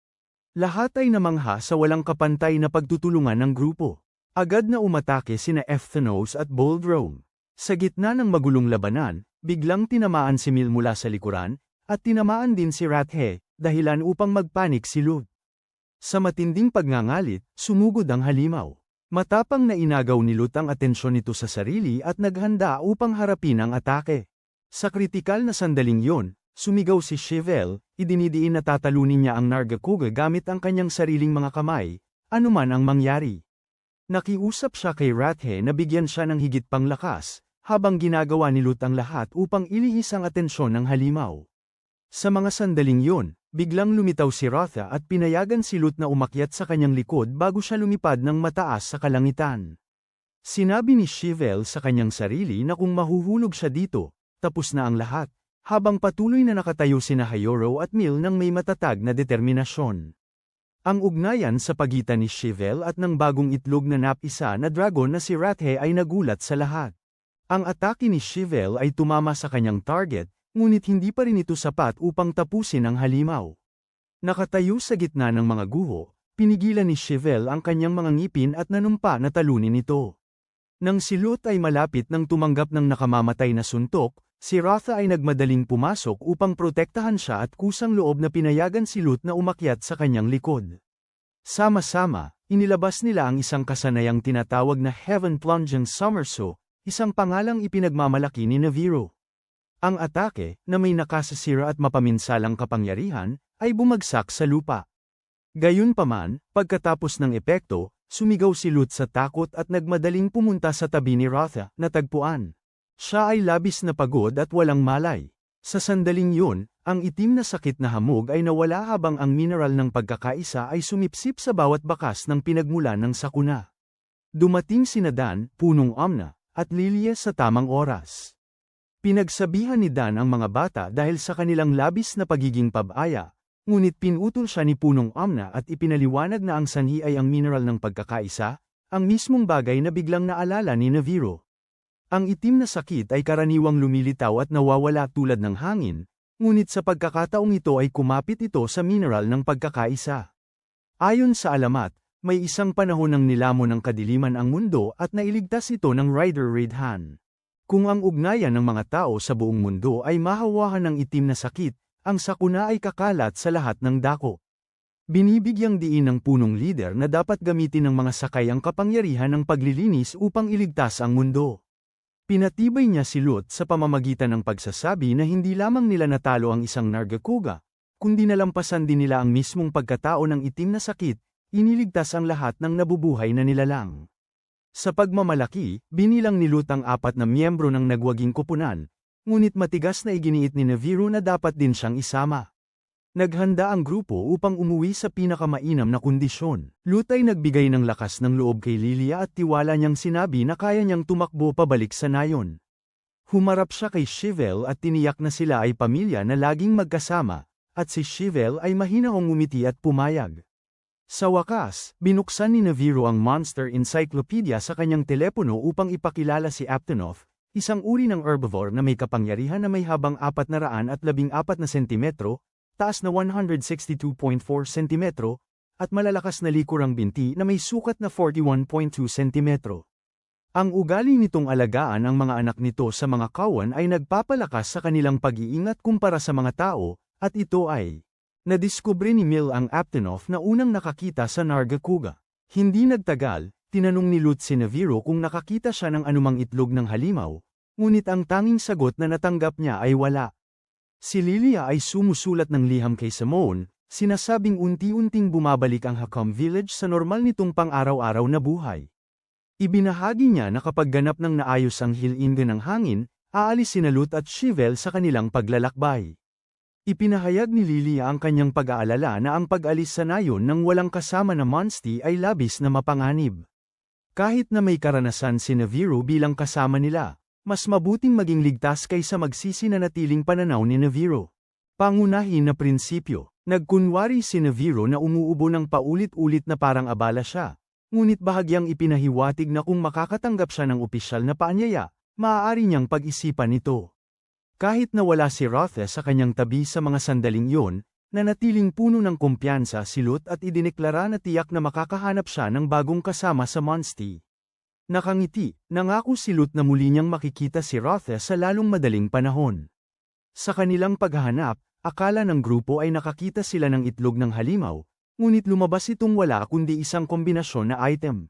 Lahat ay namangha sa walang kapantay na pagtutulungan ng grupo. Agad na umatake sina Ephthaunos at Buldrome. Sa gitna ng magulong labanan, biglang tinamaan si Mil mula sa likuran, at tinamaan din si Rathe, dahilan upang magpanik si Lut. Sa matinding pagngangalit, sumugod ang halimaw. Matapang na inagaw ni Lut ang atensyon nito sa sarili at naghanda upang harapin ang atake. Sa kritikal na sandaling yon, Sumigaw si Chevelle, idinidiin na tatalunin niya ang Nargacuga gamit ang kanyang sariling mga kamay, anuman ang mangyari. Nakiusap siya kay Rathe na bigyan siya ng higit pang lakas, habang ginagawa ni Lut ang lahat upang ilihis ang atensyon ng halimaw. Sa mga sandaling yun, biglang lumitaw si Rathe at pinayagan si Lut na umakyat sa kanyang likod bago siya lumipad ng mataas sa kalangitan. Sinabi ni Chevelle sa kanyang sarili na kung mahuhulog siya dito, tapos na ang lahat. Habang patuloy na nakatayo sina Hayoro at Mil nang may matatag na determinasyon. Ang ugnayan sa pagitan ni Chevelle at ng bagong itlog na napisa na dragon na si Rathe ay nagulat sa lahat. Ang atake ni Chevelle ay tumama sa kanyang target, ngunit hindi pa rin ito sapat upang tapusin ang halimaw. Nakatayo sa gitna ng mga guho, pinigilan ni Chevelle ang kanyang mga ngipin at nanumpa na talunin ito. Nang si Lut ay malapit nang tumanggap ng nakamamatay na suntok, si Rathe ay nagmadaling pumasok upang protektahan siya at kusang loob na pinayagan si Lut na umakyat sa kanyang likod. Sama-sama, inilabas nila ang isang kasanayang tinatawag na Heaven Plunging Somersault, isang pangalang ipinagmamalaki ni Naviro. Ang atake, na may nakasasira at mapaminsalang kapangyarihan, ay bumagsak sa lupa. Gayunpaman, pagkatapos ng epekto, sumigaw si Lut sa takot at nagmadaling pumunta sa tabi ni Rathe, na tagpuan. Siya ay labis na pagod at walang malay. Sa sandaling yun, ang itim na sakit na hamog ay nawala habang ang mineral ng pagkakaisa ay sumipsip sa bawat bakas ng pinagmulan ng sakuna. Dumating sina Dan, punong Amna, at Lilia sa tamang oras. Pinagsabihan ni Dan ang mga bata dahil sa kanilang labis na pagiging pabaya, ngunit pinutol siya ni punong Amna at ipinaliwanag na ang sanhi ay ang mineral ng pagkakaisa, ang mismong bagay na biglang naalala ni Naviro. Ang itim na sakit ay karaniwang lumilitaw at nawawala tulad ng hangin, ngunit sa pagkakataong ito ay kumapit ito sa mineral ng pagkakaisa. Ayon sa alamat, may isang panahon ng nilamon ng kadiliman ang mundo at nailigtas ito ng Rider Redhan. Kung ang ugnayan ng mga tao sa buong mundo ay mahawahan ng itim na sakit, ang sakuna ay kakalat sa lahat ng dako. Binibigyang diin ng punong leader na dapat gamitin ng mga sakay ang kapangyarihan ng paglilinis upang iligtas ang mundo. Pinatibay niya si Lut sa pamamagitan ng pagsasabi na hindi lamang nila natalo ang isang Nargacuga, kundi nalampasan din nila ang mismong pagkatao ng itim na sakit, iniligtas ang lahat ng nabubuhay na nilalang. Sa pagmamalaki, binilang ni Lut ang 4 na miyembro ng nagwaging koponan, ngunit matigas na iginiit ni Naviro na dapat din siyang isama. Naghanda ang grupo upang umuwi sa pinakamainam na kondisyon. Lut ay nagbigay ng lakas ng loob kay Lilia at tiwala niyang sinabi na kaya niyang tumakbo pabalik sa nayon. Humarap siya kay Chevelle at tiniyak na sila ay pamilya na laging magkasama, at si Chevelle ay mahinahong ngumiti at pumayag. Sa wakas, binuksan ni Naviro ang Monster Encyclopedia sa kanyang telepono upang ipakilala si Aptonoff, isang uri ng herbivore na may kapangyarihan na may habang 414 na sentimetro, taas na 162.4 cm, at malalakas na likurang binti na may sukat na 41.2 cm. Ang ugali nitong alagaan ang mga anak nito sa mga kawan ay nagpapalakas sa kanilang pag-iingat kumpara sa mga tao, at ito ay nadiskubre ni Mil ang Aptonoff na unang nakakita sa Nargacuga. Hindi nagtagal, tinanong ni Lut si Naviro kung nakakita siya ng anumang itlog ng halimaw, ngunit ang tanging sagot na natanggap niya ay wala. Si Lilia ay sumusulat ng liham kay Simone, sinasabing unti-unting bumabalik ang Hakam Village sa normal nitong pang-araw-araw na buhay. Ibinahagi niya na kapag ganap ng naayos ang hilinga ng hangin, aalis sina Lut at Chevelle sa kanilang paglalakbay. Ipinahayag ni Lilia ang kanyang pag-aalala na ang pag-alis sa nayon ng walang kasama na Monstie ay labis na mapanganib. Kahit na may karanasan si Naviro bilang kasama nila, mas mabuting maging ligtas kaysa magsisinanatiling pananaw ni Naviro. Pangunahin na prinsipyo, nagkunwari si Naviro na umuubo ng paulit-ulit na parang abala siya, ngunit bahagyang ipinahiwatig na kung makakatanggap siya ng opisyal na paanyaya, maaari niyang pag-isipan ito. Kahit na wala si Rathe sa kanyang tabi sa mga sandaling yon, nanatiling puno ng kumpiyansa si Lut at idineklara na tiyak na makakahanap siya ng bagong kasama sa Monstie. Nakangiti, nangako si Lut na muli niyang makikita si Rathe sa lalong madaling panahon. Sa kanilang paghahanap, akala ng grupo ay nakakita sila ng itlog ng halimaw, ngunit lumabas itong wala kundi isang kombinasyon na item.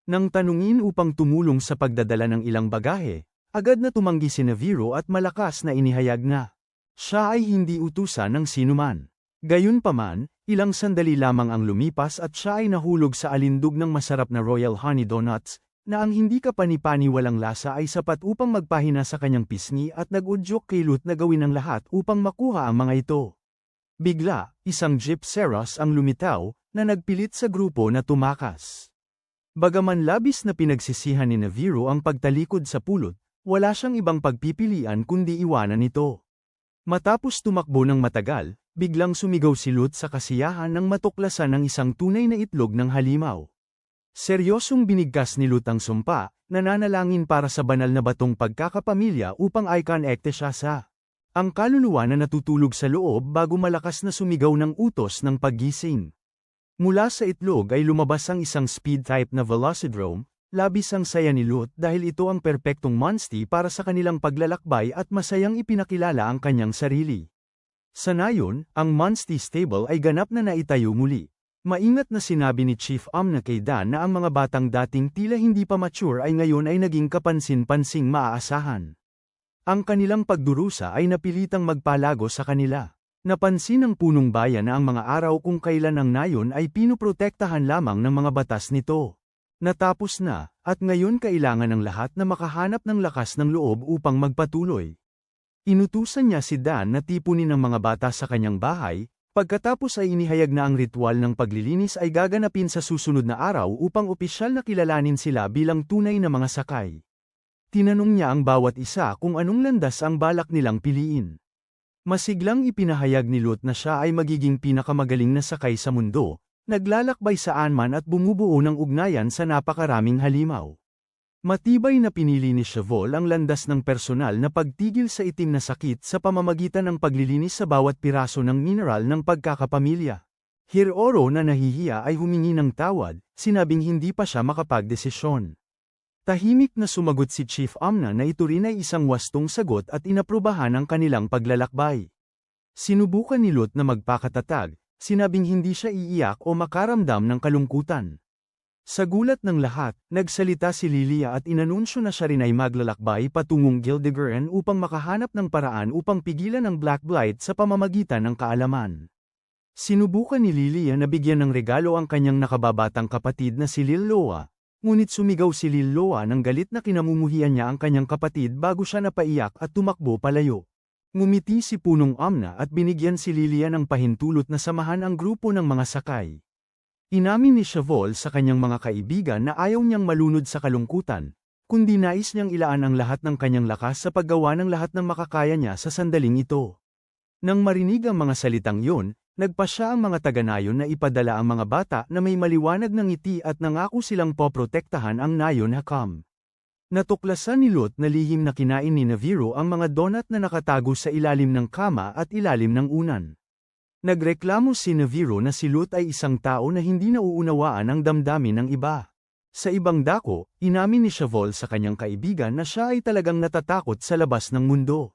Nang tanungin upang tumulong sa pagdadala ng ilang bagahe, agad na tumanggi si Naviro at malakas na inihayag na Siya ay hindi utusan ng sinuman. Gayunpaman, ilang sandali lamang ang lumipas at siya ay nahulog sa alindog ng masarap na Royal Honey Donuts, na ang hindi kapani-pani walang lasa ay sapat upang magpahina sa kanyang pisngi at nag-udyok kay Lut na gawin ang lahat upang makuha ang mga ito. Bigla, isang jeep Ceros ang lumitaw, na nagpilit sa grupo na tumakas. Bagaman labis na pinagsisihan ni Naviro ang pagtalikod sa pulot, wala siyang ibang pagpipilian kundi iwanan ito. Matapos tumakbo ng matagal, biglang sumigaw si Lut sa kasiyahan nang matuklasan ng isang tunay na itlog ng halimaw. Seryosong binigkas ni Lut ang sumpa, nananalangin para sa banal na batong pagkakapamilya upang i-connect siya sa ang kaluluwa na natutulog sa loob bago malakas na sumigaw ng utos ng paggising. Mula sa itlog ay lumabas ang isang speed-type na Velocidrome. Labis ang saya ni Lut dahil ito ang perpektong monster para sa kanilang paglalakbay at masayang ipinakilala ang kanyang sarili. Sa nayon, ang monster stable ay ganap na naitayo muli. Maingat na sinabi ni Chief Amna kay Dan na ang mga batang dating tila hindi pa mature ay ngayon ay naging kapansin-pansing maaasahan. Ang kanilang pagdurusa ay napilitang magpalago sa kanila. Napansin ng punong bayan na ang mga araw kung kailan ang nayon ay pinuprotektahan lamang ng mga batas nito. Natapos na, at ngayon kailangan ng lahat na makahanap ng lakas ng loob upang magpatuloy. Inutusan niya si Dan na tipunin ang mga bata sa kanyang bahay, pagkatapos ay inihayag na ang ritual ng paglilinis ay gaganapin sa susunod na araw upang opisyal na kilalanin sila bilang tunay na mga sakay. Tinanong niya ang bawat isa kung anong landas ang balak nilang piliin. Masiglang ipinahayag ni Lut na siya ay magiging pinakamagaling na sakay sa mundo, naglalakbay saan man at bumubuo ng ugnayan sa napakaraming halimaw. Matibay na pinili ni Shavol ang landas ng personal na pagtigil sa itim na sakit sa pamamagitan ng paglilinis sa bawat piraso ng mineral ng pagkakapamilya. Hiroro na nahihiya ay humingi ng tawad, sinabing hindi pa siya makapagdesisyon. Tahimik na sumagot si Chief Amna na ito rin ay isang wastong sagot at inaprubahan ang kanilang paglalakbay. Sinubukan ni Lut na magpakatatag, sinabing hindi siya iiyak o makaramdam ng kalungkutan. Sa gulat ng lahat, nagsalita si Lilia at inanunsyo na siya rin ay maglalakbay patungong Gildigeran upang makahanap ng paraan upang pigilan ang Black Blight sa pamamagitan ng kaalaman. Sinubukan ni Lilia na bigyan ng regalo ang kanyang nakababatang kapatid na si Liloa, ngunit sumigaw si Liloa ng galit na kinamumuhian niya ang kanyang kapatid bago siya napaiyak at tumakbo palayo. Ngumiti si Punong Amna at binigyan si Lilia ng pahintulot na samahan ang grupo ng mga sakay. Inamin ni Shavol sa kanyang mga kaibigan na ayaw niyang malunod sa kalungkutan, kundi nais niyang ilaan ang lahat ng kanyang lakas sa paggawa ng lahat ng makakaya niya sa sandaling ito. Nang marinig ang mga salitang yun, nagpasya ang mga taga-nayon na ipadala ang mga bata na may maliwanag ng ngiti at nangako silang poprotektahan ang nayon Hakam. Natuklasan ni Lut na lihim na kinain ni Naviro ang mga donut na nakatago sa ilalim ng kama at ilalim ng unan. Nagreklamo si Naviro na si Lut ay isang tao na hindi nauunawaan ang damdamin ng iba. Sa ibang dako, inamin ni Shavol sa kanyang kaibigan na siya ay talagang natatakot sa labas ng mundo.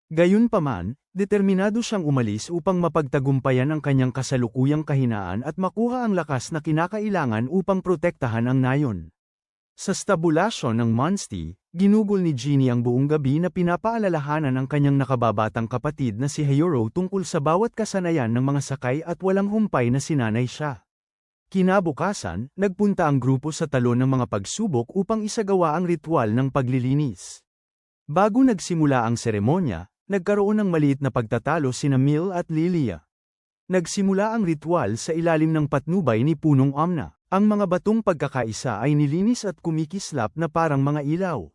Gayunpaman, determinado siyang umalis upang mapagtagumpayan ang kanyang kasalukuyang kahinaan at makuha ang lakas na kinakailangan upang protektahan ang nayon. Sa stabulasyon ng Monsti, ginugol ni Genie ang buong gabi na pinapaalalahanan ang kanyang nakababatang kapatid na si Hayoro tungkol sa bawat kasanayan ng mga sakay at walang humpay na sinanay siya. Kinabukasan, nagpunta ang grupo sa talon ng mga pagsubok upang isagawa ang ritual ng paglilinis. Bago nagsimula ang seremonya, nagkaroon ng maliit na pagtatalo sina Mil at Lilia. Nagsimula ang ritual sa ilalim ng patnubay ni Punong Amna. Ang mga batong pagkakaisa ay nilinis at kumikislap na parang mga ilaw.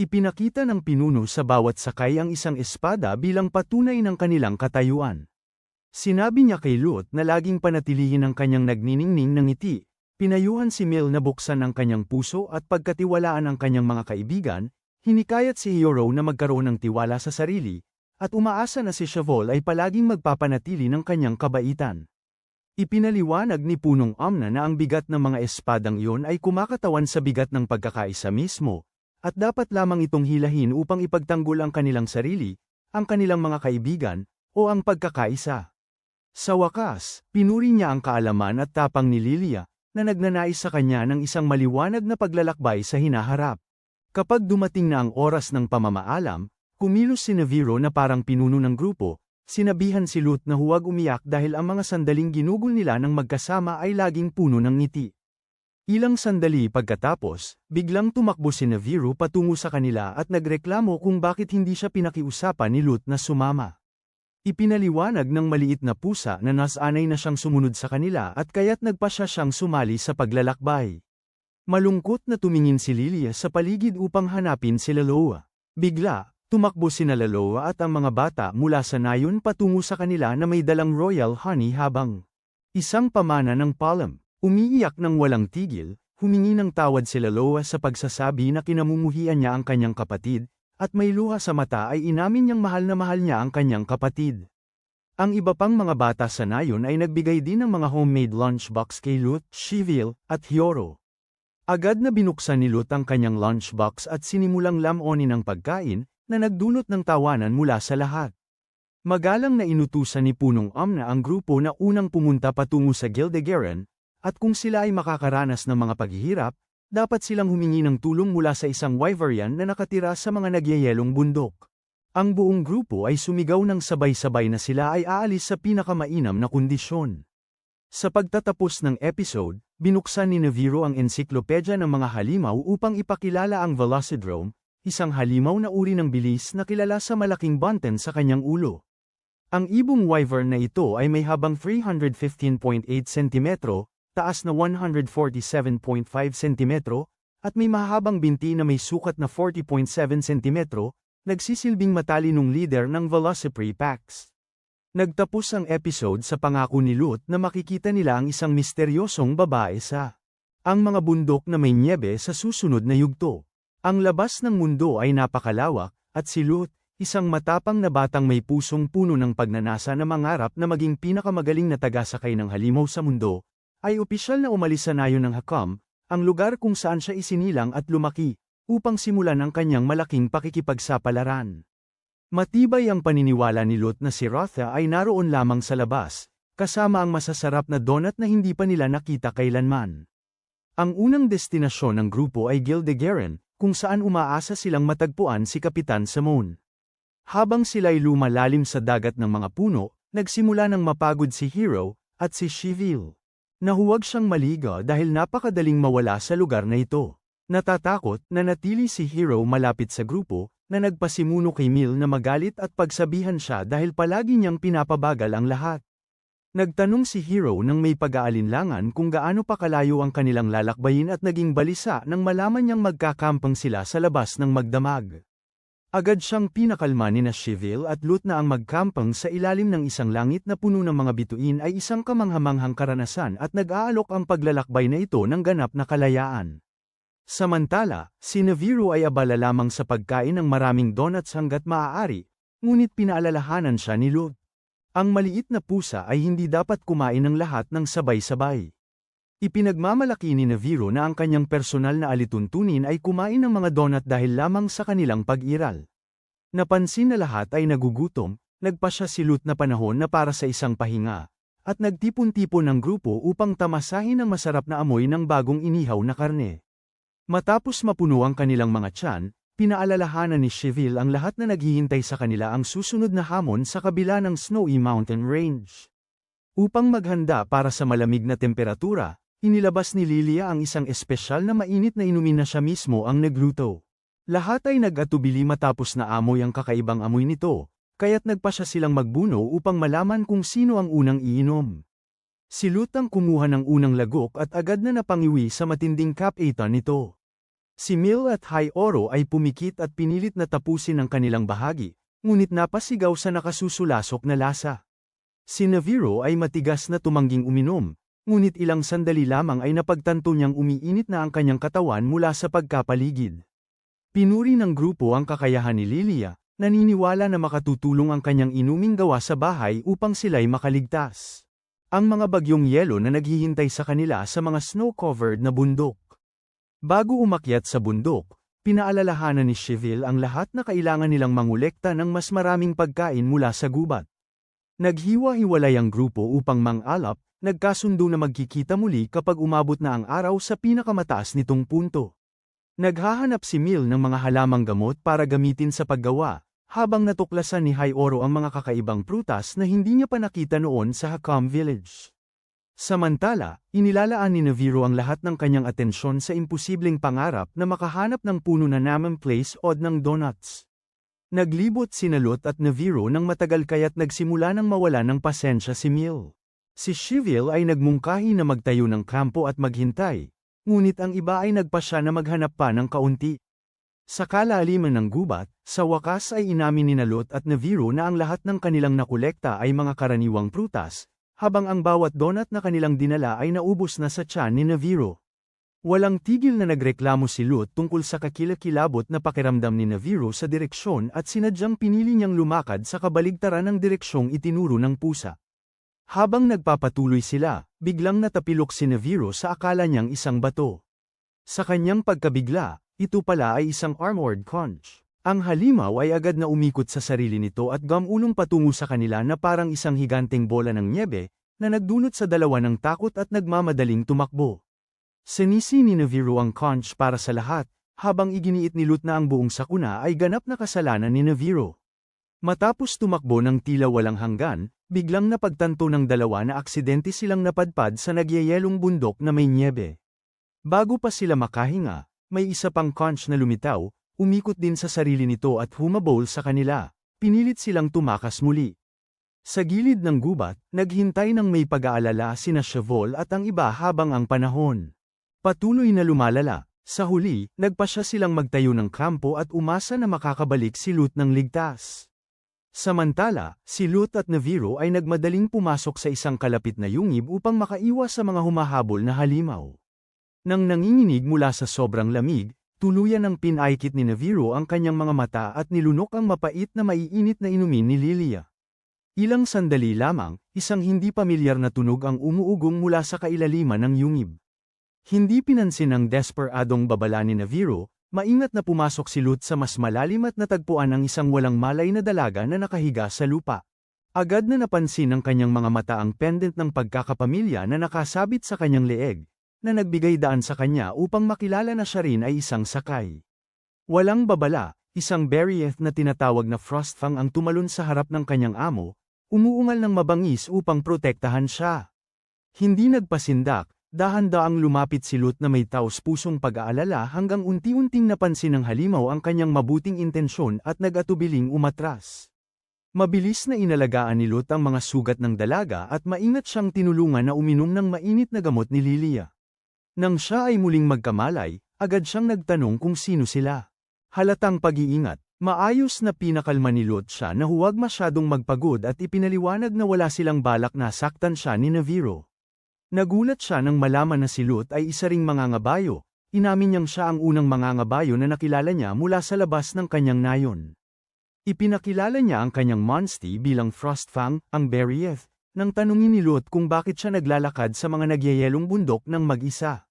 Ipinakita ng pinuno sa bawat sakay ang isang espada bilang patunay ng kanilang katayuan. Sinabi niya kay Lut na laging panatilihin ang kanyang nagniningning ng ngiti. Pinayuhan si Mil na buksan ang kanyang puso at pagkatiwalaan ang kanyang mga kaibigan, hinikayat si Hayoro na magkaroon ng tiwala sa sarili, at umaasa na si Shavol ay palaging magpapanatili ng kanyang kabaitan. Ipinaliwanag ni Punong Amna na ang bigat ng mga espadang iyon ay kumakatawan sa bigat ng pagkakaisa mismo, at dapat lamang itong hilahin upang ipagtanggol ang kanilang sarili, ang kanilang mga kaibigan, o ang pagkakaisa. Sa wakas, pinuri niya ang kaalaman at tapang ni Lilia, na nagnanais sa kanya ng isang maliwanag na paglalakbay sa hinaharap. Kapag dumating na ang oras ng pamamaalam, Kumilos si Neviro na parang pinuno ng grupo, sinabihan si Lut na huwag umiyak dahil ang mga sandaling ginugol nila ng magkasama ay laging puno ng ngiti. Ilang sandali pagkatapos, biglang tumakbo si Neviro patungo sa kanila at nagreklamo kung bakit hindi siya pinakiusapan ni Lut na sumama. Ipinaliwanag ng maliit na pusa na nasanay na siyang sumunod sa kanila at kaya't nagpa siyang sumali sa paglalakbay. Malungkot na tumingin si Lilia sa paligid upang hanapin si Laloa. Bigla, tumakbo sina Laloa at ang mga bata mula sa nayon patungo sa kanila na may dalang royal honey habang isang pamana ng palm. Umiiyak ng walang tigil, humingi ng tawad si Laloa sa pagsasabi na kinamumuhian niya ang kanyang kapatid, at may luha sa mata ay inamin niyang mahal na mahal niya ang kanyang kapatid. Ang iba pang mga bata sa nayon ay nagbigay din ng mga homemade lunchbox kay Lut, Shivil, at Hyoro. Agad na binuksan ni Lut ang kanyang lunchbox at sinimulang lamonin ang pagkain, na nagdulot ng tawanan mula sa lahat. Magalang na inutusan ni Punong Amna ang grupo na unang pumunta patungo sa Gildegaran, at kung sila ay makakaranas ng mga paghihirap, dapat silang humingi ng tulong mula sa isang wyverian na nakatira sa mga nagyayelong bundok. Ang buong grupo ay sumigaw ng sabay-sabay na sila ay aalis sa pinakamainam na kondisyon. Sa pagtatapos ng episode, binuksan ni Neviro ang ensiklopedya ng mga halimaw upang ipakilala ang Velocidrome, isang halimaw na uri ng bilis na kilala sa malaking bunten sa kanyang ulo. Ang ibong wyvern na ito ay may habang 315.8 cm, taas na 147.5 cm, at may mahabang binti na may sukat na 40.7 cm, nagsisilbing matalinong leader ng Velocipre Packs. Nagtapos ang episode sa pangako ni Lut na makikita nila ang isang misteryosong babae sa ang mga bundok na may nyebe sa susunod na yugto. Ang labas ng mundo ay napakalawak, at si Lut, isang matapang na batang may pusong puno ng pagnanasa na mangarap na maging pinakamagaling na tagasakay ng halimaw sa mundo, ay opisyal na umalis sa nayon ng Hakam, ang lugar kung saan siya isinilang at lumaki, upang simulan ang kanyang malaking pakikipagsapalaran. Matibay ang paniniwala ni Lut na si Rotha ay naroon lamang sa labas, kasama ang masasarap na donut na hindi pa nila nakita kailanman. Ang unang destinasyon ng grupo ay Gildegaran, kung saan umaasa silang matagpuan si Kapitan Simone. Habang sila'y lumalalim sa dagat ng mga puno, nagsimula ng mapagod si Hero, at si Shivil. Nahuwag siyang maligo dahil napakadaling mawala sa lugar na ito. Natatakot na natili si Hero malapit sa grupo, na nagpasimuno kay Mil na magalit at pagsabihan siya dahil palagi niyang pinapabagal ang lahat. Nagtanong si Hero nang may pag-aalinlangan kung gaano pa kalayo ang kanilang lalakbayin at naging balisa nang malaman niyang magkakampang sila sa labas ng magdamag. Agad siyang pinakalma ni Shivil at Lut na ang magkampang sa ilalim ng isang langit na puno ng mga bituin ay isang kamanghamanghang karanasan at nag-aalok ang paglalakbay na ito ng ganap na kalayaan. Samantala, si Neviro ay abala lamang sa pagkain ng maraming donuts hanggat maaari, ngunit pinaalalahanan siya ni Lut. Ang maliit na pusa ay hindi dapat kumain ng lahat ng sabay-sabay. Ipinagmamalaki ni Neviro na ang kanyang personal na alituntunin ay kumain ng mga donut dahil lamang sa kanilang pag-iral. Napansin na lahat ay nagugutom, nagpa siya si Lut na panahon na para sa isang pahinga, at nagtipon-tipon ng grupo upang tamasahin ang masarap na amoy ng bagong inihaw na karne. Matapos mapuno ang kanilang mga tiyan, pinaalalahanan ni Shivil ang lahat na naghihintay sa kanila ang susunod na hamon sa kabila ng Snowy Mountain Range. Upang maghanda para sa malamig na temperatura, inilabas ni Lilia ang isang espesyal na mainit na inumin na siya mismo ang nagluto. Lahat ay nag-atubili matapos na amoy ang kakaibang amoy nito, kaya't nagpa siya silang magbuno upang malaman kung sino ang unang iinom. Si Lut ang kumuha ng unang lagok at agad na napangiwi sa matinding kapaitan nito. Si Mil at Hyoro ay pumikit at pinilit na tapusin ang kanilang bahagi, ngunit napasigaw sa nakasusulasok na lasa. Si Neviro ay matigas na tumangging uminom, ngunit ilang sandali lamang ay napagtanto niyang umiinit na ang kanyang katawan mula sa pagkapaligid. Pinuri ng grupo ang kakayahan ni Lilia, naniniwala na makatutulong ang kanyang inuming gawa sa bahay upang sila'y makaligtas. Ang mga bagyong yelo na naghihintay sa kanila sa mga snow-covered na bundok. Bago umakyat sa bundok, pinaalalahanan ni Shivil ang lahat na kailangan nilang mangolekta ng mas maraming pagkain mula sa gubat. Naghiwa-hiwalay ang grupo upang mang-alap, nagkasundo na magkikita muli kapag umabot na ang araw sa pinakamataas nitong punto. Naghahanap si Mil ng mga halamang gamot para gamitin sa paggawa, habang natuklasan ni Hayoro ang mga kakaibang prutas na hindi niya pa nakita noon sa Hakam Village. Samantala, inilalaan ni Naviro ang lahat ng kanyang atensyon sa imposibleng pangarap na makahanap ng puno na Namen Place od ng donuts. Naglibot si Lot at Naviro ng matagal kaya't nagsimula ng mawala ng pasensya si Mil. Si Shivil ay nagmungkahi na magtayo ng kampo at maghintay, ngunit ang iba ay nagpasya na maghanap pa ng kaunti. Sa kalaliman ng gubat, sa wakas ay inamin ni Lot at Naviro na ang lahat ng kanilang nakolekta ay mga karaniwang prutas, habang ang bawat donut na kanilang dinala ay naubos na sa tiyan ni Naviro. Walang tigil na nagreklamo si Lot tungkol sa kakilakilabot na pakiramdam ni Naviro sa direksyon at sinadyang pinili niyang lumakad sa kabaligtaran ng direksyong itinuro ng pusa. Habang nagpapatuloy sila, biglang natapilok si Naviro sa akala niyang isang bato. Sa kanyang pagkabigla, ito pala ay isang armored conch. Ang halimaw ay agad na umikot sa sarili nito at gamulong patungo sa kanila na parang isang higanteng bola ng nyebe, na nagdulot sa dalawa ng takot at nagmamadaling tumakbo. Sinisi ni Naviro ang conch para sa lahat, habang iginiit ni Lot na ang buong sakuna ay ganap na kasalanan ni Naviro. Matapos tumakbo ng tila walang hanggan, biglang napagtanto ng dalawa na aksidente silang napadpad sa nagyayelong bundok na may nyebe. Bago pa sila makahinga, may isa pang conch na lumitaw, umikot din sa sarili nito at humabol sa kanila. Pinilit silang tumakas muli. Sa gilid ng gubat, naghintay ng may pag-aalala sina Shavol at ang iba habang ang panahon patuloy na lumalala. Sa huli, nagpasya silang magtayo ng kampo at umasa na makakabalik si Lot ng ligtas. Samantala, si Lot at Naviro ay nagmadaling pumasok sa isang kalapit na yungib upang makaiwas sa mga humahabol na halimaw. Nang nanginginig mula sa sobrang lamig, tuluyan ng pinaikit ni Naviro ang kanyang mga mata at nilunok ang mapait na maiinit na inumin ni Lilia. Ilang sandali lamang, isang hindi pamilyar na tunog ang umuugong mula sa kailaliman ng yungib. Hindi pinansin ng desperadong babala ni Naviro, maingat na pumasok si Lot sa mas malalim at natagpuan ang isang walang malay na dalaga na nakahiga sa lupa. Agad na napansin ng kanyang mga mata ang pendant ng pagkakapamilya na nakasabit sa kanyang leeg, na nagbigay daan sa kanya upang makilala na siya rin ay isang sakay. Walang babala, isang Berryeth na tinatawag na Frostfang ang tumalon sa harap ng kanyang amo, umuungal ng mabangis upang protektahan siya. Hindi nagpasindak, dahan-daang lumapit si Lot na may taos-pusong pag-aalala hanggang unti-unting napansin ng halimaw ang kanyang mabuting intensyon at nag-atubiling umatras. Mabilis na inalagaan ni Lot ang mga sugat ng dalaga at maingat siyang tinulungan na uminom ng mainit na gamot ni Lilia. Nang siya ay muling magkamalay, agad siyang nagtanong kung sino sila. Halatang pag-iingat, maayos na pinakalma ni Lot siya na huwag masyadong magpagod at ipinaliwanag na wala silang balak na saktan siya ni Naviro. Nagulat siya nang malaman na si Lot ay isa ring mangangabayo, inamin niyang siya ang unang mangangabayo na nakilala niya mula sa labas ng kanyang nayon. Ipinakilala niya ang kanyang monstie bilang Frostfang, ang Berryeth, nang tanungin ni Lot kung bakit siya naglalakad sa mga nagyayelong bundok ng mag-isa.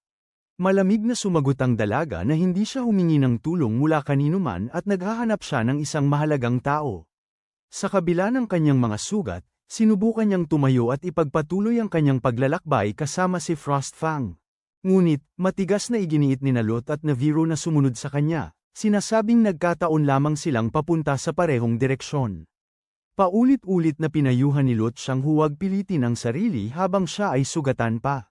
Malamig na sumagot ang dalaga na hindi siya humingi ng tulong mula kaninuman at naghahanap siya ng isang mahalagang tao. Sa kabila ng kanyang mga sugat, sinubukan niyang tumayo at ipagpatuloy ang kanyang paglalakbay kasama si Frostfang. Ngunit, matigas na iginiit ni Lot at Naviro na sumunod sa kanya, sinasabing nagkataon lamang silang papunta sa parehong direksyon. Paulit-ulit na pinayuhan ni Lot siyang huwag pilitin ang sarili habang siya ay sugatan pa.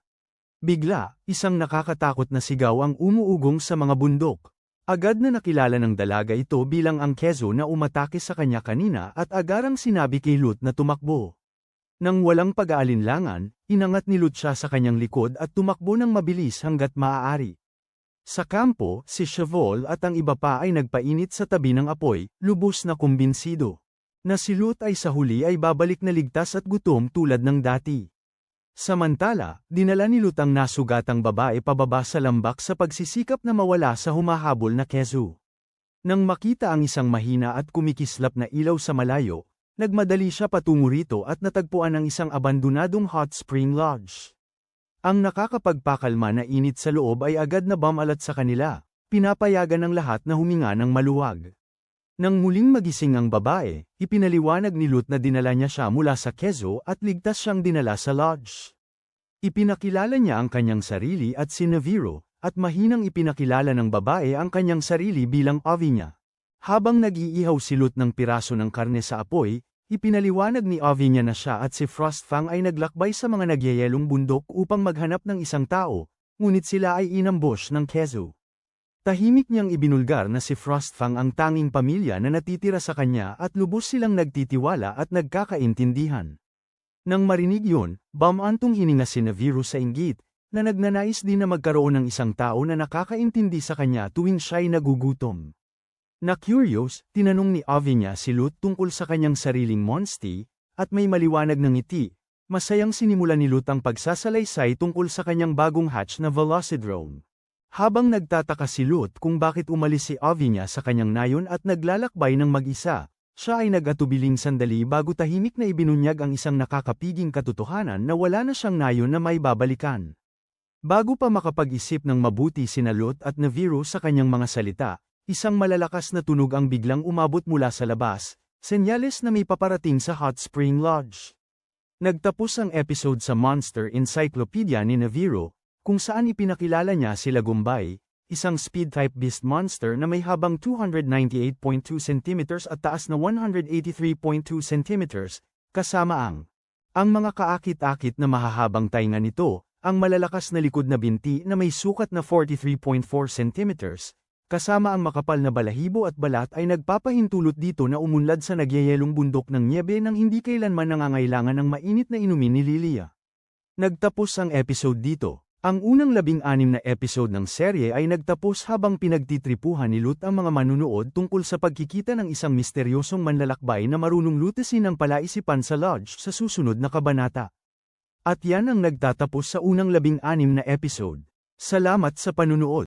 Bigla, isang nakakatakot na sigaw ang umuugong sa mga bundok. Agad na nakilala ng dalaga ito bilang ang Kezo na umatake sa kanya kanina at agarang sinabi kay Lot na tumakbo. Nang walang pag-aalinlangan, inangat ni Lot siya sa kanyang likod at tumakbo ng mabilis hanggat maaari. Sa kampo, si Shavol at ang iba pa ay nagpainit sa tabi ng apoy, lubos na kumbinsido na si Lot ay sa huli ay babalik na ligtas at gutom tulad ng dati. Samantala, dinala ni Lot ang nasugatang babae pababa sa lambak sa pagsisikap na mawala sa humahabol na Kezo. Nang makita ang isang mahina at kumikislap na ilaw sa malayo, nagmadali siya patungo rito at natagpuan ang isang abandonadong hot spring lodge. Ang nakakapagpakalma na init sa loob ay agad na bumalat sa kanila, pinapayagan ng lahat na huminga ng maluwag. Nang muling magising ang babae, ipinaliwanag ni Lot na dinala niya siya mula sa Kezo at ligtas siyang dinala sa lodge. Ipinakilala niya ang kanyang sarili at si Naviro, at mahinang ipinakilala ng babae ang kanyang sarili bilang Ovi niya. Habang nag-iihaw si Lut ng piraso ng karne sa apoy, ipinaliwanag ni Ovinia na siya at si Frostfang ay naglakbay sa mga nagyayelong bundok upang maghanap ng isang tao, ngunit sila ay inambush ng Kezu. Tahimik niyang ibinulgar na si Frostfang ang tanging pamilya na natitira sa kanya at lubos silang nagtitiwala at nagkakaintindihan. Nang marinig yun, bumantong hininga si Naviru sa inggit, na nagnanais din na magkaroon ng isang tao na nakakaintindi sa kanya tuwing siya'y nagugutom. Na-curious, tinanong ni Ovinia si Lut tungkol sa kanyang sariling monsti, at may maliwanag ng ngiti. Masayang sinimula ni Lut ang pagsasalaysay tungkol sa kanyang bagong hatch na Velocidrome. Habang nagtataka si Lut kung bakit umalis si Ovinia sa kanyang nayon at naglalakbay ng mag-isa, siya ay nag-atubiling sandali bago tahimik na ibinunyag ang isang nakakapiging katotohanan na wala na siyang nayon na may babalikan. Bago pa makapag-isip ng mabuti sina Lut at Naviru sa kanyang mga salita, isang malalakas na tunog ang biglang umabot mula sa labas, senyales na may paparating sa Hot Spring Lodge. Nagtapos ang episode sa Monster Encyclopedia ni Naviru, kung saan ipinakilala niya si Lagumbay, isang speed-type beast monster na may habang 298.2 cm at taas na 183.2 cm, kasama ang mga kaakit-akit na mahahabang tainga nito, ang malalakas na likod na binti na may sukat na 43.4 cm, kasama ang makapal na balahibo at balat ay nagpapahintulot dito na umunlad sa nagyayelong bundok ng nyebe nang hindi kailanman nangangailangan ng mainit na inumin ni Lilia. Nagtapos ang episode dito. Ang unang 16 na episode ng serye ay nagtapos habang pinagtitripuhan ni Lut ang mga manunood tungkol sa pagkikita ng isang misteryosong manlalakbay na marunong lutasin ang palaisipan sa lodge sa susunod na kabanata. At yan ang nagtatapos sa unang 16 na episode. Salamat sa panunood.